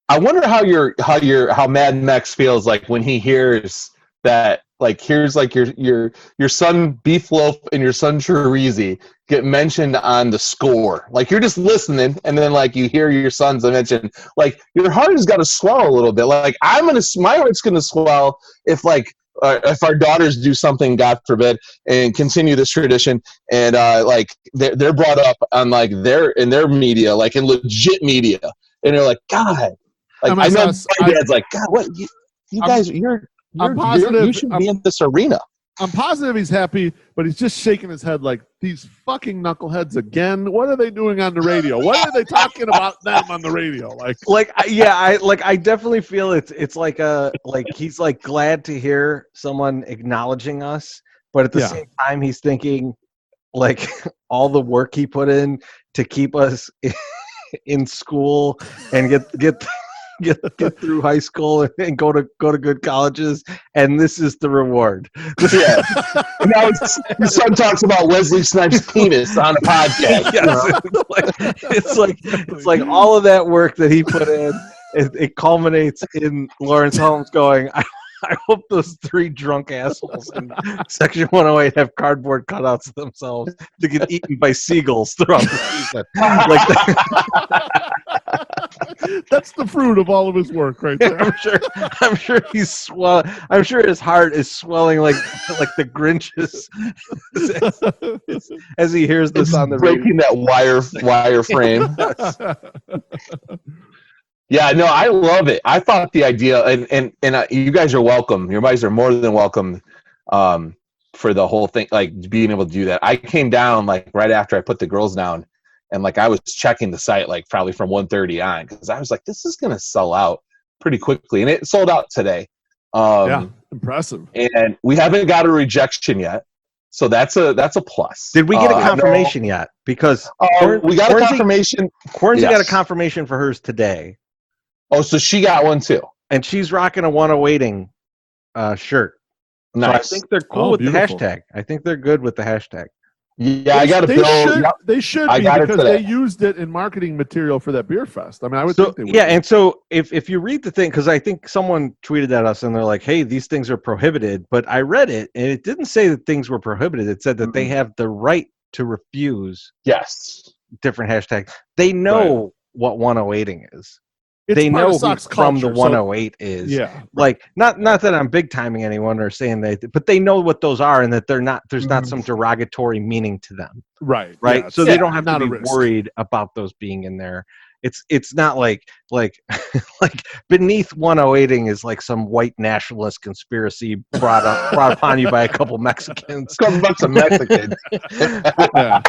I wonder how Mad Max feels like when he hears that, like, here's like your son Beef Loaf and your son Terezi get mentioned on The Score. Like, you're just listening, and then like you hear your sons mentioned. Like, your heart has got to swell a little bit. Like, my heart's gonna swell if if our daughters do something, God forbid, and continue this tradition, and like they're brought up on like in their media, like in legit media, and they're like, God, like I know my dad's like, God, what you guys, I'm positive, you should be in this arena. I'm positive he's happy, but he's just shaking his head like, these fucking knuckleheads again. What are they doing on the radio? What are they talking about them on the radio? I definitely feel it's like he's like glad to hear someone acknowledging us, but at the same time he's thinking like all the work he put in to keep us in school and get through high school and go to good colleges, and this is the reward. Yeah. Now his son talks about Wesley Snipes' penis on a podcast. Yes, it's like all of that work that he put in. It culminates in Lawrence Holmes going, I hope those 3 drunk assholes in Section 108 have cardboard cutouts of themselves to get eaten by seagulls throughout the season. Like that's the fruit of all of his work, right there. I'm sure he's swell. I'm sure his heart is swelling like the Grinch's as he hears this on the breaking radio. that wire frame. Yeah, no, I love it. I thought the idea, and you guys are welcome. You guys are more than welcome for the whole thing, like being able to do that. I came down like right after I put the girls down, and like I was checking the site like probably from 1:30 on because I was like, this is gonna sell out pretty quickly, and it sold out today. Yeah, impressive. And we haven't got a rejection yet, so that's a plus. Did we get a confirmation yet? Because we got a confirmation. Hornsey got a confirmation for hers today. Oh, so she got one too, and she's rocking a 108ing shirt. Nice. So I think they're cool with beautiful. the hashtag. I think they're good with the hashtag. Yeah, I got a bill. They should be because they used it in marketing material for that beer fest. I mean, I would think they would. Yeah, and so if you read the thing, because I think someone tweeted at us and they're like, "Hey, these things are prohibited," but I read it and it didn't say that things were prohibited. It said that they have the right to refuse. Yes. Different hashtags. They know what 108ing is. It's they know who From culture, the 108 is. Yeah. Like not that I'm big timing anyone or saying that, but they know what those are and that they're not. There's not some derogatory meaning to them. Right. Right. Yeah, So they don't have to be risk. worried about those being in there. It's not like like beneath 108ing is like some white nationalist conspiracy brought upon you by a couple Mexicans. A couple bunch of Mexicans. Yeah.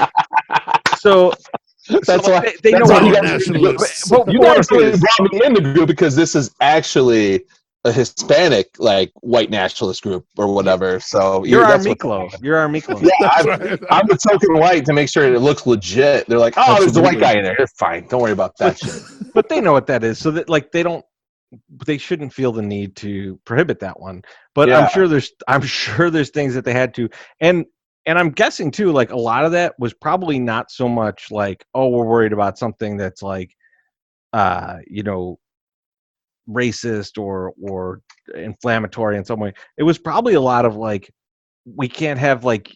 So that's why they know what you guys really brought me in the group because this is actually a Hispanic like white nationalist group or whatever. So you're our Miklo. You're our Miklo. Yeah, I'm the token white to make sure it looks legit. They're like, oh, there's a white guy in there. You're fine. Don't worry about that shit. But they know what that is, so that like they shouldn't feel the need to prohibit that one. But yeah. I'm sure there's things that they had to, and I'm guessing too, like a lot of that was probably not so much like, oh, we're worried about something that's like, racist or inflammatory in some way. It was probably a lot of like, we can't have like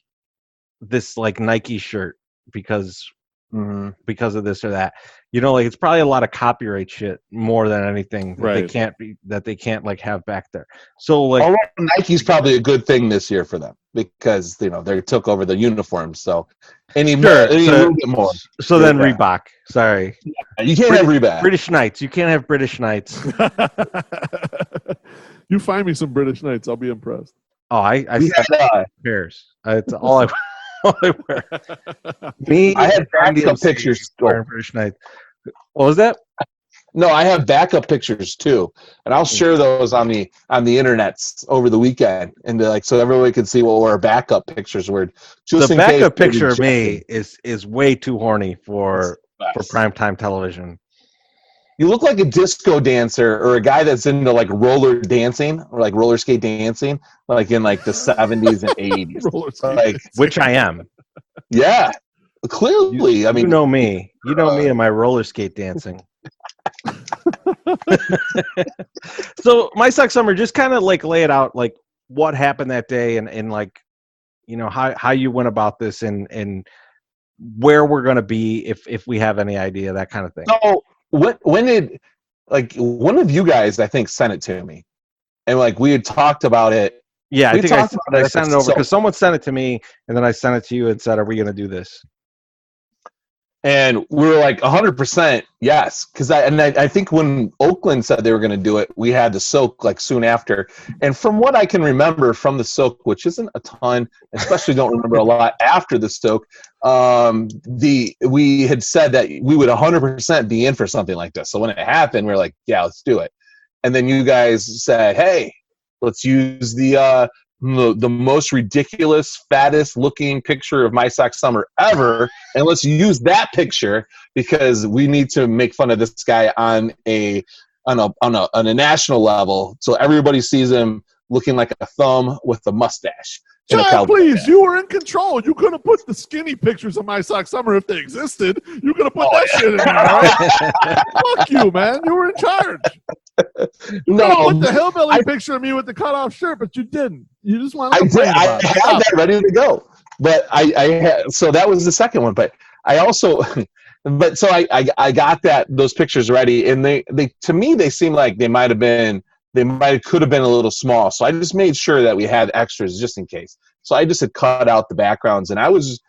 this like Nike shirt because of this or that. Like it's probably a lot of copyright shit more than anything that they can't like have back there. So like Nike's probably a good thing this year for them because they took over the uniforms. So a little bit more. So then Reebok. Sorry, you can't have Reebok. British Knights. You can't have British Knights. You find me some British Knights, I'll be impressed. Oh, I pairs. It's all I wear. I have backup pictures. British Knights. What was that? No, I have backup pictures too, and I'll share those on the internets over the weekend, and so everybody can see what our backup pictures were. The backup picture of me is way too horny for primetime television. You look like a disco dancer or a guy that's into like roller dancing or like roller skate dancing, like in like the 70s and 80s. Which I am. Yeah. Clearly, you know me. You know me and my roller skate dancing. So my Suck Summer, just kind of like lay it out, like what happened that day and like, how you went about this and where we're going to be if we have any idea, that kind of thing. So when did one of you guys, I think, sent it to me, and like we had talked about it. Yeah, I think I sent it over because someone sent it to me, and then I sent it to you and said, "Are we going to do this?" And we were like 100% yes, because I think when Oakland said they were going to do it, we had the soak like soon after. And from what I can remember from the soak, which isn't a ton, especially don't remember a lot after the soak, we had said that we would 100% be in for something like this. So when it happened, we were like, yeah, let's do it. And then you guys said, hey, let's use the most ridiculous, fattest looking picture of My Sock Summer ever, and let's use that picture because we need to make fun of this guy on a national level, so everybody sees him looking like a thumb with a mustache. John, please, you were in control. You could have put the skinny pictures of My Sock Summer if they existed. You could have put that shit in there, right? Fuck you, man. You were in charge. You put the hillbilly picture of me with the cutoff shirt, but you didn't. You just want to complain about it. I had that ready to go, but so that was the second one. But I also, I got those pictures ready, and they to me they seem like could have been a little small. So I just made sure that we had extras just in case. So I just had cut out the backgrounds, and I was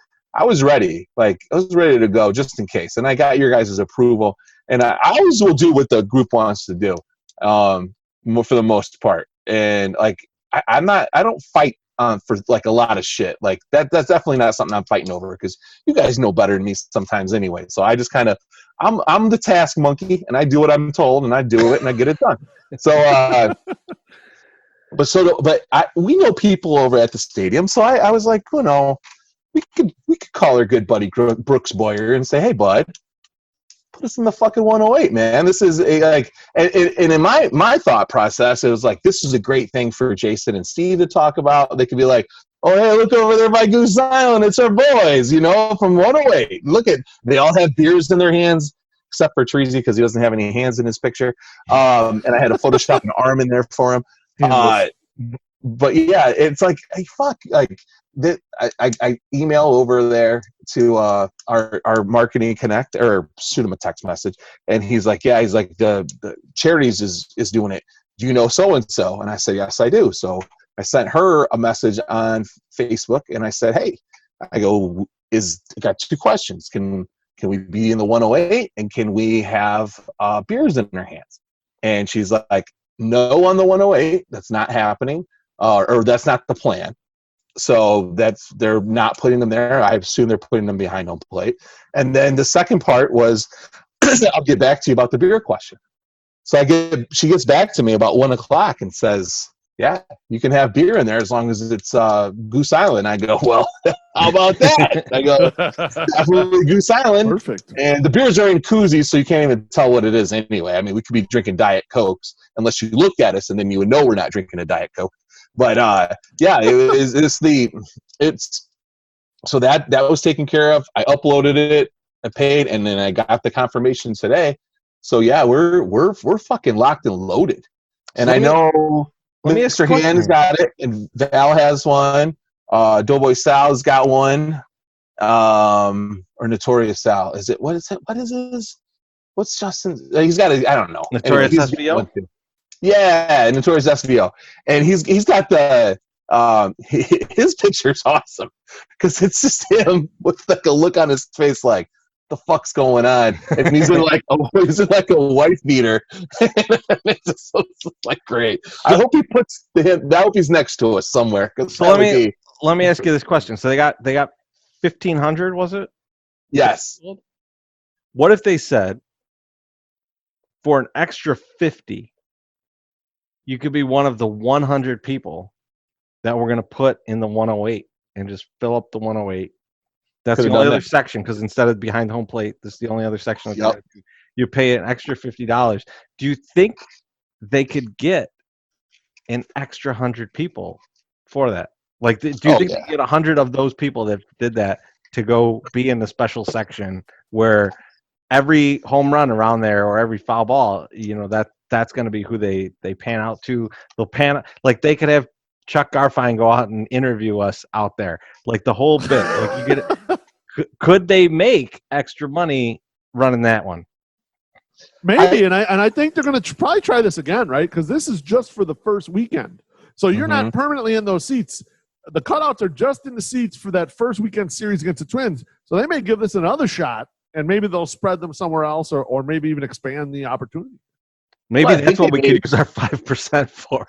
ready. Like I was ready to go just in case. And I got your guys' approval, and I always will do what the group wants to do, for the most part. And like I don't fight for like a lot of shit. Like that's definitely not something I'm fighting over because you guys know better than me sometimes anyway. So I just kind of I'm the task monkey, and I do what I'm told, and I do it, and I get it done. So, we know people over at the stadium. So I was like, we could call our good buddy Brooks Boyer and say, hey, bud, put us in the fucking 108, man. This is and in my thought process, it was like, this is a great thing for Jason and Steve to talk about. They could be like, oh, hey, look over there by Goose Island. It's our boys, from 108. Look they all have beers in their hands, except for Treasy because he doesn't have any hands in his picture. And I had to Photoshop an arm in there for him. But yeah, it's like, hey, fuck, like I email over there to our marketing connect or shoot him a text message, and he's like, the charities is doing it. Do you know so and so? And I said, yes, I do. So I sent her a message on Facebook, and I said, hey, I got two questions. Can we be in the 108, and can we have beers in our hands? And she's like, no, on the 108, that's not happening, or that's not the plan. So they're not putting them there. I assume they're putting them behind home plate. And then the second part was, I'll get back to you about the beer question. So she gets back to me about 1:00 and says, yeah, you can have beer in there as long as it's Goose Island. I go, well, how about that? I go, definitely Goose Island. Perfect. And the beers are in koozies, so you can't even tell what it is anyway. I mean, we could be drinking Diet Cokes unless you look at us, and then you would know we're not drinking a Diet Coke. But yeah, so that was taken care of. I uploaded it, I paid, and then I got the confirmation today. So yeah, we're fucking locked and loaded. And I know Mr. Han's got it, and Val has one. Doughboy Sal's got one. Or Notorious Sal. Is it? What is it? What is his? What's Justin? He's got I don't know. Notorious SVO? Yeah, Notorious SVO. And he's got the his picture's awesome because it's just him with like a look on his face like, the fuck's going on? And he's in like a wife beater. It's just like great. I hope he puts I hope he's next to us somewhere. So let me ask you this question. So they got 1,500, was it? Yes. What if they said for an extra 50, you could be one of the 100 people that we're going to put in the 108 and just fill up the 108? That's the only other section, because instead of behind home plate, this is the only other section. Yep. You pay an extra $50. Do you think they could get an extra 100 people for that? Like, do you think they get 100 of those people that did that to go be in the special section where every home run around there or every foul ball, that's going to be who they pan out to? They'll pan, like they could have Chuck Garfien go out and interview us out there, like the whole bit. Like you get it. Could they make extra money running that one? Maybe, and I think they're going to probably try this again, right? Because this is just for the first weekend, so you're not permanently in those seats. The cutouts are just in the seats for that first weekend series against the Twins, so they may give this another shot and maybe they'll spread them somewhere else, or maybe even expand the opportunity. Maybe that's what we could use our 5% for.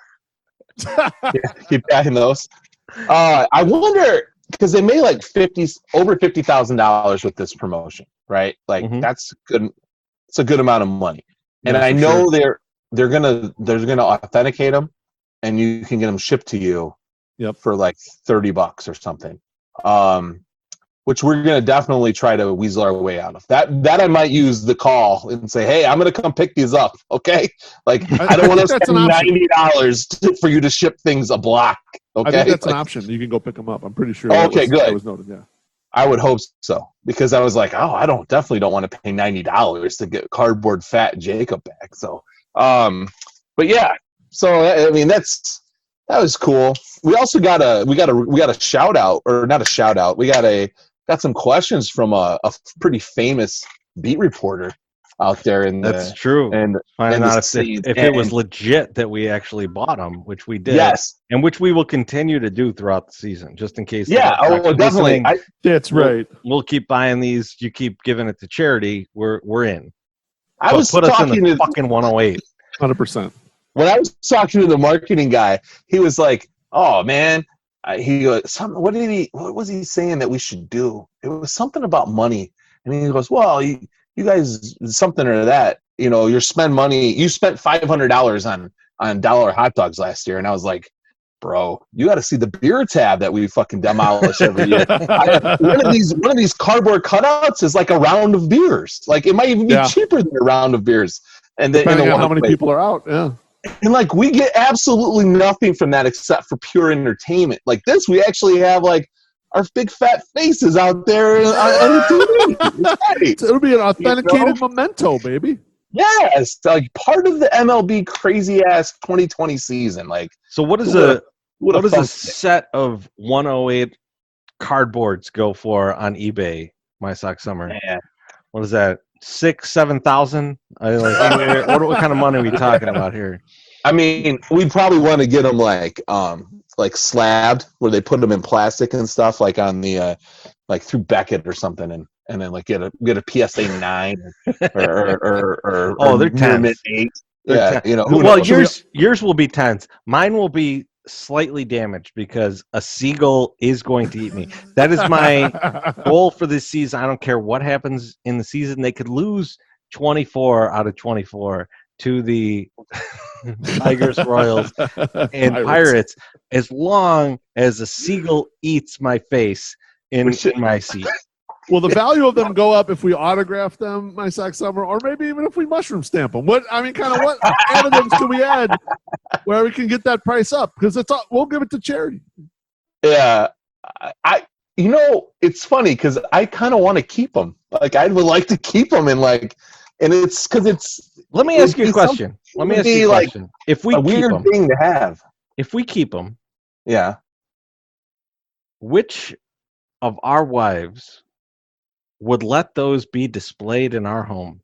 Keep backing those. I wonder, because they made like over $50,000 with this promotion, right? Like that's good. It's a good amount of money, and I know they're gonna authenticate them, and you can get them shipped to you for like $30 or something. Which we're gonna definitely try to weasel our way out of. That I might use the call and say, hey, I'm gonna come pick these up, okay? Like I don't want to spend $90 for you to ship things a block. Okay, I think that's an option. You can go pick them up. I'm pretty sure. Good. That was noted. Yeah, I would hope so, because I was like, I definitely don't want to pay $90 to get cardboard fat Jacob back. So, but yeah. So I mean, that was cool. We also got a shout out, or not a shout out. We got some questions from a pretty famous beat reporter out there. That's true. And finding out if it was legit that we actually bought them, which we did. Yes. And which we will continue to do throughout the season, just in case. Yeah, definitely. That's right. We'll keep buying these. You keep giving it to charity. We're in. Put us in the fucking 108. 100%. When I was talking to the marketing guy, he was like, "Oh man." He goes, what was he saying that we should do? It was something about money. And he goes, well, you guys, something or that, you spend money. You spent $500 on dollar hot dogs last year. And I was like, bro, you got to see the beer tab that we fucking demolish every year. One of these cardboard cutouts is like a round of beers. Like it might even be cheaper than a round of beers. And depending on how many people are out. Yeah. And like we get absolutely nothing from that except for pure entertainment. Like this, we actually have like our big fat faces out there on the TV. It'll be an authenticated memento, baby. Yes, like part of the MLB crazy ass 2020 season. Like, so what does a set of 108 cardboards go for on eBay? My Sock Summer. Yeah. What is that? 6,000-7,000? What kind of money are we talking about here? I mean, we'd probably want to get them like slabbed, where they put them in plastic and stuff, like on the like through Beckett or something, and then like get a PSA 9 or they're 10. 8. Yeah, well, yours will be 10s. Mine will be slightly damaged because a seagull is going to eat me. That is my goal for this season. I don't care what happens in the season. They could lose 24 out of 24 to the Tigers, Royals, and Pirates, as long as a seagull eats my face in my seat. Will the value of them go up if we autograph them, My Sock Summer, or maybe even if we mushroom stamp them? What additives can we add where we can get that price up? Because we'll give it to charity. Yeah, it's funny because I kind of want to keep them. Like I would like to keep them and it's because it's. Let me ask you a question. If we a weird thing to have. If we keep them, yeah. Which of our wives would let those be displayed in our home?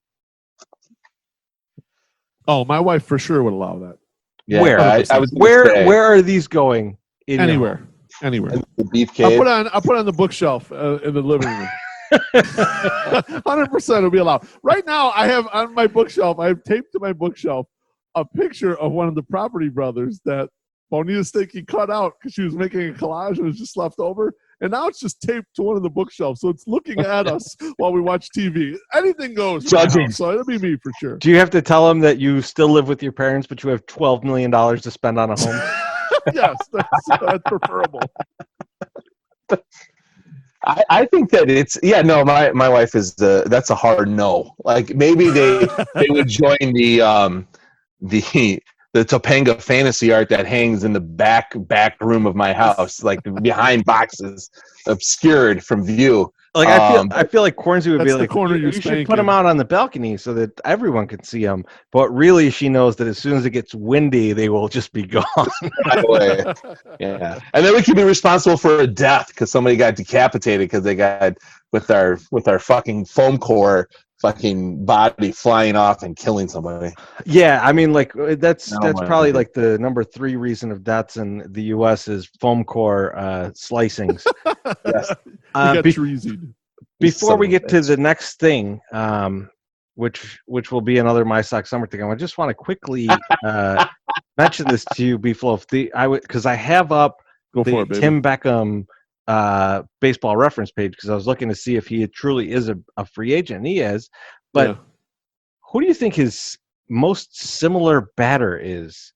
Oh, my wife for sure would allow that. Yeah, where are these going? Anywhere. The beef cave. I'll put on the bookshelf in the living room. 100% will be allowed. Right now, I have on my bookshelf. I have taped to my bookshelf a picture of one of the Property Brothers that Bonita Stinky cut out because she was making a collage and it was just left over. And now it's just taped to one of the bookshelves, so it's looking at us while we watch TV. Anything goes. Judging. So it'll be me for sure. Do you have to tell them that you still live with your parents, but you have $12 million to spend on a home? Yes, that's preferable. I think that it's my wife is that's a hard no. Like maybe they would join the Topanga fantasy art that hangs in the back room of my house, like behind boxes, obscured from view. Like I feel like Cornsey would be like, you should put them out on the balcony so that everyone can see them. But really, she knows that as soon as it gets windy, they will just be gone. Yeah, and then we could be responsible for a death because somebody got decapitated because they got with our fucking foam core fucking body flying off and killing somebody. Yeah, I mean, like that's probably like the number 3 reason of deaths in the U.S. is foam core slicings. Yes. Before we get to the next thing, which will be another My Sock Summer thing, I just want to quickly mention this to you, Beeflo. Because I have up the Tim Beckham baseball reference page because I was looking to see if he truly is a free agent. And he is, but who do you think his most similar batter is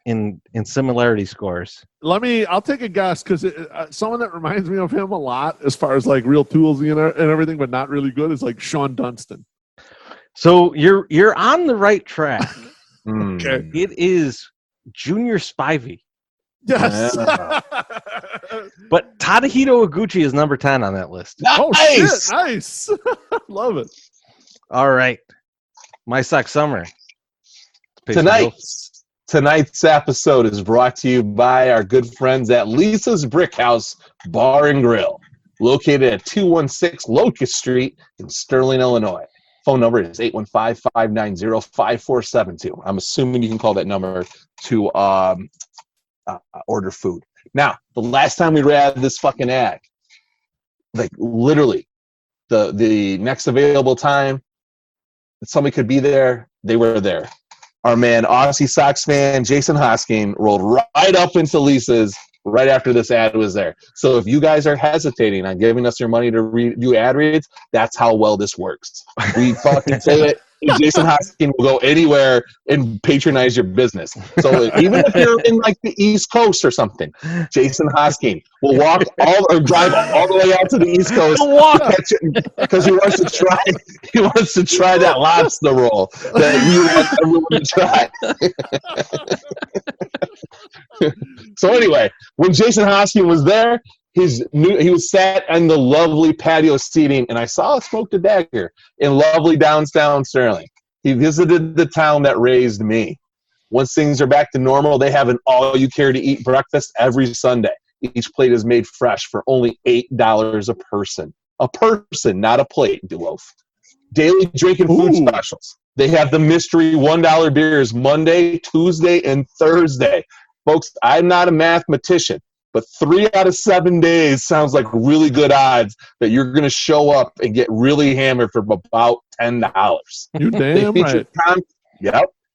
in similarity scores? I'll take a guess because someone that reminds me of him a lot as far as like real tools and everything, but not really good is like Sean Dunston. So you're on the right track. Okay. It is Junior Spivey. Yes. But Tadahito Iguchi is number 10 on that list. Nice. Oh, shit. Nice. Love it. All right. My Sock Summer. Tonight's episode is brought to you by our good friends at Lisa's Brick House Bar and Grill, located at 216 Locust Street in Sterling, Illinois. Phone number is 815-590-5472. I'm assuming you can call that number to order food. Now, the last time we read this fucking ad, like literally the next available time that somebody could be there, they were there. Our man, Aussie Sox fan Jason Hosking, rolled right up into Lisa's right after this ad was there. So if you guys are hesitating on giving us your money to do ad reads, that's how well this works. We fucking say it. Jason Hosking will go anywhere and patronize your business. So even if you're in like the East Coast or something, Jason Hosking will drive all the way out to the East Coast because he wants to try that lobster roll that you want everyone to try. So anyway, when Jason Hosking was there, he was sat in the lovely patio seating, and I saw a Smoke the Dagger in lovely downtown Sterling. He visited the town that raised me. Once things are back to normal, they have an all-you-care-to-eat breakfast every Sunday. Each plate is made fresh for only $8 a person. A person, not a plate, Duof. Daily drinking food specials. They have the mystery $1 beers Monday, Tuesday, and Thursday. Folks, I'm not a mathematician, but 3 out of 7 days sounds like really good odds that you're going to show up and get really hammered for about $10. You damn right.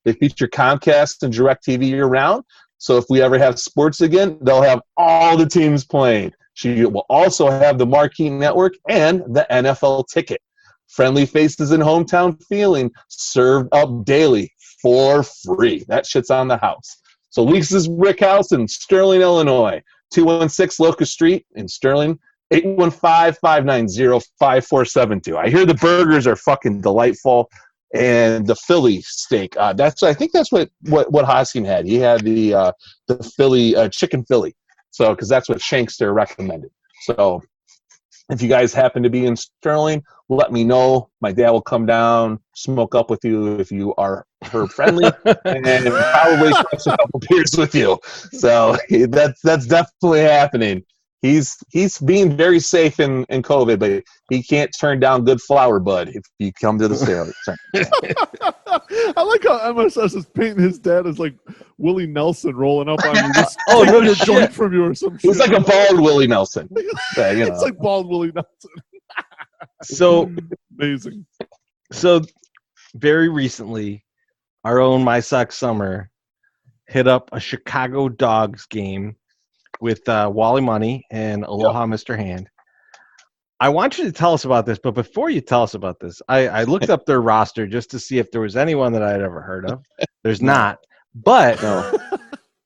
They feature Comcast and DirecTV year-round. So if we ever have sports again, they'll have all the teams playing. She will also have the Marquee Network and the NFL ticket. Friendly faces and hometown feeling served up daily for free. That shit's on the house. So Lisa's Brick House in Sterling, Illinois. 216 Locust Street in Sterling, 815-590-5472. I hear the burgers are fucking delightful, and the Philly steak. I think that's what Hosking had. He had the Philly chicken Philly. So because that's what Shankster recommended. So if you guys happen to be in Sterling, let me know. My dad will come down, smoke up with you if you are her friendly, and probably crush a couple beers with you. So that's definitely happening. He's being very safe in COVID, but he can't turn down good flower bud if you come to the Sterling. I like how MSS is painting his dad as like Willie Nelson rolling up on you. Just no joint from you or some shit. He's like a bald Willie Nelson. It's like bald Willie Nelson. So amazing. So very recently, our own My Sock Summer hit up a Chicago Dogs game with Wally Money and Aloha Mr. Hand. I want you to tell us about this, but before you tell us about this, I looked up their roster just to see if there was anyone that I'd ever heard of. There's not, but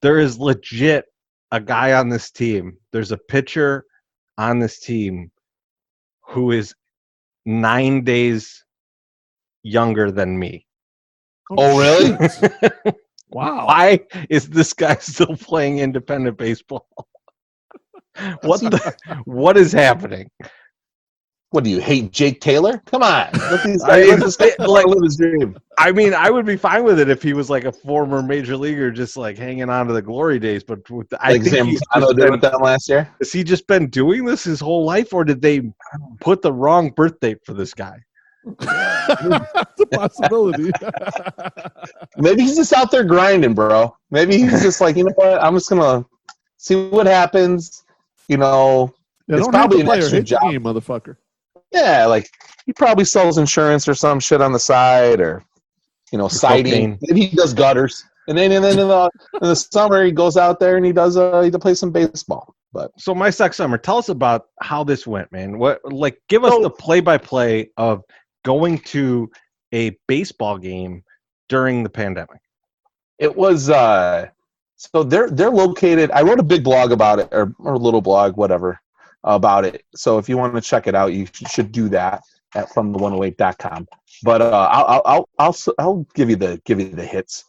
there is legit a guy on this team. There's a pitcher on this team who is 9 days younger than me. Oh, really? Wow. Why is this guy still playing independent baseball? What is happening? What, do you hate Jake Taylor? Come on. Let this guy live his dream. I mean, I would be fine with it if he was like a former major leaguer just like hanging on to the glory days. But I think Zambrano did with them last year. Has he just been doing this his whole life, or did they put the wrong birth date for this guy? That's a possibility. Maybe he's just out there grinding, bro. Maybe he's just like, you know what? I'm just going to see what happens. You know, it's probably an extra job, job. game, motherfucker. Yeah, like he probably sells insurance or some shit on the side, or siding. Cocaine. Maybe he does gutters. And then in the summer he goes out there and he plays some baseball. But So my suck summer, tell us about how this went, man. Give us the play-by-play of going to a baseball game during the pandemic. it was so they're located. I wrote a big blog about it, or a little blog, whatever, about it. So if you want to check it out, you should do that at FromThe108.com. But I'll give you the hits.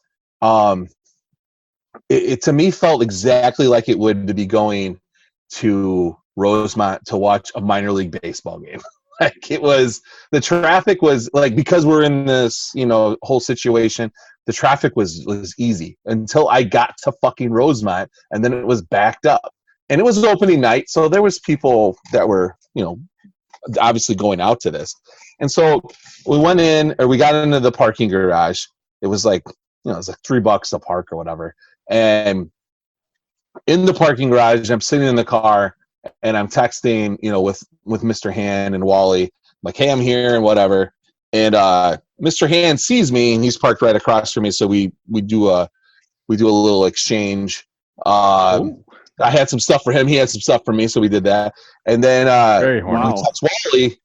It to me felt exactly like it would to be going to Rosemont to watch a minor league baseball game. Like it was, the traffic was like, because we're in this whole situation, the traffic was easy until I got to fucking Rosemont, and then it was backed up. And it was opening night, so there was people that were obviously going out to this. And so we got into the parking garage. It was like it was like $3 a park or whatever. And in the parking garage, I'm sitting in the car and I'm texting, with Mr. Han and Wally, I'm like, hey, I'm here and whatever. And Mr. Han sees me and he's parked right across from me. So we do a little exchange. I had some stuff for him. He had some stuff for me. So we did that. And then Very horny. we text Wally,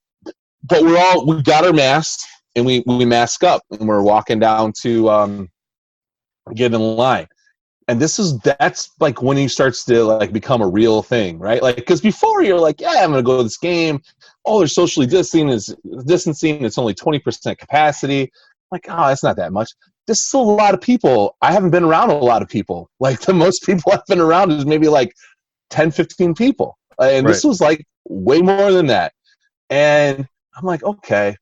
but we got our masks and we mask up and we're walking down to get in line. And that's like when he starts to like become a real thing, right? Like, because before you're like, yeah, I'm gonna go to this game. Oh, they're socially distancing. It's only 20% capacity. Like, oh, that's not that much. This is still a lot of people. I haven't been around a lot of people. Like the most people I've been around is maybe like 10, 15 people. And This was like way more than that. And I'm like, okay.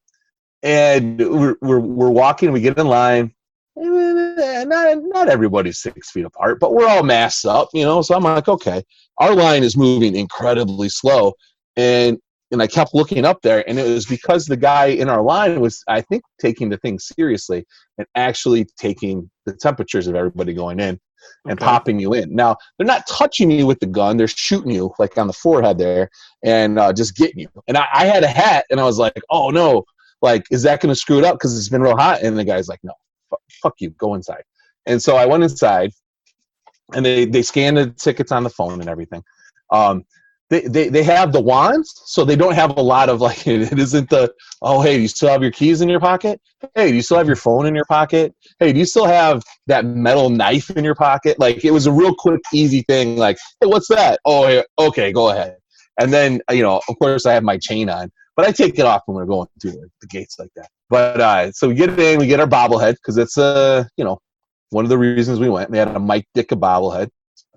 And we're walking. We get in line. Not everybody's 6 feet apart, but we're all masked up, So I'm like, okay, our line is moving incredibly slow, and I kept looking up there, and it was because the guy in our line was, I think, taking the thing seriously and actually taking the temperatures of everybody going in and popping you in. Now they're not touching you with the gun; they're shooting you like on the forehead there and just getting you. And I had a hat, and I was like, oh no, like is that going to screw it up because it's been real hot? And the guy's like, no. Fuck you, go inside. And so I went inside, and they scanned the tickets on the phone and everything. They have the wands, so they don't have a lot of like, it isn't the, oh, hey, do you still have your keys in your pocket? Hey, do you still have your phone in your pocket? Hey, do you still have that metal knife in your pocket? Like, it was a real quick, easy thing. Like, hey, what's that? Oh, yeah, okay, go ahead. And then, of course, I have my chain on, but I take it off when we're going through the gates like that. But so we get in, we get our bobblehead, because it's one of the reasons we went. They had a Mike Ditka bobblehead,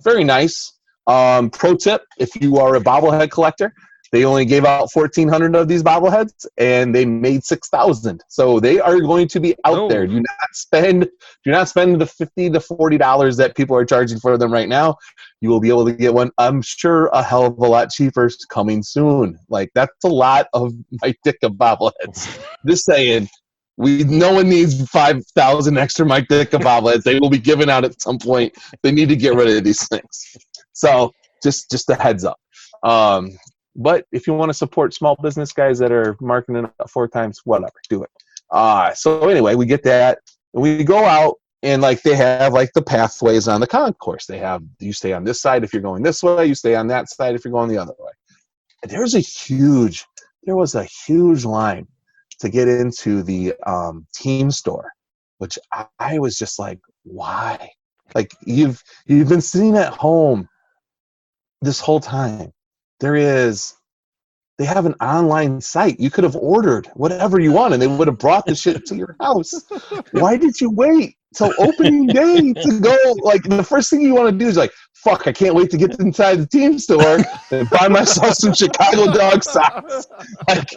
very nice. Pro tip: if you are a bobblehead collector, they only gave out 1,400 of these bobbleheads, and they made 6,000. So they are going to be out there. Do not spend the $50 to $40 that people are charging for them right now. You will be able to get one, I'm sure, a hell of a lot cheaper coming soon. Like, that's a lot of Mike Ditka bobbleheads. Just saying, no one needs 5,000 extra Mike Ditka bobbleheads. They will be given out at some point. They need to get rid of these things. So just a heads up. But if you want to support small business guys that are marketing it 4 times, whatever, do it. So anyway, we get that. We go out, and like they have like the pathways on the concourse. They have, you stay on this side if you're going this way, you stay on that side if you're going the other way. And there was a huge line to get into the team store, which I was just like, why? Like, you've been sitting at home this whole time. They have an online site. You could have ordered whatever you want, and they would have brought the shit to your house. Why did you wait till opening day to go? Like, the first thing you want to do is like, fuck, I can't wait to get inside the team store and buy myself some Chicago dog socks. Like,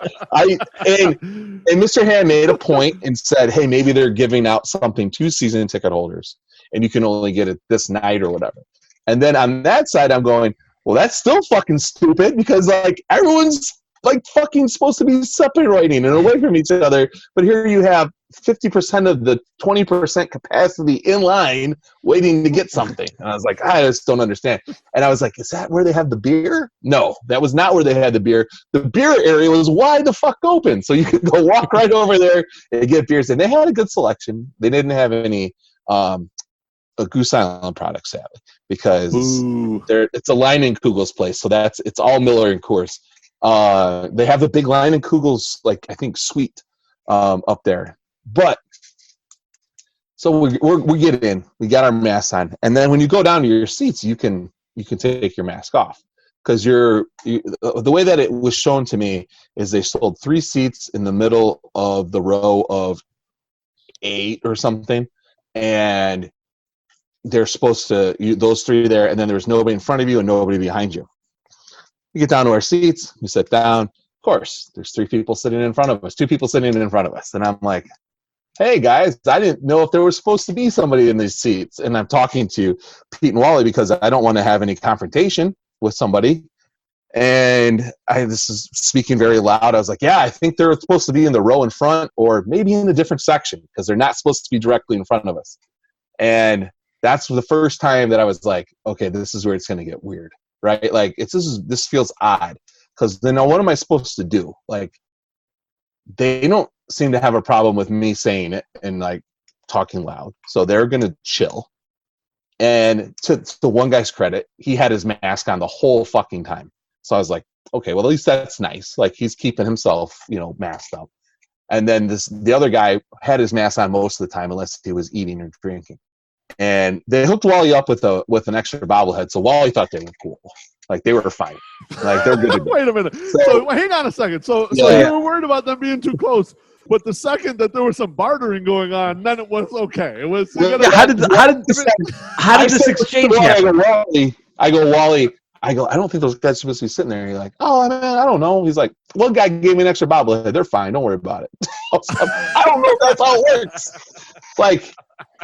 and Mr. Han made a point and said, hey, maybe they're giving out something to season ticket holders, and you can only get it this night or whatever. And then on that side, I'm going, well, that's still fucking stupid, because like everyone's like fucking supposed to be separating and away from each other, but here you have 50% of the 20% capacity in line waiting to get something. And I was like, I just don't understand. And I was like, is that where they have the beer? No, that was not where they had the beer. The beer area was wide the fuck open, so you could go walk right over there and get beers. And they had a good selection. They didn't have any a Goose Island product, sadly, because it's a line in Kugel's place, so it's all Miller and Coors. They have a big line in Kugel's, like I think Sweet up there, but so we get in, we got our masks on, and then when you go down to your seats, you can take your mask off, because the way that it was shown to me is they sold 3 seats in the middle of the row of 8 or something, and they're supposed to those 3 there, and then there's nobody in front of you and nobody behind you. We get down to our seats, we sit down. Of course, there's 3 people sitting in front of us, 2 people sitting in front of us, and I'm like, hey guys, I didn't know if there was supposed to be somebody in these seats. And I'm talking to Pete and Wally because I don't want to have any confrontation with somebody. And this is speaking very loud. I was like, yeah, I think they're supposed to be in the row in front, or maybe in a different section, because they're not supposed to be directly in front of us. And that's the first time that I was like, okay, this is where it's going to get weird, right? Like, this feels odd, because then what am I supposed to do? Like, they don't seem to have a problem with me saying it and like talking loud, so they're going to chill. And to one guy's credit, he had his mask on the whole fucking time. So I was like, okay, well, at least that's nice. Like, he's keeping himself, masked up. And then the other guy had his mask on most of the time, unless he was eating or drinking. And they hooked Wally up with an extra bobblehead, so Wally thought they were cool. Like, they were fine. Like, they're good to go. Wait a minute. So hang on a second. So you were worried about them being too close, but the second that there was some bartering going on, then it was okay. It was. How did this exchange happen? I go, Wally. I don't think those guys are supposed to be sitting there. And you're like, oh man, I don't know. He's like, one guy gave me an extra bobblehead. They're fine. Don't worry about it. I don't know if that's how it works. Like,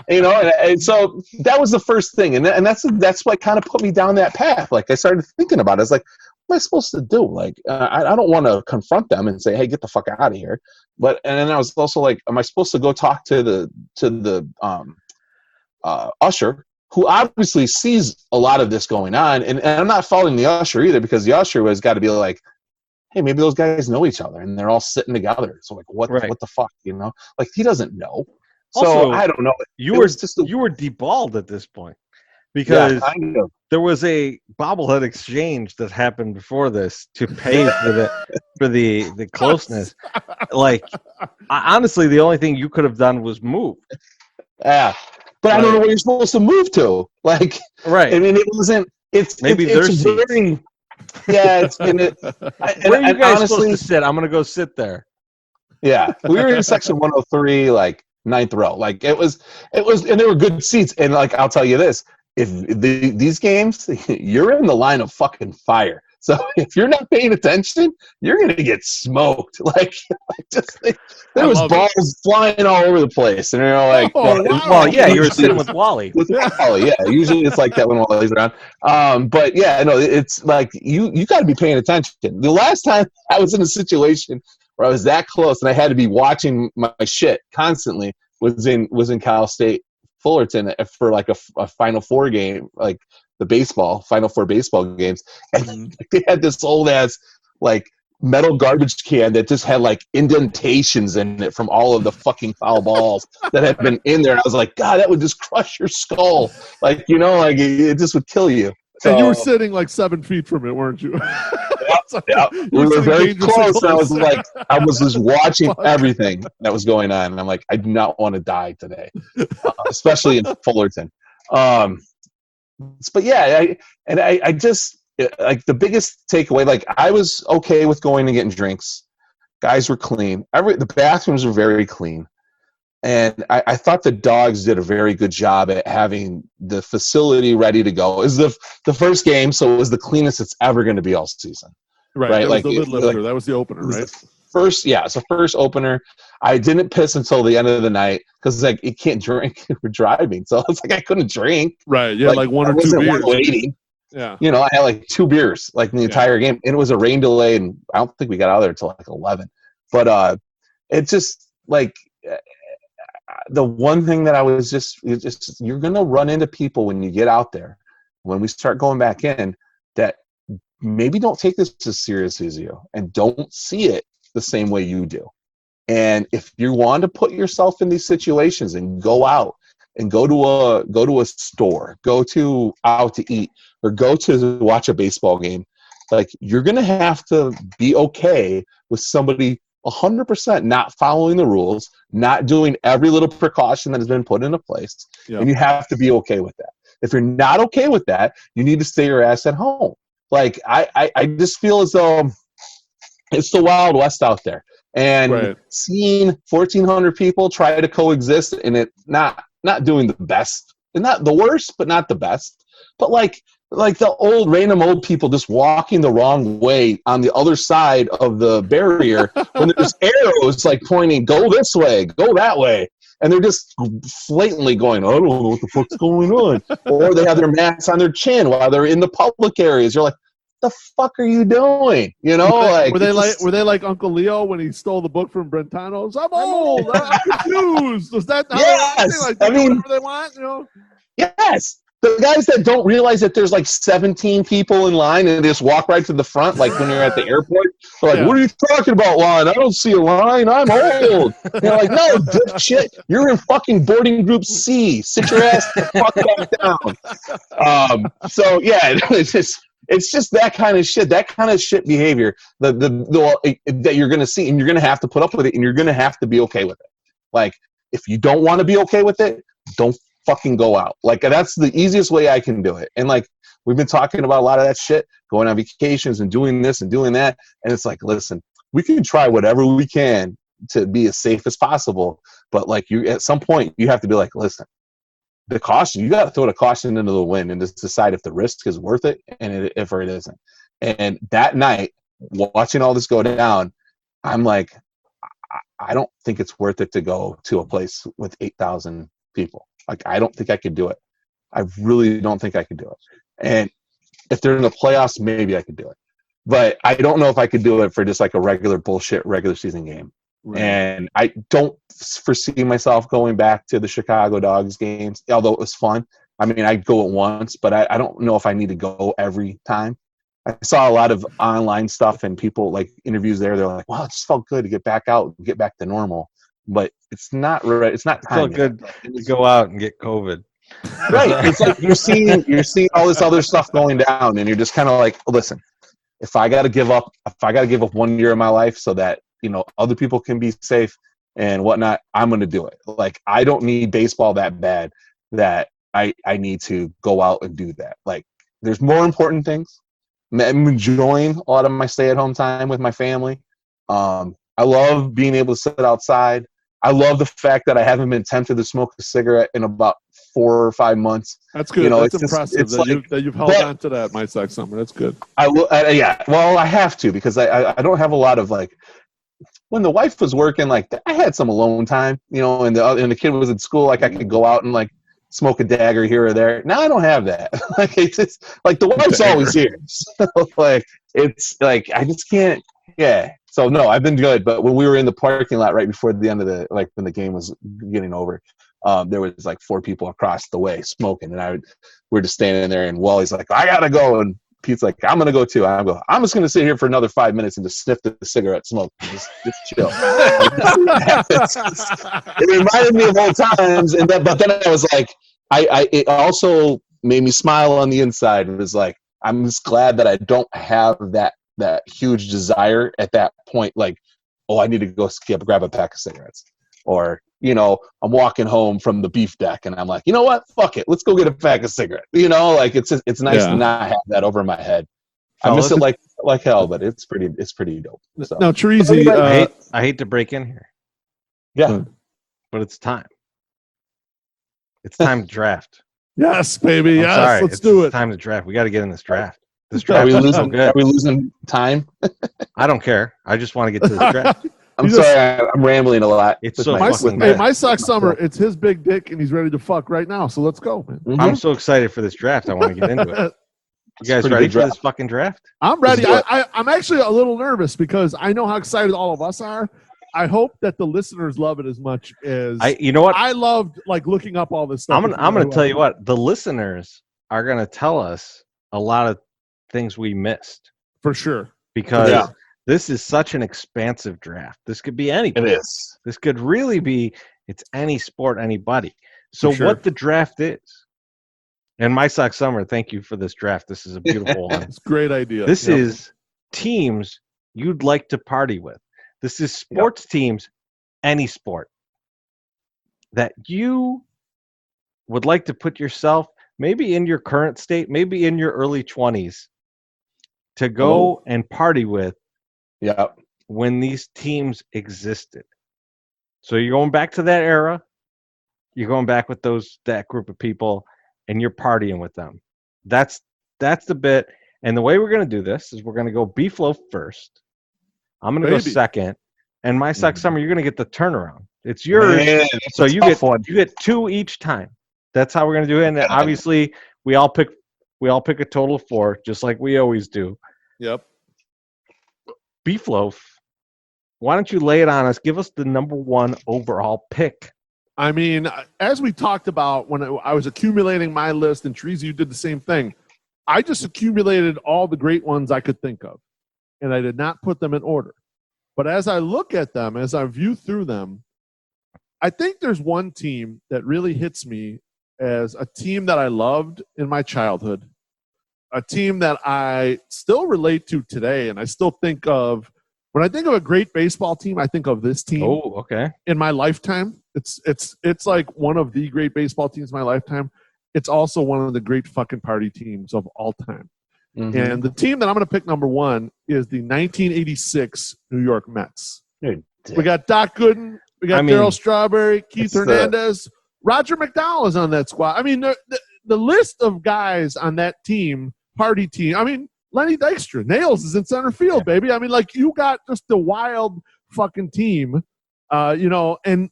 and so that was the first thing, and that's what kind of put me down that path. Like, I started thinking about it. I was like, what am I supposed to do? Like, I don't want to confront them and say, hey, get the fuck out of here. And then I was also like, am I supposed to go talk to the usher, who obviously sees a lot of this going on, and I'm not faulting the usher either, because the usher has got to be like, hey, maybe those guys know each other and they're all sitting together. So like, what the fuck, Like, he doesn't know. So also, I don't know. You were deballed at this point, because there was a bobblehead exchange that happened before this to pay for the closeness. Like, honestly, the only thing you could have done was move. Yeah. But I don't know where you're supposed to move to. Like, right. I mean, it wasn't. It's maybe it's very. Yeah. Where are you guys supposed to sit? I'm gonna go sit there. Yeah, we were in section 103, like 9th row. Like, it was, and there were good seats. And like, I'll tell you this: if these games, you're in the line of fucking fire. So if you're not paying attention, you're gonna get smoked. Like there was balls flying all over the place, and you're like, well, yeah, you were sitting with Wally. With Wally, yeah. Usually it's like that when Wally's around. But yeah, no, it's like you got to be paying attention. The last time I was in a situation where I was that close and I had to be watching my shit constantly was in Cal State Fullerton for like a Final Four game, like the Final Four baseball games, and they had this old ass like metal garbage can that just had like indentations in it from all of the fucking foul balls that had been in there. And I was like, God, that would just crush your skull, like like it just would kill you. So, and you were sitting like 7 feet from it, weren't you? Yeah. We were very close. And I was just watching everything that was going on, and I'm like, I do not want to die today, especially in Fullerton. But yeah, I just like the biggest takeaway. Like, I was okay with going and getting drinks. Guys were clean. The bathrooms were very clean, and I thought the dogs did a very good job at having the facility ready to go. It was the first game, so it was the cleanest it's ever going to be all season. Right. That was the lid lifter. That was the opener, right? It's the first opener. I didn't piss until the end of the night because like you can't drink if we're driving. So it's like I couldn't drink. Right. Yeah, like one or two beers. Waiting. Yeah. You know, I had like 2 beers like in the entire game, and it was a rain delay, and I don't think we got out of there until like 11. But it's just like the one thing that I was you're gonna run into people when you get out there, when we start going back in, that maybe don't take this as seriously as you and don't see it the same way you do. And if you want to put yourself in these situations and go out and go to a store, go out to eat, or go to watch a baseball game, like you're gonna have to be okay with somebody 100% not following the rules, not doing every little precaution that has been put into place, and you have to be okay with that. If you're not okay with that, you need to stay your ass at home. Like I just feel as though it's the Wild West out there, and seeing 1,400 people try to coexist and it not doing the best, and not the worst, but not the best, but like the random old people just walking the wrong way on the other side of the barrier when there's arrows like pointing, go this way, go that way. And they're just blatantly going, I don't know what the fuck's going on. Or they have their masks on their chin while they're in the public areas. You're like, the fuck are you doing? You know, were they like Uncle Leo when he stole the book from Brentano's? I'm old. I'm confused. Was that how they whatever they want? You know? Yes. The guys that don't realize that there's like 17 people in line and they just walk right to the front, like when you're at the airport. They're like, what are you talking about, line? I don't see a line. I'm old. They're like, no, dipshit. You're in fucking boarding group C. Sit your ass the fuck back down. So, yeah, it's just that kind of shit behavior that you're going to see, and you're going to have to put up with it, and you're going to have to be okay with it. Like, if you don't want to be okay with it, don't fucking go out. Like, that's the easiest way I can do it. And like, we've been talking about a lot of that shit, going on vacations and doing this and doing that. And it's like, listen, we can try whatever we can to be as safe as possible. But like, you, at some point you have to be like, listen, the caution, you got to throw the caution into the wind and just decide if the risk is worth it and if it isn't. And that night, watching all this go down, I'm like, I don't think it's worth it to go to a place with 8,000 people. Like, I don't think I could do it. I really don't think I could do it. And if they're in the playoffs, maybe I could do it. But I don't know if I could do it for just like a regular season game. Right. And I don't foresee myself going back to the Chicago Dogs games, although it was fun. I mean, I'd go at once, but I don't know if I need to go every time. I saw a lot of online stuff and people, like, interviews there. They're like, wow, it just felt good to get back out and get back to normal. But it's not right. It's not time. It's good to go out and get COVID. Right. It's like you're seeing all this other stuff going down, and you're just kind of like, listen, if I got to give up 1 year of my life so that, you know, other people can be safe and whatnot, I'm going to do it. Like, I don't need baseball that bad that I need to go out and do that. Like, there's more important things. I'm enjoying a lot of my stay-at-home time with my family. I love being able to sit outside. I love the fact that I haven't been tempted to smoke a cigarette in about 4 or 5 months. That's good. You know, that's impressive that you've held on to that, my sex summer. That's good. Yeah. Well, I have to, because I don't have a lot of, like, when the wife was working, like, I had some alone time, you know, and the kid was in school, like, I could go out and, like, smoke a dagger here or there. Now I don't have that. Like, it's like the wife's always here. So, like, it's like, I just can't. Yeah. So no, I've been good. But when we were in the parking lot right before the end of when the game was getting over, there was like 4 people across the way smoking, and we're just standing there, and Wally's like, I gotta go, and Pete's like, I'm gonna go too. I'm just gonna sit here for another 5 minutes and just sniff the cigarette smoke, and just chill. It reminded me of old times, but then I was like, it also made me smile on the inside. It was like, I'm just glad that I don't have that huge desire at that point, like, oh, I need to go grab a pack of cigarettes, or, you know, I'm walking home from the beef deck and I'm like, you know what, fuck it, let's go get a pack of cigarettes. You know, like, it's nice to not have that over my head. I miss it like hell, but it's pretty dope. So. Now, Treasy, I hate to break in here. Yeah, but it's time. It's time to draft. Yes, baby. Yes, sorry. Let's do it. It's time to draft. We got to get in this draft. This draft are we is losing? so good. Are we losing time? I don't care. I just want to get to this draft. I'm sorry, I'm rambling a lot. It's so fucking good. Hey, my sock summer, it's his big dick, and he's ready to fuck right now. So let's go, man. I'm so excited for this draft. I want to get into it. You guys Pretty ready good for draft. this fucking draft? I'm ready. Let's do it. I'm actually a little nervous because I know how excited all of us are. I hope that the listeners love it as much as You know what? I loved like looking up all this stuff. I'm gonna tell you what, the listeners are gonna tell us a lot of things we missed for sure. because this is such an expansive draft. This could be anybody. It is. This could really be, it's any sport, anybody. So For sure. what the draft is, and My Sock Summer, thank you for this draft. This is a beautiful one. It's a great idea. This is teams you'd like to party with. This is sports teams, any sport, that you would like to put yourself maybe in your current state, maybe in your early 20s, to go and party with when these teams existed. So you're going back to that era. You're going back with that group of people, and you're partying with them. That's the bit. And the way we're going to do this is we're going to go B-Flow first. I'm going to go second. And My Sock Summer, you're going to get the turnaround. It's yours. Man, so you get 2 each time. That's how we're going to do it. And obviously, we all pick a total of 4, just like we always do. Yep. B-Flow, why don't you lay it on us? Give us the number 1 overall pick. I mean, as we talked about when I was accumulating my list, and Teresa, you did the same thing. I just accumulated all the great ones I could think of, and I did not put them in order. But as I look at them, as I view through them, I think there's one team that really hits me as a team that I loved in my childhood, a team that I still relate to today, and I still think of. When I think of a great baseball team, I think of this team. Oh, okay. In my lifetime, it's like one of the great baseball teams in my lifetime. It's also one of the great fucking party teams of all time. Mm-hmm. And the team that I'm going to pick number 1 is the 1986 New York Mets. We got Doc Gooden, we got Darryl Strawberry, Keith Hernandez, Roger McDowell is on that squad. I mean, the list of guys on that team, party team. I mean, Lenny Dykstra, Nails is in center field, baby. I mean, like, you got just the wild fucking team, and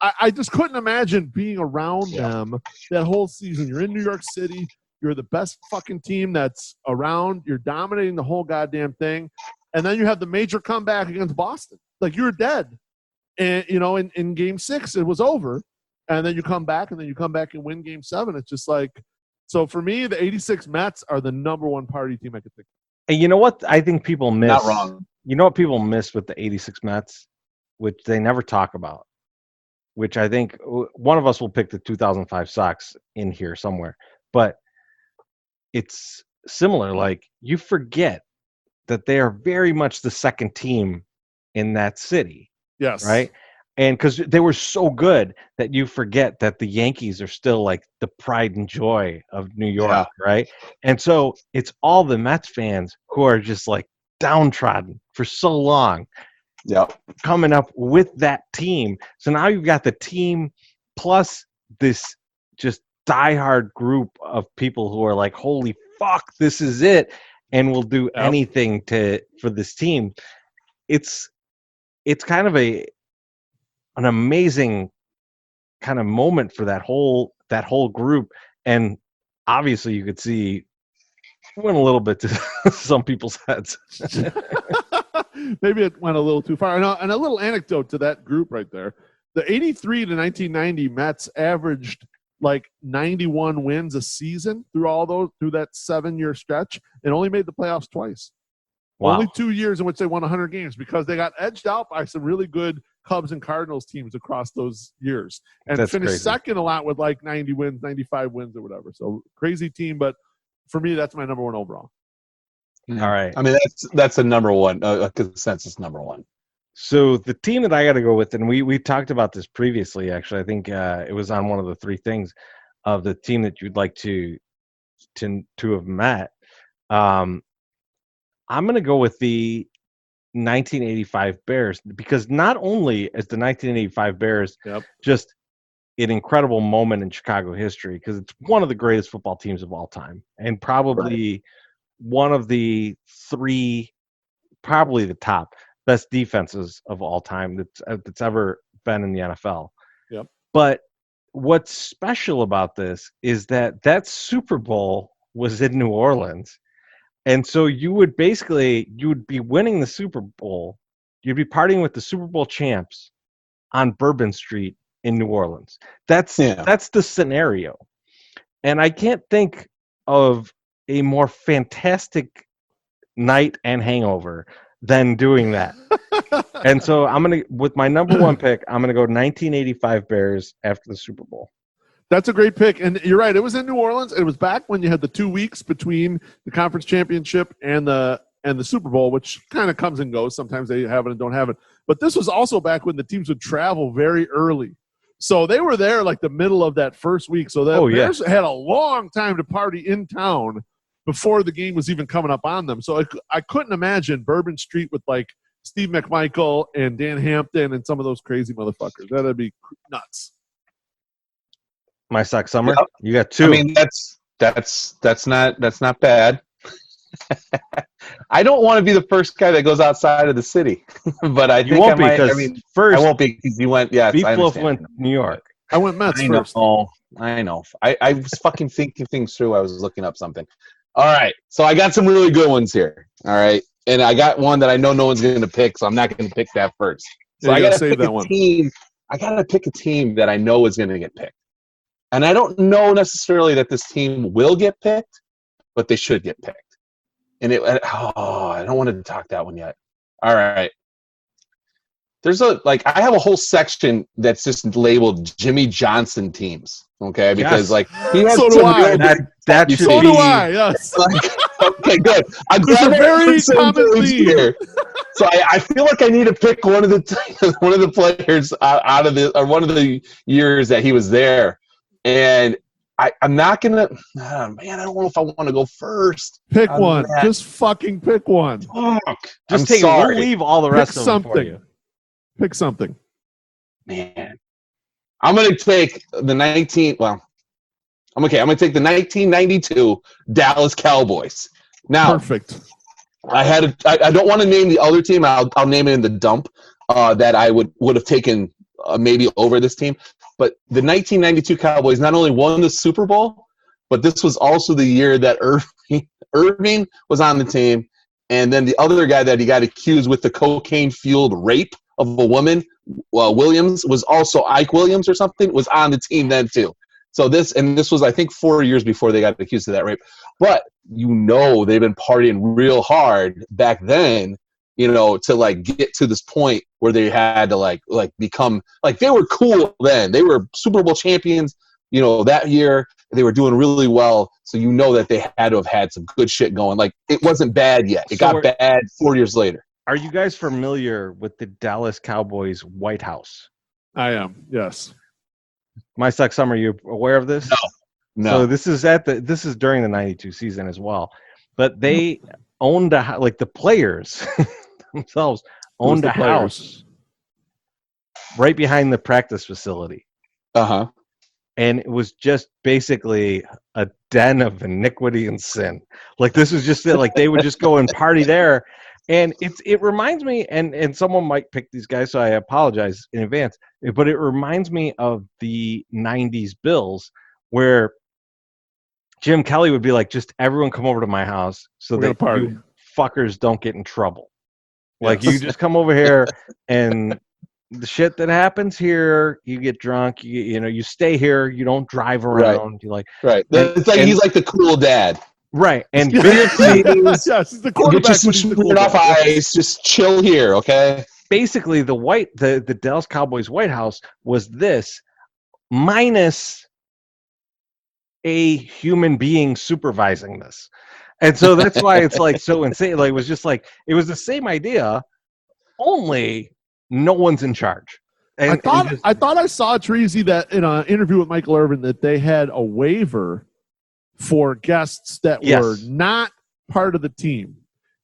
I just couldn't imagine being around them that whole season. You're in New York City. You're the best fucking team that's around. You're dominating the whole goddamn thing. And then you have the major comeback against Boston. Like, you're dead. And, in Game 6, it was over. And then you come back, and and win Game 7. It's just like, so for me, the 86 Mets are the number 1 party team I could think of. And you know what I think people miss? Not wrong. You know what people miss with the 86 Mets, which they never talk about, which I think one of us will pick the 2005 Sox in here somewhere. But it's similar. Like, you forget that they are very much the second team in that city. Yes. Right? And because they were so good that you forget that the Yankees are still like the pride and joy of New York, right? And so it's all the Mets fans who are just like downtrodden for so long, coming up with that team. So now you've got the team plus this just diehard group of people who are like, holy fuck, this is it, and will do anything for this team. It's kind of an amazing kind of moment for that whole group. And obviously you could see went a little bit to some people's heads. Maybe it went a little too far. And a little anecdote to that group right there. The 83 to 1990 Mets averaged like 91 wins a season through that 7-year stretch, and only made the playoffs twice. Wow. Only 2 years in which they won 100 games because they got edged out by some really good Cubs and Cardinals teams across those years, and finished second a lot with like 90 wins, 95 wins or whatever. So crazy team, but for me, that's my number 1 overall. All right. I mean, that's a number 1, a consensus number 1. So the team that I got to go with, and we talked about this previously, actually, I think it was on one of the 3 things of the team that you'd like to have met. I'm going to go with the 1985 Bears, because not only is the 1985 Bears just an incredible moment in Chicago history, because it's one of the greatest football teams of all time, and probably one of the 3, probably the top best defenses of all time that's ever been in the NFL. Yep. But what's special about this is that Super Bowl was in New Orleans, And so you would be winning the Super Bowl. You'd be partying with the Super Bowl champs on Bourbon Street in New Orleans. That's the scenario. And I can't think of a more fantastic night and hangover than doing that. And so with my number one pick, I'm going to go 1985 Bears after the Super Bowl. That's a great pick. And you're right. It was in New Orleans. It was back when you had the 2 weeks between the conference championship and the Super Bowl, which kind of comes and goes. Sometimes they have it and don't have it. But this was also back when the teams would travel very early. So they were there like the middle of that first week. So the Bears had a long time to party in town before the game was even coming up on them. So I couldn't imagine Bourbon Street with like Steve McMichael and Dan Hampton and some of those crazy motherfuckers. That'd be nuts. My Sock Summer, you got two. I mean, that's not bad. I don't want to be the first guy that goes outside of the city, but I think won't I might. Because first, I won't be because you went. Yes, Beef Wolf went New York. I went Mets first. I know. I was fucking thinking things through. I was looking up something. All right, so I got some really good ones here. All right, and I got one that I know no one's going to pick, so I'm not going to pick that first. So I got to pick a team. I got to pick a team that I know is going to get picked, and I don't know necessarily that this team will get picked, but they should get picked. And I don't want to talk that one yet. All right. I have a whole section that's just labeled Jimmy Johnson teams. Okay, because he has so do I. That should so be. do I. Yes. Okay, good. I'm There's a very common theme here. So I feel like I need to pick one of the players out of one of the years that he was there, and I'm not gonna. Man, I don't know if I want to go first. Pick one. Just fucking pick one. Fuck. Just take it. We'll leave all the rest of them for you. Pick something. Man, I'm gonna take the 19. Well, I'm okay. I'm gonna take the 1992 Dallas Cowboys. Now, perfect. I don't want to name the other team. I'll name it in the dump that I would have taken maybe over this team. But the 1992 Cowboys not only won the Super Bowl, but this was also the year that Irving was on the team, and then the other guy that he got accused with the cocaine-fueled rape of a woman, Williams, was also Ike Williams or something, was on the team then too. So this was, I think, 4 years before they got accused of that rape. But they've been partying real hard back then, to get to this point where they had to become they were cool then. They were Super Bowl champions, that year. They were doing really well. So that they had to have had some good shit going. It wasn't bad yet. It got bad 4 years later. Are you guys familiar with the Dallas Cowboys White House? I am, yes. My Sock Summer, are you aware of this? No. So this is during the 92 season as well. But they owned the players themselves owned a house right behind the practice facility. Uh-huh. And it was just basically a den of iniquity and sin. This was just it. They would just go and party there. And it reminds me, and someone might pick these guys, so I apologize in advance, but it reminds me of the 90s Bills, where Jim Kelly would be like, just everyone come over to my house so that you fuckers don't get in trouble. Yes. You just come over here, and the shit that happens here, you get drunk, you stay here, you don't drive around. Right. Right. He's like the cool dad. Right, and yes, he's the quarterback. Get you some off ice. Just chill here, okay? Basically, the Dallas Cowboys White House was this minus a human being supervising this, and so that's why it's so insane. It was just it was the same idea, only no one's in charge. And I thought I saw, Treasy, that in an interview with Michael Irvin that they had a waiver for guests that were not part of the team.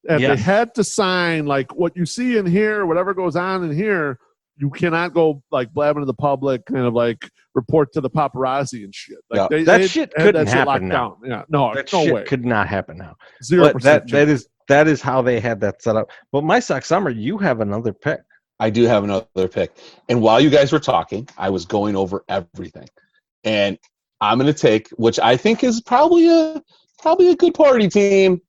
And they had to sign, what you see in here, whatever goes on in here, you cannot go, blabbing to the public, kind of report to the paparazzi and shit. That shit couldn't happen now. Yeah, no shit way. Could not happen now. 0%. That is how they had that set up. But My Sock Summer, you have another pick. I do have another pick. And while you guys were talking, I was going over everything. And I'm going to take, which I think is probably a good party team,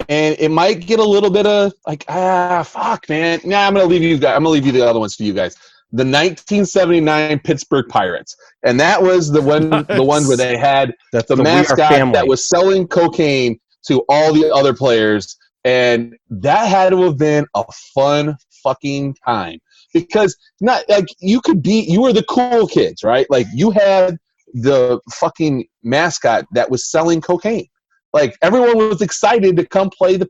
And it might get a little bit of like, fuck, man. Nah, I'm gonna leave you guys. I'm gonna leave you the other ones for you guys. The 1979 Pittsburgh Pirates, and that was the one where they had That's the the We Are mascot Family. that was selling cocaine to all the other players, and that had to have been a fun fucking time because not like you were the cool kids, right? Like you had the fucking mascot that was selling cocaine. Like everyone was excited to come play the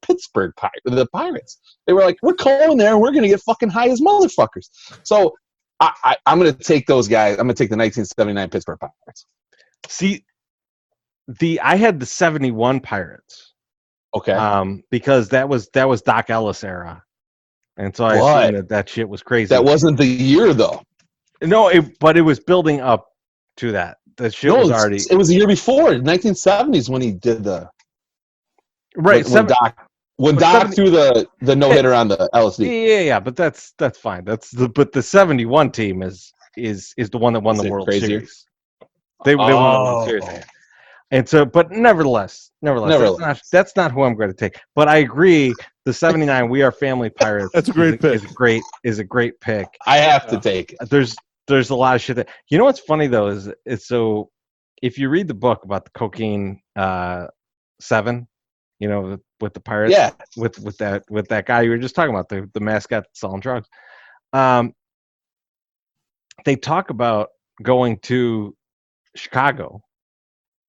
the Pirates. They were like, "We're going there. We're gonna get fucking high as motherfuckers." So I'm gonna take those guys. I'm gonna take the 1979 Pittsburgh Pirates. See, I had the 71 Pirates. Okay. Because that was Doc Ellis era, and so I assumed that shit was crazy. That wasn't the year though. No, but it was building up to that. The shit was already. It was the year before, 1970s, when he did the. Right, when Doc threw the no hitter on the LSD. Yeah, but that's fine. But the 71 team is the one that won the World Series. They won the World Series. And so, but nevertheless, that's not who I'm going to take. But I agree, the 79 We Are Family Pirates. That's a great pick. Is a great pick. I have to take it. There's a lot of shit that you know. What's funny though is it's so if you read the book about the cocaine 7. You know, with the Pirates, yeah, with that guy you were just talking about, the mascot selling drugs. They talk about going to Chicago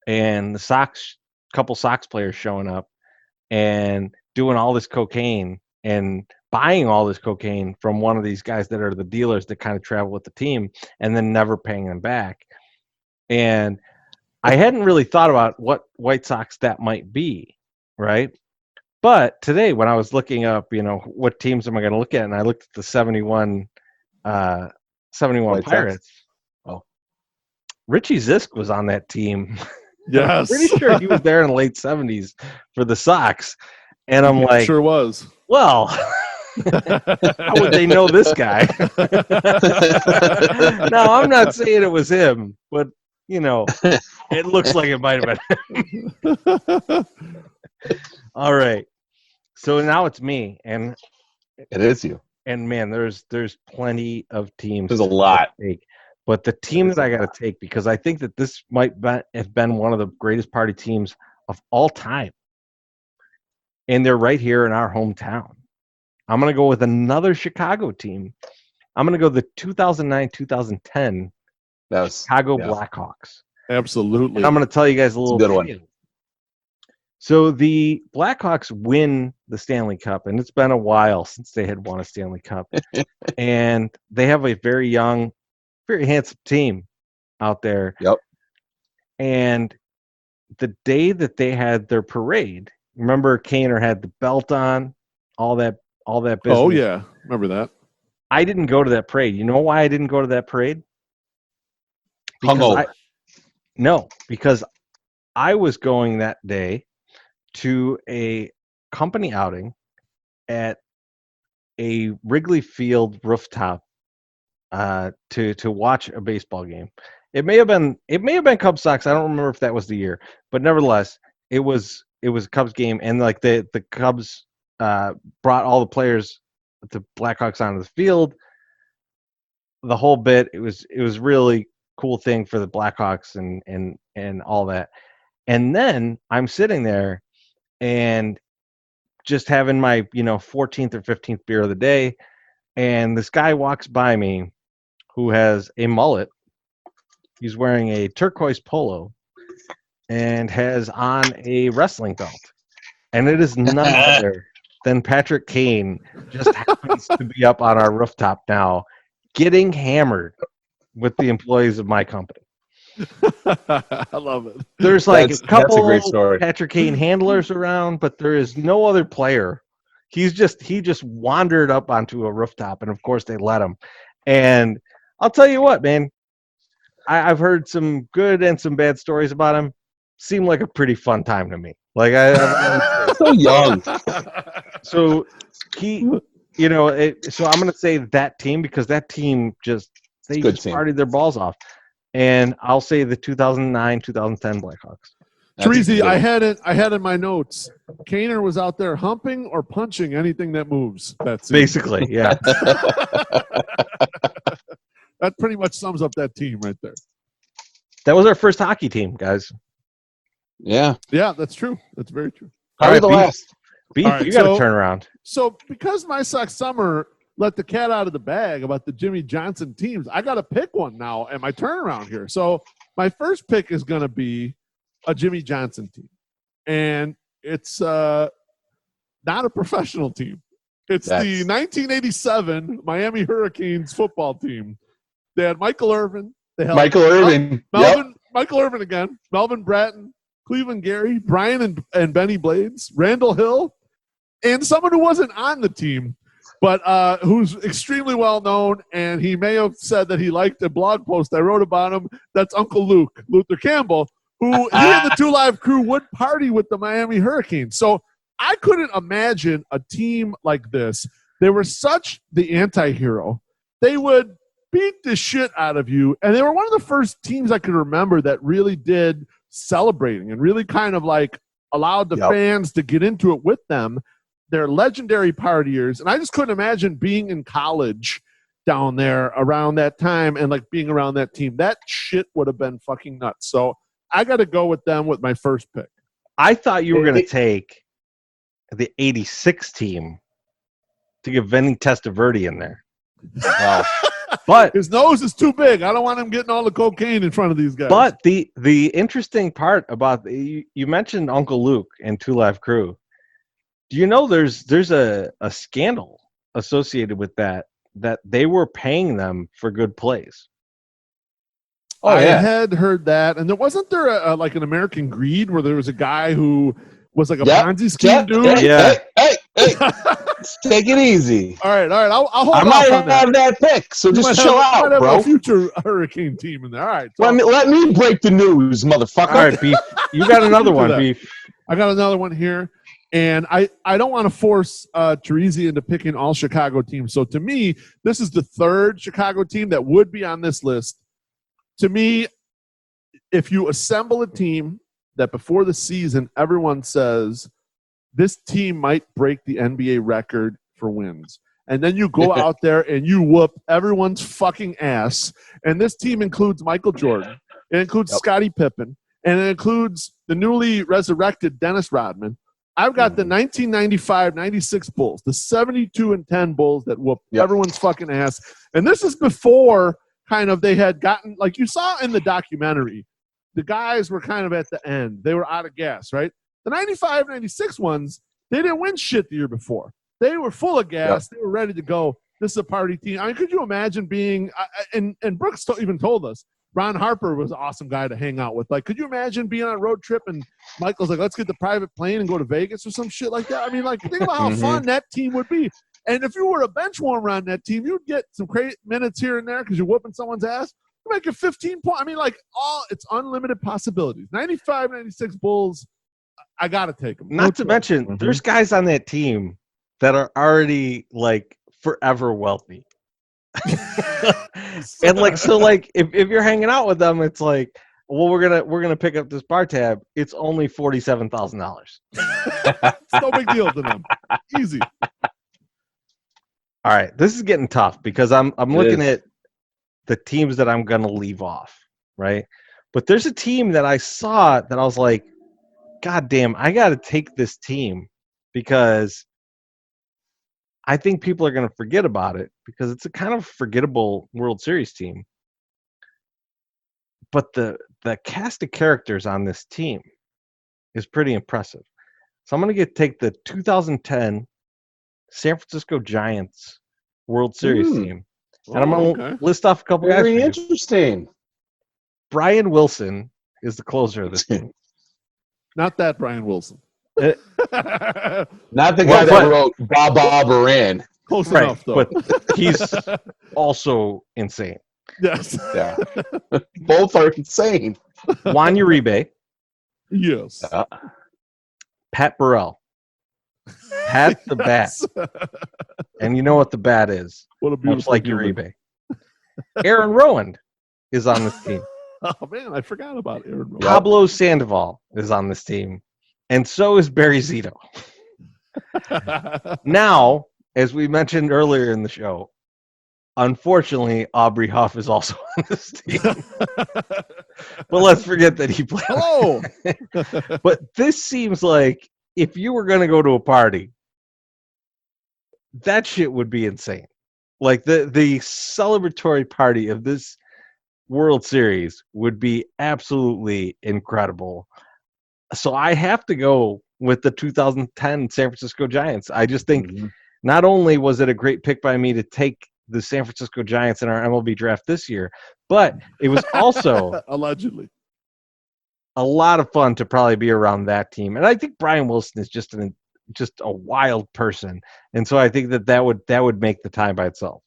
and the couple Sox players showing up and doing all this cocaine and buying all this cocaine from one of these guys that are the dealers that kind of travel with the team and then never paying them back. And I hadn't really thought about what White Sox that might be. Right. But today when I was looking up, what teams am I going to look at? And I looked at the 71 Pirates. Oh, Richie Zisk was on that team. Yes. I'm pretty sure he was there in the late 70s for the Sox. And I'm like, sure was. Well, how would they know this guy? No, I'm not saying it was him, but it looks like it might have been. All right, so now it's me, and it is you. And man, there's plenty of teams. There's a lot. But the team that I got to take, because I think that this might have been one of the greatest party teams of all time, and they're right here in our hometown. I'm going to go with another Chicago team. I'm going to go the 2009-2010 Chicago Blackhawks. Absolutely. And I'm going to tell you guys a little good one. So the Blackhawks win the Stanley Cup, and it's been a while since they had won a Stanley Cup. And they have a very young, very handsome team out there. Yep. And the day that they had their parade, remember Kaner had the belt on, all that business. Oh yeah, remember that. I didn't go to that parade. You know why I didn't go to that parade? Because I was going that day to a company outing at a Wrigley Field rooftop to watch a baseball game. It may have been Cubs Sox. I don't remember if that was the year, but nevertheless, it was a Cubs game, and like the Cubs brought all the players, the Blackhawks, onto the field. The whole bit. It was really cool thing for the Blackhawks and all that. And then I'm sitting there and just having my 14th or 15th beer of the day, and this guy walks by me who has a mullet. He's wearing a turquoise polo and has on a wrestling belt, and it is none other than Patrick Kane. Just happens to be up on our rooftop now getting hammered with the employees of my company. I love it. There's like a couple a great story. Patrick Kane handlers around, but there is no other player. He just wandered up onto a rooftop, and of course they let him. And I'll tell you what, man, I've heard some good and some bad stories about him. Seemed like a pretty fun time to me. Like I so young. So he, so I'm going to say that team, because that team just partied their balls off. And I'll say the 2009-2010 Blackhawks. Teresi, I had in my notes, Kaner was out there humping or punching anything that moves. That's Basically, yeah. That pretty much sums up that team right there. That was our first hockey team, guys. Yeah. Yeah, that's true. That's very true. Probably the last. Beef, All right, you got to so- turn around. So because my Sox Summer let the cat out of the bag about the Jimmy Johnson teams, I got to pick one now at my turnaround here. So my first pick is going to be a Jimmy Johnson team. And it's not a professional team. It's the 1987 Miami Hurricanes football team. They had Michael Irvin. They had Michael Irvin. Michael Irvin again. Melvin Bratton, Cleveland Gary, Brian and Benny Blades, Randall Hill, and someone who wasn't on the team, but who's extremely well known, and he may have said that he liked a blog post I wrote about him. That's Uncle Luke, Luther Campbell, who he and the Two Live crew would party with the Miami Hurricanes. So I couldn't imagine a team like this. They were such the anti-hero. They would beat the shit out of you, and they were one of the first teams I could remember that really did celebrating and really kind of like allowed the fans to get into it with them. They're legendary partiers, and I just couldn't imagine being in college down there around that time and like being around that team. That shit would have been fucking nuts. So I got to go with them with my first pick. I thought you were going to take the 86 team to get Vinny Testaverde in there. Wow. But his nose is too big. I don't want him getting all the cocaine in front of these guys. But the interesting part about you mentioned Uncle Luke and Two Live Crew. Do you know there's a scandal associated with that they were paying them for good plays? Oh, I had heard that, and wasn't there like an American Greed where there was a guy who was like a Ponzi scheme dude? Hey, take it easy. All right. I'll hold I off might on have that pick, so just chill out, might bro. have a future Hurricane team in there. All right. So Let me break the news, motherfucker. All right, Beef. You got another one, Beef. I got another one here, and I don't want to force Teresi into picking all Chicago teams. So to me, this is the third Chicago team that would be on this list. To me, if you assemble a team that before the season everyone says this team might break the NBA record for wins, and then you go out there and you whoop everyone's fucking ass, and this team includes Michael Jordan, it includes Scottie Pippen, and it includes the newly resurrected Dennis Rodman. I've got the 1995-96 Bulls, the 72-10 Bulls that whooped everyone's fucking ass, and this is before kind of they had gotten, like you saw in the documentary, the guys were kind of at the end. They were out of gas, right? The 95-96 ones, they didn't win shit the year before. They were full of gas. They were ready to go. This is a party team. I mean, could you imagine being and Brooks even told us, Ron Harper was an awesome guy to hang out with. Like, could you imagine being on a road trip and Michael's like, let's get the private plane and go to Vegas or some shit like that? I mean, like, think about how fun that team would be. And if you were a bench warmer on that team, you'd get some great minutes here and there because you're whooping someone's ass. You might get 15 points. I mean, like, it's unlimited possibilities. 95-96 Bulls, I got to take them. Not to mention, there's guys on that team that are already, like, forever wealthy. And, like, so, like, if you're hanging out with them, it's like, well, we're gonna pick up this bar tab. It's only $47,000. It's no big deal to them. Easy. All right, this is getting tough because I'm looking at the teams that I'm gonna leave off, right? But there's a team that I saw that I was like, God damn, I got to take this team because I think people are going to forget about it because it's a kind of forgettable World Series team. But the cast of characters on this team is pretty impressive. So I'm going to take the 2010 San Francisco Giants World Series team. And I'm going to list off a couple guys. Very interesting. Brian Wilson is the closer of this team. Not that Brian Wilson. Not the guy that wrote Baba Baran. Close enough, though. But he's also insane. Yes. Yeah. Both are insane. Juan Uribe. Yes. Pat Burrell. Pat the Bat. And you know what the Bat is. What a beautiful much like Uribe. Aaron Rowand is on this team. Oh man, I forgot about Aaron Rodgers. Pablo Sandoval is on this team, and so is Barry Zito. Now, as we mentioned earlier in the show, unfortunately, Aubrey Huff is also on this team. But let's forget that he played. Hello. But this seems like if you were going to go to a party, that shit would be insane. Like the celebratory party of this World Series would be absolutely incredible. So I have to go with the 2010 San Francisco Giants. I just think not only was it a great pick by me to take the San Francisco Giants in our MLB draft this year, but it was also allegedly a lot of fun to probably be around that team. And I think Brian Wilson is just a wild person, and so I think that would make the time by itself.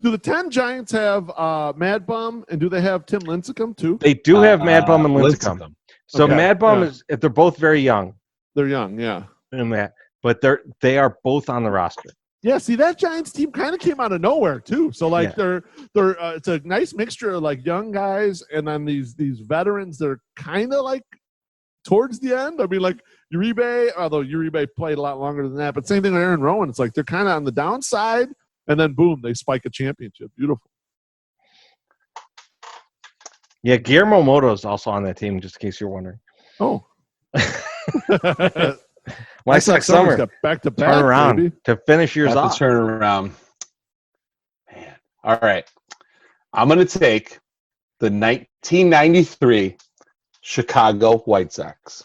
Do the 10 Giants have Mad Bum, and do they have Tim Lincecum too? They do have Mad Bum and Lincecum. So Okay, Mad Bum is they're both very young. They're young, yeah. In that, but they are both on the roster. Yeah, see that Giants team kind of came out of nowhere too. So like they're it's a nice mixture of like young guys and then these veterans. They're kind of like towards the end. I mean, like Uribe, although Uribe played a lot longer than that, but same thing with Aaron Rowan. It's like they're kind of on the downside, and then boom, they spike a championship. Beautiful. Yeah, Guillermo Moto is also on that team, just in case you're wondering. Oh. White Sox summer got back-to-back, turn around baby. to finish yours off. Turn around. Man. All right. I'm going to take the 1993 Chicago White Sox.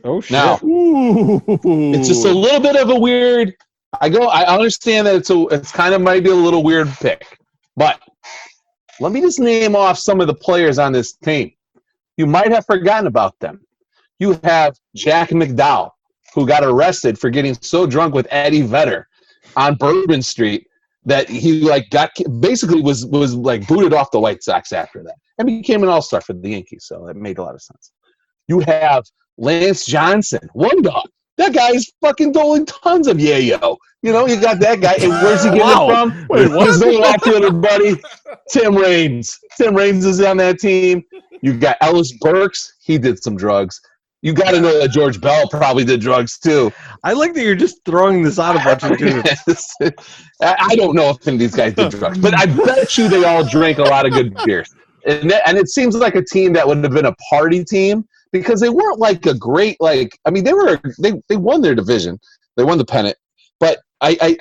Oh, shit. Now, it's just a little bit of a weird. I understand that it's kind of might be a little weird pick, but let me just name off some of the players on this team. You might have forgotten about them. You have Jack McDowell, who got arrested for getting so drunk with Eddie Vedder on Bourbon Street that he basically was booted off the White Sox after that and became an all-star for the Yankees. So that made a lot of sense. You have Lance Johnson, one dog. That guy is fucking doling tons of yayo. You know, you got that guy. And where's he getting it from? Wait, what? His little outfielder buddy, Tim Raines. Tim Raines is on that team. You got Ellis Burks. He did some drugs. You got to know that George Bell probably did drugs too. I like that you're just throwing this out a bunch of dudes. I don't know if any of these guys did drugs, but I bet you they all drank a lot of good beers. And it seems like a team that would have been a party team because they weren't like a great they won their division, they won the pennant, but I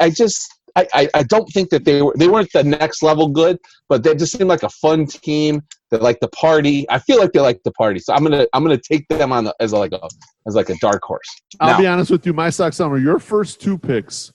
don't think that they weren't the next level good, but they just seemed like a fun team that liked the party. I feel like they like the party, so I'm gonna take them on as like a dark horse. I'll be honest with you, my Sox summer. Your first two picks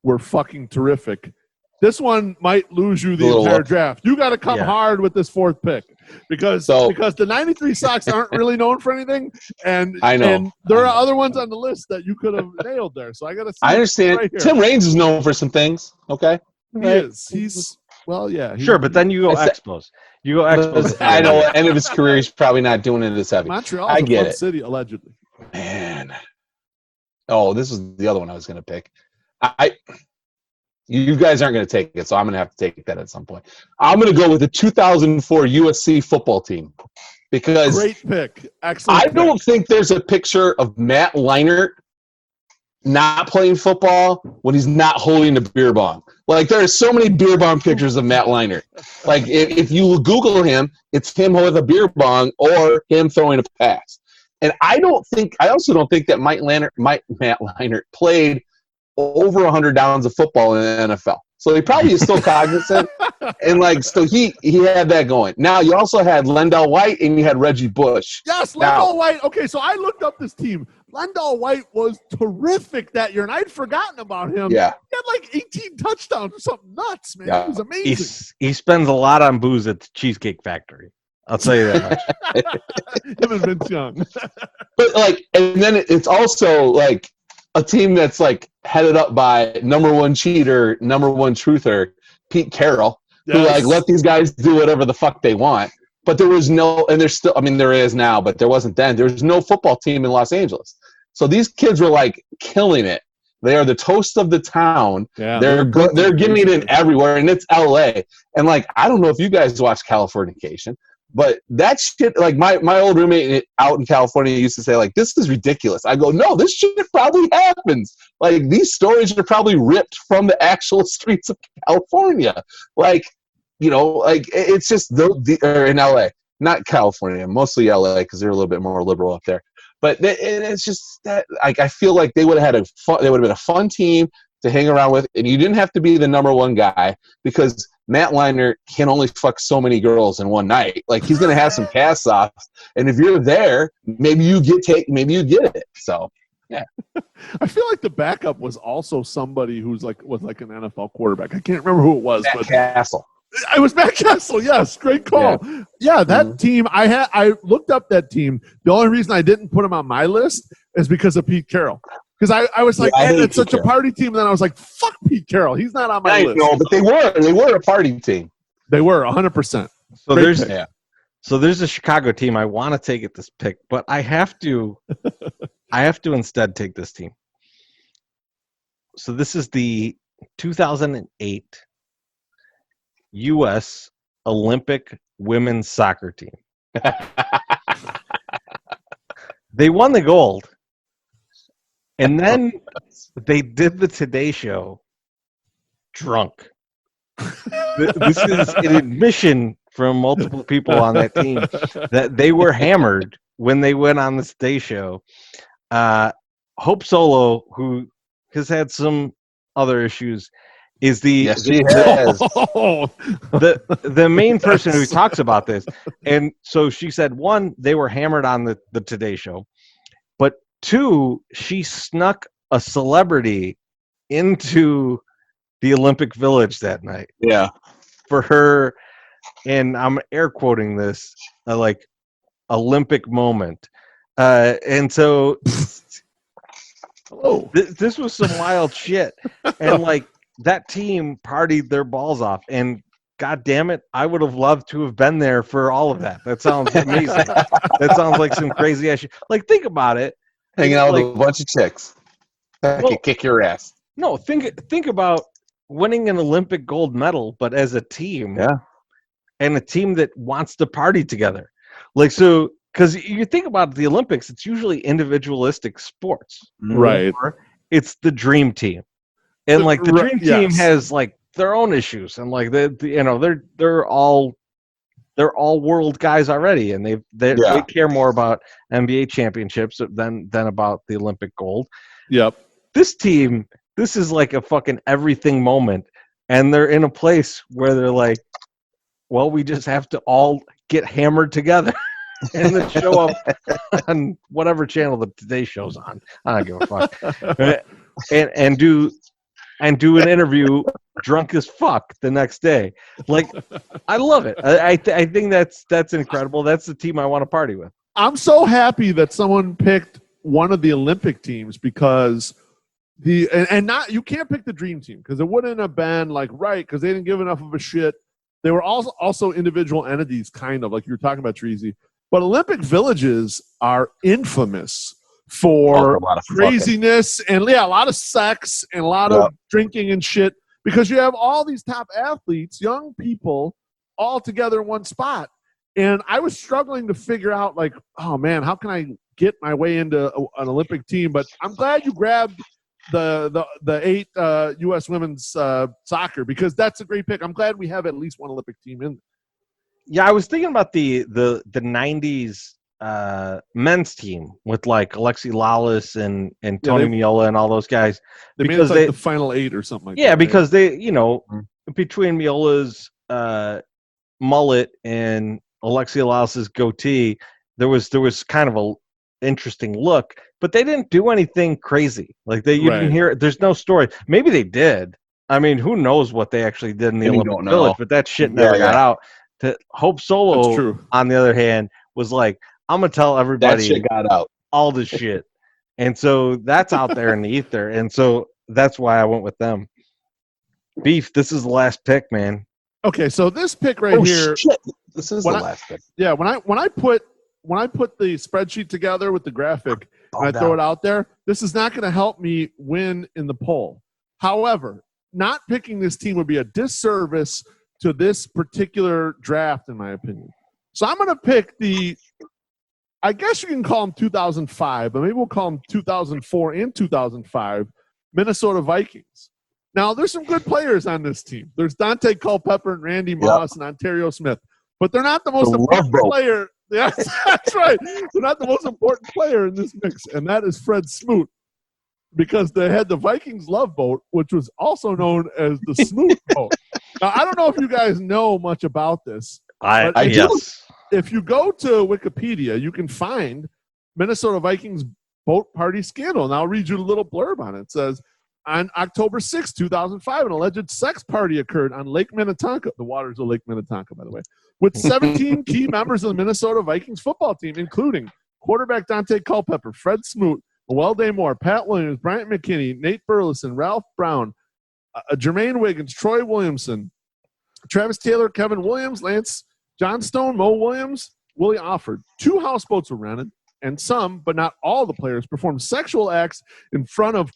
were fucking terrific. This one might lose you the entire draft. You got to come hard with this fourth pick because the 93 Sox aren't really known for anything, and I know and there are other ones on the list that you could have nailed there. So I got to. I understand. Right, Tim Raines is known for some things. Okay, he is. He's yeah. Sure, but then you go Expos. You go Expos. I know. End of his career, he's probably not doing it as heavy. Montreal's a fun city, allegedly. Man. Oh, this was the other one I was going to pick. You guys aren't going to take it, so I'm going to have to take that at some point. I'm going to go with the 2004 USC football team because great pick, excellent. I don't think there's a picture of Matt Leinart not playing football when he's not holding a beer bong. Like there are so many beer bong pictures of Matt Leinart. Like if you Google him, it's him with a beer bong or him throwing a pass. And I also don't think that Matt Leinart played over 100 downs of football in the NFL. So he probably is still cognizant. And so he had that going. Now you also had Lendell White and you had Reggie Bush. Yes, Lendell White. Okay, so I looked up this team. Lendell White was terrific that year, and I'd forgotten about him. Yeah. He had like 18 touchdowns or something nuts, man. Yeah. It was amazing. He spends a lot on booze at the Cheesecake Factory. I'll tell you that much. Him and Vince Young. But and then it's also a team that's headed up by number one cheater, number one truther, Pete Carroll, who let these guys do whatever the fuck they want. But there was no, and there's still, there is now, but there wasn't then. There was no football team in Los Angeles. So these kids were killing it. They are the toast of the town. Yeah, they're getting it in everywhere, and it's LA. And I don't know if you guys watch Californication, But that shit, like my old roommate out in California used to say, like, this is ridiculous. I go, no, this shit probably happens. Like, these stories are probably ripped from the actual streets of California. Like, like it's just or in LA, not California, mostly LA because they're a little bit more liberal up there. But it's just that, like, I feel like they would have been a fun team to hang around with, and you didn't have to be the number one guy because Matt Leinart can only fuck so many girls in one night. Like, he's gonna have some cast-offs, and if you're there, maybe you get it. So, yeah. I feel like the backup was also somebody who's was like an NFL quarterback. I can't remember who it was, Matt Castle. It was Matt Castle. Yes, great call. Yeah, that team. I looked up that team. The only reason I didn't put him on my list is because of Pete Carroll. Because I was like, man, it's such a party team. And then I was like, fuck Pete Carroll. He's not on my list. No, but they were a party team. They were 100%. So there's a Chicago team I want to take at this pick, but I have to instead take this team. So this is the 2008 U.S. Olympic women's soccer team. They won the gold. And then they did the Today Show drunk. This is an admission from multiple people on that team that they were hammered when they went on the Today Show. Hope Solo, who has had some other issues, is the main person who talks about this. And so she said, one, they were hammered on the Today Show. But two, she snuck a celebrity into the Olympic Village that night. Yeah. For her, and I'm air quoting this, like, Olympic moment. And so this was some wild shit. And, like, that team partied their balls off. And God damn it, I would have loved to have been there for all of that. That sounds amazing. That sounds like some crazy ass shit. Like, think about it. Hanging out with a bunch of chicks. That could kick your ass. No, think about winning an Olympic gold medal, but as a team. Yeah. And a team that wants to party together. Like, so, because you think about the Olympics, it's usually individialistic sports. Right. It's the dream team. And, like, the dream team has, like, their own issues. And, like, they're all world guys already, and they care more about NBA championships than about the Olympic gold. Yep. This team, this is like a fucking everything moment, and they're in a place where they're like, well, we just have to all get hammered together and then show up on whatever channel the Today Show's on. I don't give a fuck. and do an interview drunk as fuck the next day. Like, I love it. I think that's incredible. That's the team I want to party with. I'm so happy that someone picked one of the Olympic teams because you can't pick the dream team because it wouldn't have been because they didn't give enough of a shit. They were also individual entities, kind of like you were talking about, Treasy. But Olympic villages are infamous for craziness and a lot of sex and a lot of drinking and shit because you have all these top athletes, young people, all together in one spot. And I was struggling to figure out, like, oh man, how can I get my way into an Olympic team? But I'm glad you grabbed the 8 U.S. women's soccer because that's a great pick. I'm glad we have at least one Olympic team in. Yeah, I was thinking about the 90s men's team with like Alexi Lawless and Tony Miola and all those guys. They made it like the final 8 or something like that. Yeah, because they, between Miola's mullet and Alexi Lawless's goatee, there was kind of a interesting look, but they didn't do anything crazy. Like you didn't hear it. There's no story. Maybe they did. I mean, who knows what they actually did in the Olympic Village, but that shit never got out. Hope Solo, on the other hand, was like, I'm going to tell everybody that shit got out. All this shit. And so that's out there in the ether. And so that's why I went with them. Beef, this is the last pick, man. Okay, so this pick right here. Shit. This is the last pick. Yeah, when I put the spreadsheet together with the graphic and I throw it out there, this is not going to help me win in the poll. However, not picking this team would be a disservice to this particular draft, in my opinion. So I'm going to pick I guess you can call them 2005, but maybe we'll call them 2004 and 2005 Minnesota Vikings. Now, there's some good players on this team. There's Dante Culpepper and Randy Moss and Ontario Smith, but they're not the most important player. Yes, that's right. They're not the most important player in this mix, and that is Fred Smoot, because they had the Vikings Love Boat, which was also known as the Smoot Boat. Now, I don't know if you guys know much about this. I yes. If you go to Wikipedia, you can find Minnesota Vikings boat party scandal. And I'll read you a little blurb on it. It says, on October 6, 2005, an alleged sex party occurred on Lake Minnetonka. The waters of Lake Minnetonka, by the way, with 17 key members of the Minnesota Vikings football team, including quarterback Dante Culpepper, Fred Smoot, Noel Moore, Pat Williams, Bryant McKinney, Nate Burleson, Ralph Brown, Jermaine Wiggins, Troy Williamson, Travis Taylor, Kevin Williams, Lance Johnstone, Mo Williams, Willie Offord. 2 houseboats were rented, and some, but not all the players, performed sexual acts in front of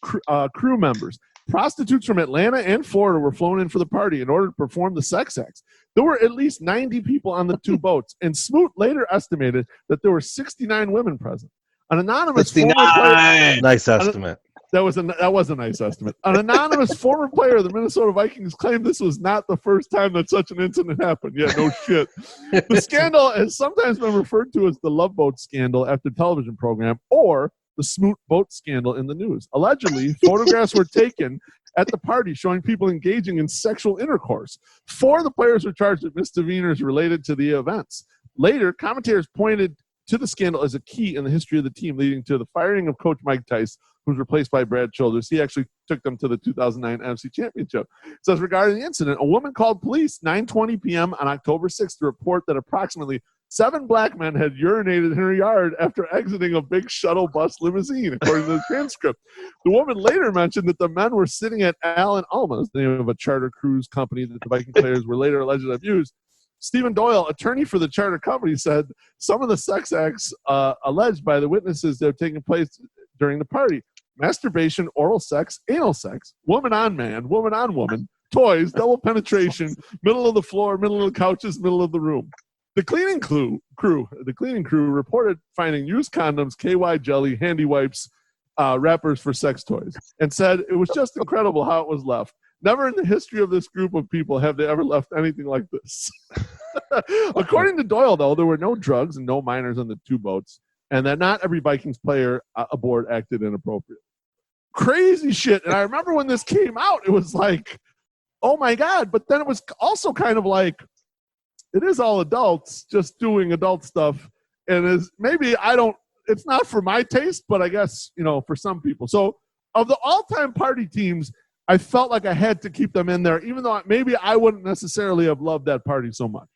crew members. Prostitutes from Atlanta and Florida were flown in for the party in order to perform the sex acts. There were at least 90 people on the 2 boats, and Smoot later estimated that there were 69 women present. An anonymous former player, nice estimate. That was a nice estimate. An anonymous former player of the Minnesota Vikings claimed this was not the first time that such an incident happened. Yeah, no shit. The scandal has sometimes been referred to as the Love Boat scandal after television program, or the Smoot Boat scandal in the news. Allegedly, photographs were taken at the party showing people engaging in sexual intercourse. 4 of the players were charged with misdemeanors related to the events. Later, commentators pointed to the scandal as a key in the history of the team, leading to the firing of Coach Mike Tice, who was replaced by Brad Childress. He actually took them to the 2009 NFC Championship. It says, regarding the incident, a woman called police 9:20 p.m. on October 6th to report that approximately 7 black men had urinated in her yard after exiting a big shuttle bus limousine, according to the transcript. The woman later mentioned that the men were sitting at Allen Alma's, the name of a charter cruise company that the Viking players were later alleged to have used. Stephen Doyle, attorney for the charter company, said some of the sex acts alleged by the witnesses that have taken place during the party: masturbation, oral sex, anal sex, woman on man, woman on woman, toys, double penetration, middle of the floor, middle of the couches, middle of the room. The cleaning crew reported finding used condoms, KY jelly, handy wipes, wrappers for sex toys, and said it was just incredible how it was left. Never in the history of this group of people have they ever left anything like this. According to Doyle, though, there were no drugs and no minors on the 2 boats, and that not every Vikings player aboard acted inappropriate. Crazy shit. And I remember when this came out, it was like, oh my God. But then it was also kind of like, it is all adults just doing adult stuff. And it's not for my taste, but I guess, for some people. So of the all-time party teams, I felt like I had to keep them in there, even though maybe I wouldn't necessarily have loved that party so much.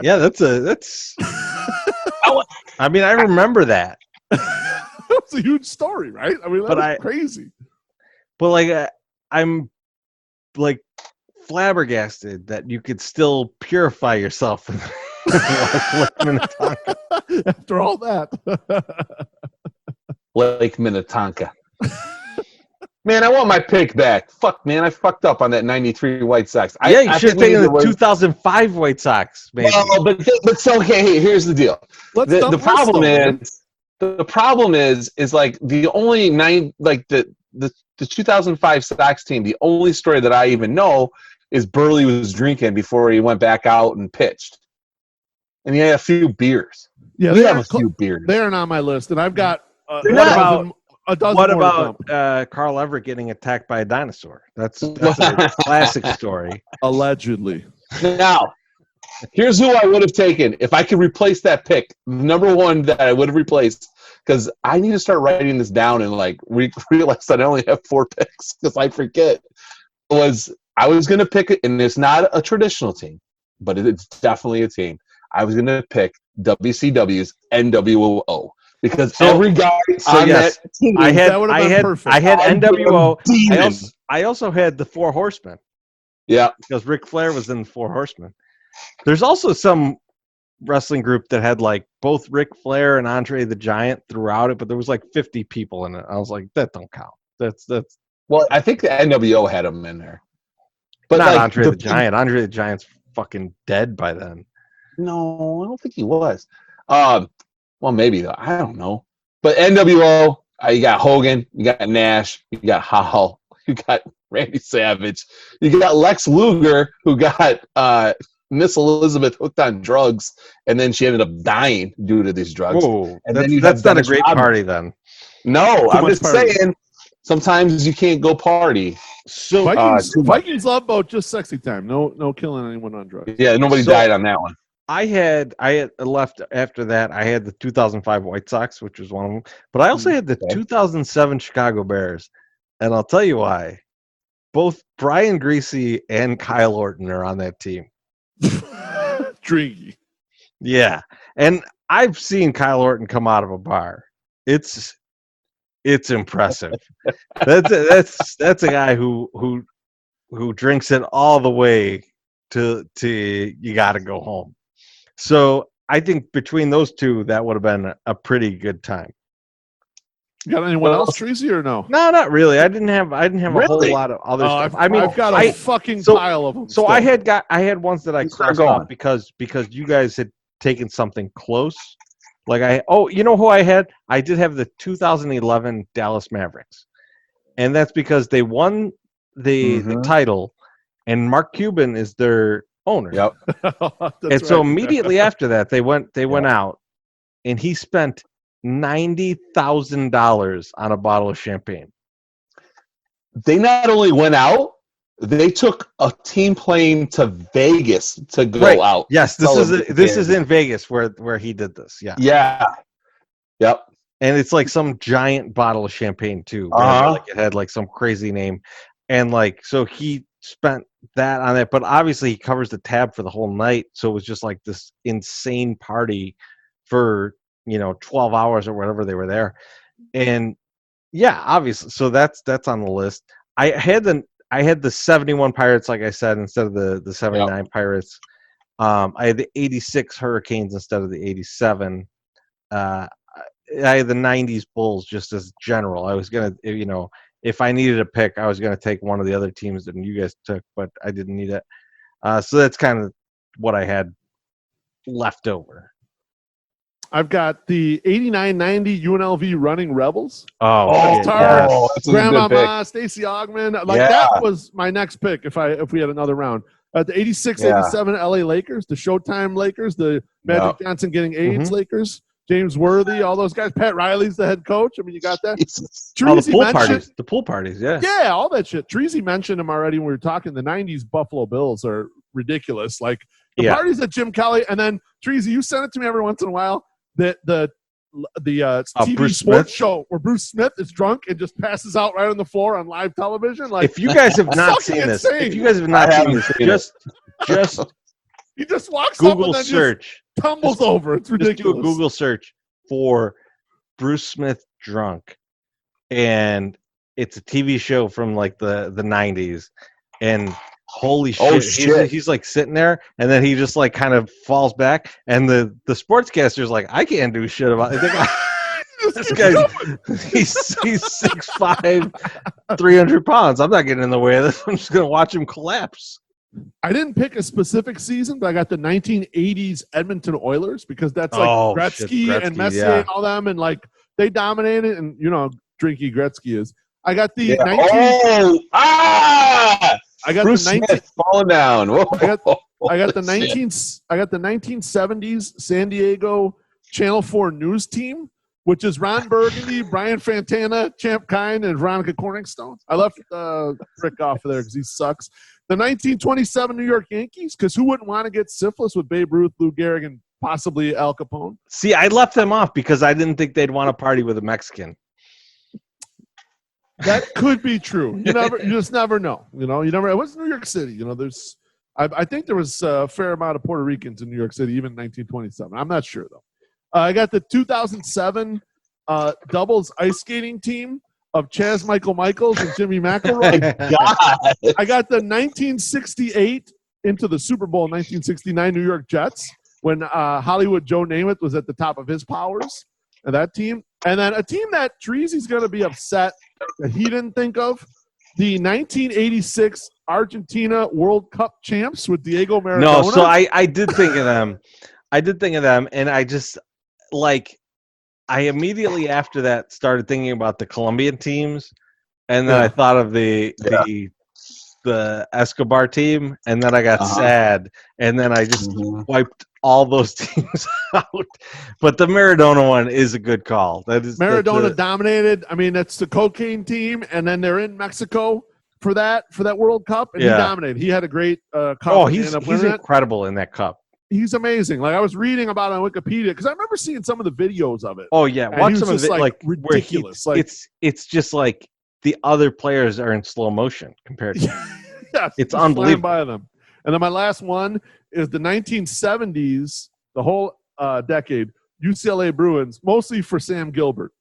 Yeah, that's. I mean, I remember that. It's a huge story, right? I mean, that's crazy. But I'm flabbergasted that you could still purify yourself after all that. Lake Minnetonka. Man, I want my pick back. Fuck, man, I fucked up on that 93 White Sox. You should have taken the 2005 White Sox, maybe. Well, but so, hey, here's the deal. The problem is like the only the 2005 Sox team, the only story that I even know is Burley was drinking before he went back out and pitched. And he had a few beers. Yeah, we have a few beers. They're not on my list, and I've got what about Carl Everett getting attacked by a dinosaur? That's a classic story. Allegedly. Now, here's who I would have taken if I could replace that pick. Number one that I would have replaced, because I need to start writing this down and realize that I only have 4 picks because I forget. I was going to pick it, and it's not a traditional team, but it's definitely a team. I was going to pick WCW's NWO. Because every guy on that team, I had NWO. I also had the 4 Horsemen. Yeah. Because Ric Flair was in the 4 Horsemen. There's also some wrestling group that had both Ric Flair and Andre the Giant throughout it, but there was 50 people in it. I was like, that don't count. That's Well, I think the NWO had them in there. But not Andre the Giant. Andre the Giant's fucking dead by then. No, I don't think he was. Well, maybe though. I don't know. But NWO, you got Hogan, you got Nash, you got Hall, you got Randy Savage, you got Lex Luger, who got Miss Elizabeth hooked on drugs, and then she ended up dying due to these drugs. Whoa, And that's, then you that's have not a Dennis great Rodman. party then. No, Too I'm much just party. saying. Sometimes you can't go party. So Vikings love boat, just sexy time. No killing anyone on drugs. Yeah, nobody died on that one. I had left after that. I had the 2005 White Sox, which was one of them, but I also had the 2007 Chicago Bears, and I'll tell you why. Both Brian Greasy and Kyle Orton are on that team. Drinky. Yeah, and I've seen Kyle Orton come out of a bar. It's impressive. That's a guy who drinks it all the way to you got to go home. So I think between those two, that would have been a pretty good time. You got anyone else, Tracy, or no? No, not really. I didn't have a whole lot of other stuff. I've got a fucking pile of them. So I had ones that I crossed going. off because you guys had taken something close. Like you know who I had? I did have the 2011 Dallas Mavericks, and that's because they won the title, and Mark Cuban is their owner. Yep. So immediately after that, they went out, and he spent $90,000 on a bottle of champagne. They not only went out, they took a team plane to Vegas to go out. Yes, this is in Vegas where he did this. Yeah. Yeah. Yep. And it's like some giant bottle of champagne too. Like it had like some crazy name, and like so he spent that on it. But obviously he covers the tab for the whole night, so it was just like this insane party for 12 hours or whatever they were there. And yeah, obviously, so that's on the list. I had the 71 Pirates, like I said, instead of the 79 Pirates. I had the 86 Hurricanes instead of the 87. I had the 90s Bulls just as general. I was going to, if I needed a pick, I was going to take one of the other teams that you guys took, but I didn't need it. So that's kind of what I had left over. I've got the 89-90 UNLV Running Rebels. That's Grandmama, Stacey Augman. That was my next pick if we had another round. The 86-87 LA Lakers, the Showtime Lakers, the Magic Johnson getting AIDS Lakers, James Worthy, all those guys. Pat Riley's the head coach. I mean, you got that. The pool parties, yeah. Yeah, all that shit. Treasy mentioned them already when we were talking. The 90s Buffalo Bills are ridiculous. Like the parties at Jim Kelly, and then Treasy, you send it to me every once in a while. The TV Bruce sports Smith? show where Bruce Smith is drunk and just passes out right on the floor on live television. Like, if you guys have not seen this, just he just walks Google up and then search, just tumbles over. It's ridiculous. Just do a Google search for Bruce Smith drunk, and it's a TV show from like the 90s, and holy shit. He's like sitting there, and then he just like kind of falls back, and the sportscaster's like, I can't do shit about it. This guy's he's 6'5", 300 pounds. I'm not getting in the way of this. I'm just gonna watch him collapse. I didn't pick a specific season, but I got the 1980s Edmonton Oilers because that's like Gretzky and Messier and all them, and like they dominated, and Drinky Gretzky is. I got the I got Bruce the 19 Smith falling down. I got the 1970s San Diego Channel 4 news team, which is Ron Burgundy, Brian Fantana, Champ Kine, and Veronica Corningstone. I left Rick off of there because he sucks. The 1927 New York Yankees, because who wouldn't want to get syphilis with Babe Ruth, Lou Gehrig, and possibly Al Capone? See, I left them off because I didn't think they'd want to party with a Mexican. That could be true. You just never know. You never. It was New York City. I think there was a fair amount of Puerto Ricans in New York City, even in 1927. I'm not sure though. I got the 2007 doubles ice skating team of Chaz Michaels and Jimmy McElroy. God. I got the 1968 into the Super Bowl 1969 New York Jets when Hollywood Joe Namath was at the top of his powers, and that team. And then a team that Treasy's going to be upset that he didn't think of, the 1986 Argentina World Cup champs with Diego Maradona. No, so I did think of them. I did think of them, and I just I immediately after that started thinking about the Colombian teams, and then I thought of the Escobar team, and then I got sad, and then I just wiped all those teams out. But the Maradona one is a good call. Maradona dominated. I mean, that's the cocaine team, and then they're in Mexico for that World Cup, and he dominated. He had a great cup. Oh, he's incredible in that cup. He's amazing. Like I was reading about it on Wikipedia because I remember seeing some of the videos of it. Oh yeah, watch some of it. Like ridiculous. It's just like the other players are in slow motion compared to. Yeah, it's unbelievable. By them. And then my last one is the 1970s, the whole decade, UCLA Bruins, mostly for Sam Gilbert,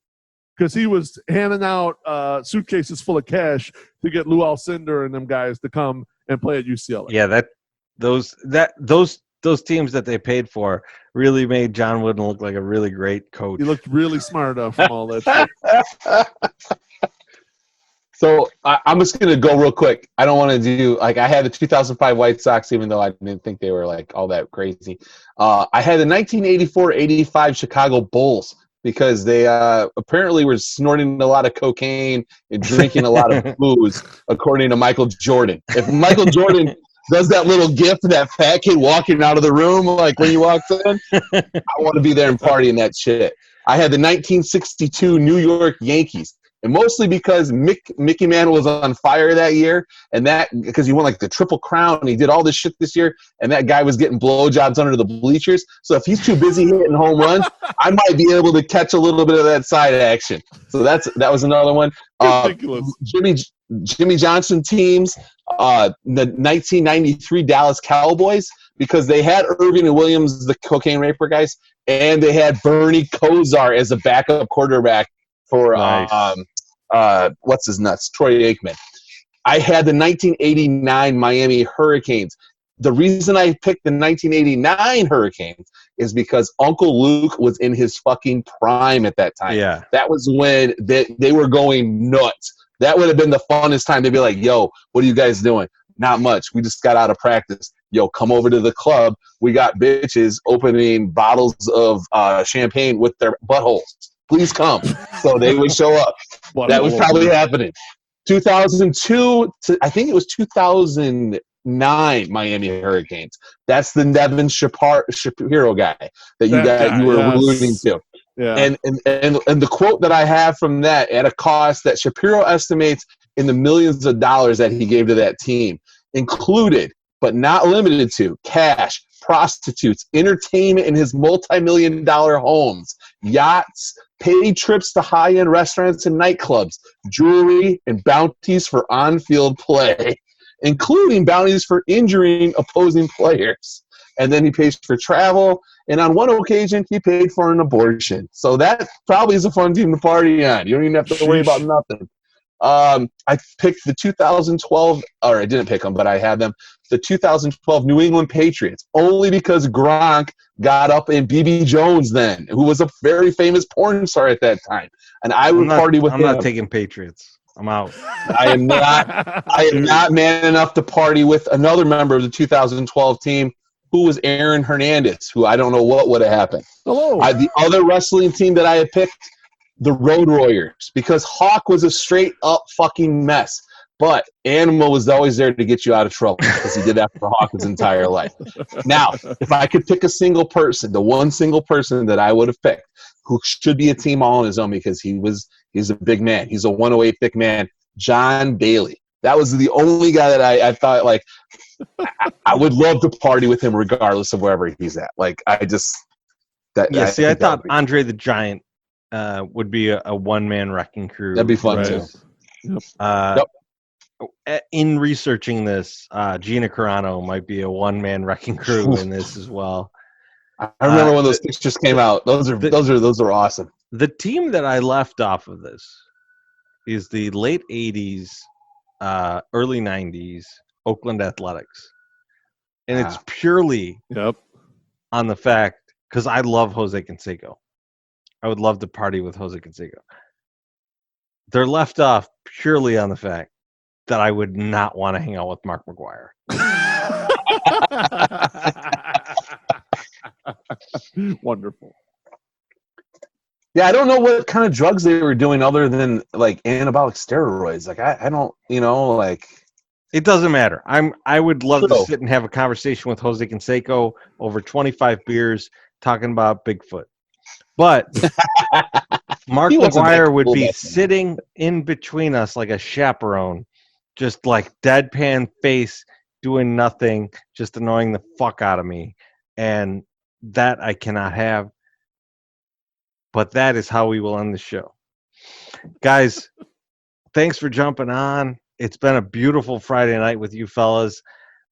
because he was handing out suitcases full of cash to get Lou Alcindor and them guys to come and play at UCLA. Yeah, those teams that they paid for really made John Wooden look like a really great coach. He looked really smart from all that shit. So I'm just going to go real quick. I don't want to do – I had the 2005 White Sox, even though I didn't think they were, all that crazy. I had the 1984-85 Chicago Bulls because they apparently were snorting a lot of cocaine and drinking a lot of booze, according to Michael Jordan. If Michael Jordan does that little gif of that fat kid walking out of the room when he walks in, I want to be there and party in that shit. I had the 1962 New York Yankees. And mostly because Mickey Mantle was on fire that year, and because he won the Triple Crown, and he did all this shit this year, and that guy was getting blowjobs under the bleachers. So if he's too busy hitting home runs, I might be able to catch a little bit of that side action. So that was another one. Ridiculous. Jimmy Johnson teams, the 1993 Dallas Cowboys, because they had Irving and Williams, the cocaine raper guys, and they had Bernie Kosar as a backup quarterback for nice. What's his nuts? Troy Aikman. I had the 1989 Miami Hurricanes. The reason I picked the 1989 Hurricanes is because Uncle Luke was in his fucking prime at that time. Yeah. That was when they were going nuts. That would have been the funnest time. They'd be like, yo, what are you guys doing? Not much. We just got out of practice. Yo, come over to the club. We got bitches opening bottles of champagne with their buttholes. Please come. So they would show up. That was probably happening. 2002 to, I think it was 2009 Miami Hurricanes. That's the Nevin Shapiro guy that you were alluding to. Yeah. And the quote that I have from that, at a cost that Shapiro estimates in the millions of dollars that he gave to that team, included but not limited to cash, prostitutes, entertainment in his multi-million-dollar homes, yachts, paid trips to high-end restaurants and nightclubs, jewelry, and bounties for on-field play, including bounties for injuring opposing players. And then he pays for travel, and on one occasion, he paid for an abortion. So that probably is a fun team to party on. You don't even have to worry about nothing. I picked the 2012, or I didn't pick them, but I had them, the 2012 New England Patriots, only because Gronk got up in B.B. Jones then, who was a very famous porn star at that time. And I would party with him. I'm not taking Patriots. I'm out. I am not man enough to party with another member of the 2012 team, who was Aaron Hernandez, who I don't know what would have happened. Hello. The other wrestling team that I had picked, the Road Warriors, because Hawk was a straight up fucking mess. But Animal was always there to get you out of trouble because he did that for Hawk his entire life. Now, if I could pick a single person, the one single person that I would have picked, who should be a team all on his own because he's a big man. He's a 108 thick man, John Daly. That was the only guy that I thought, I would love to party with him regardless of wherever he's at. I thought Andre the Giant would be a one-man wrecking crew. That'd be fun, too. Yep. In researching this, Gina Carano might be a one-man wrecking crew in this as well. I remember when those pictures came out. Those are awesome. The team that I left off of this is the late 80s, early 90s Oakland Athletics. And it's purely on the fact, because I love Jose Canseco. I would love to party with Jose Canseco. They're left off purely on the fact that I would not want to hang out with Mark McGuire. Wonderful. Yeah, I don't know what kind of drugs they were doing other than like anabolic steroids. Like I don't, like. It doesn't matter. I would love to True. sit and have a conversation with Jose Canseco over 25 beers talking about Bigfoot. But Mark He wasn't that McGuire would cool be back then. sitting in between us like a chaperone, just like deadpan face, doing nothing, just annoying the fuck out of me. And that I cannot have. But that is how we will end the show. Guys, thanks for jumping on. It's been a beautiful Friday night with you fellas.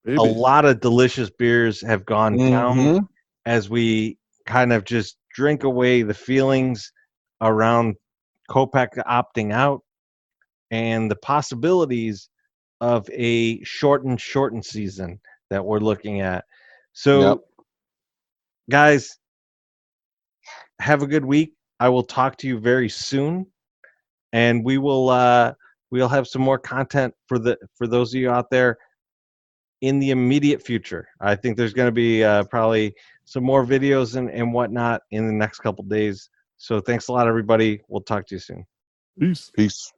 Baby. A lot of delicious beers have gone down Mhm. as we kind of just drink away the feelings around Kopech opting out and the possibilities of a shortened season that we're looking at. So, Yep. guys, have a good week. I will talk to you very soon, and we'll have some more content for those of you out there in the immediate future. I think there's going to be probably some more videos and whatnot in the next couple days. So thanks a lot, everybody. We'll talk to you soon. Peace. Peace.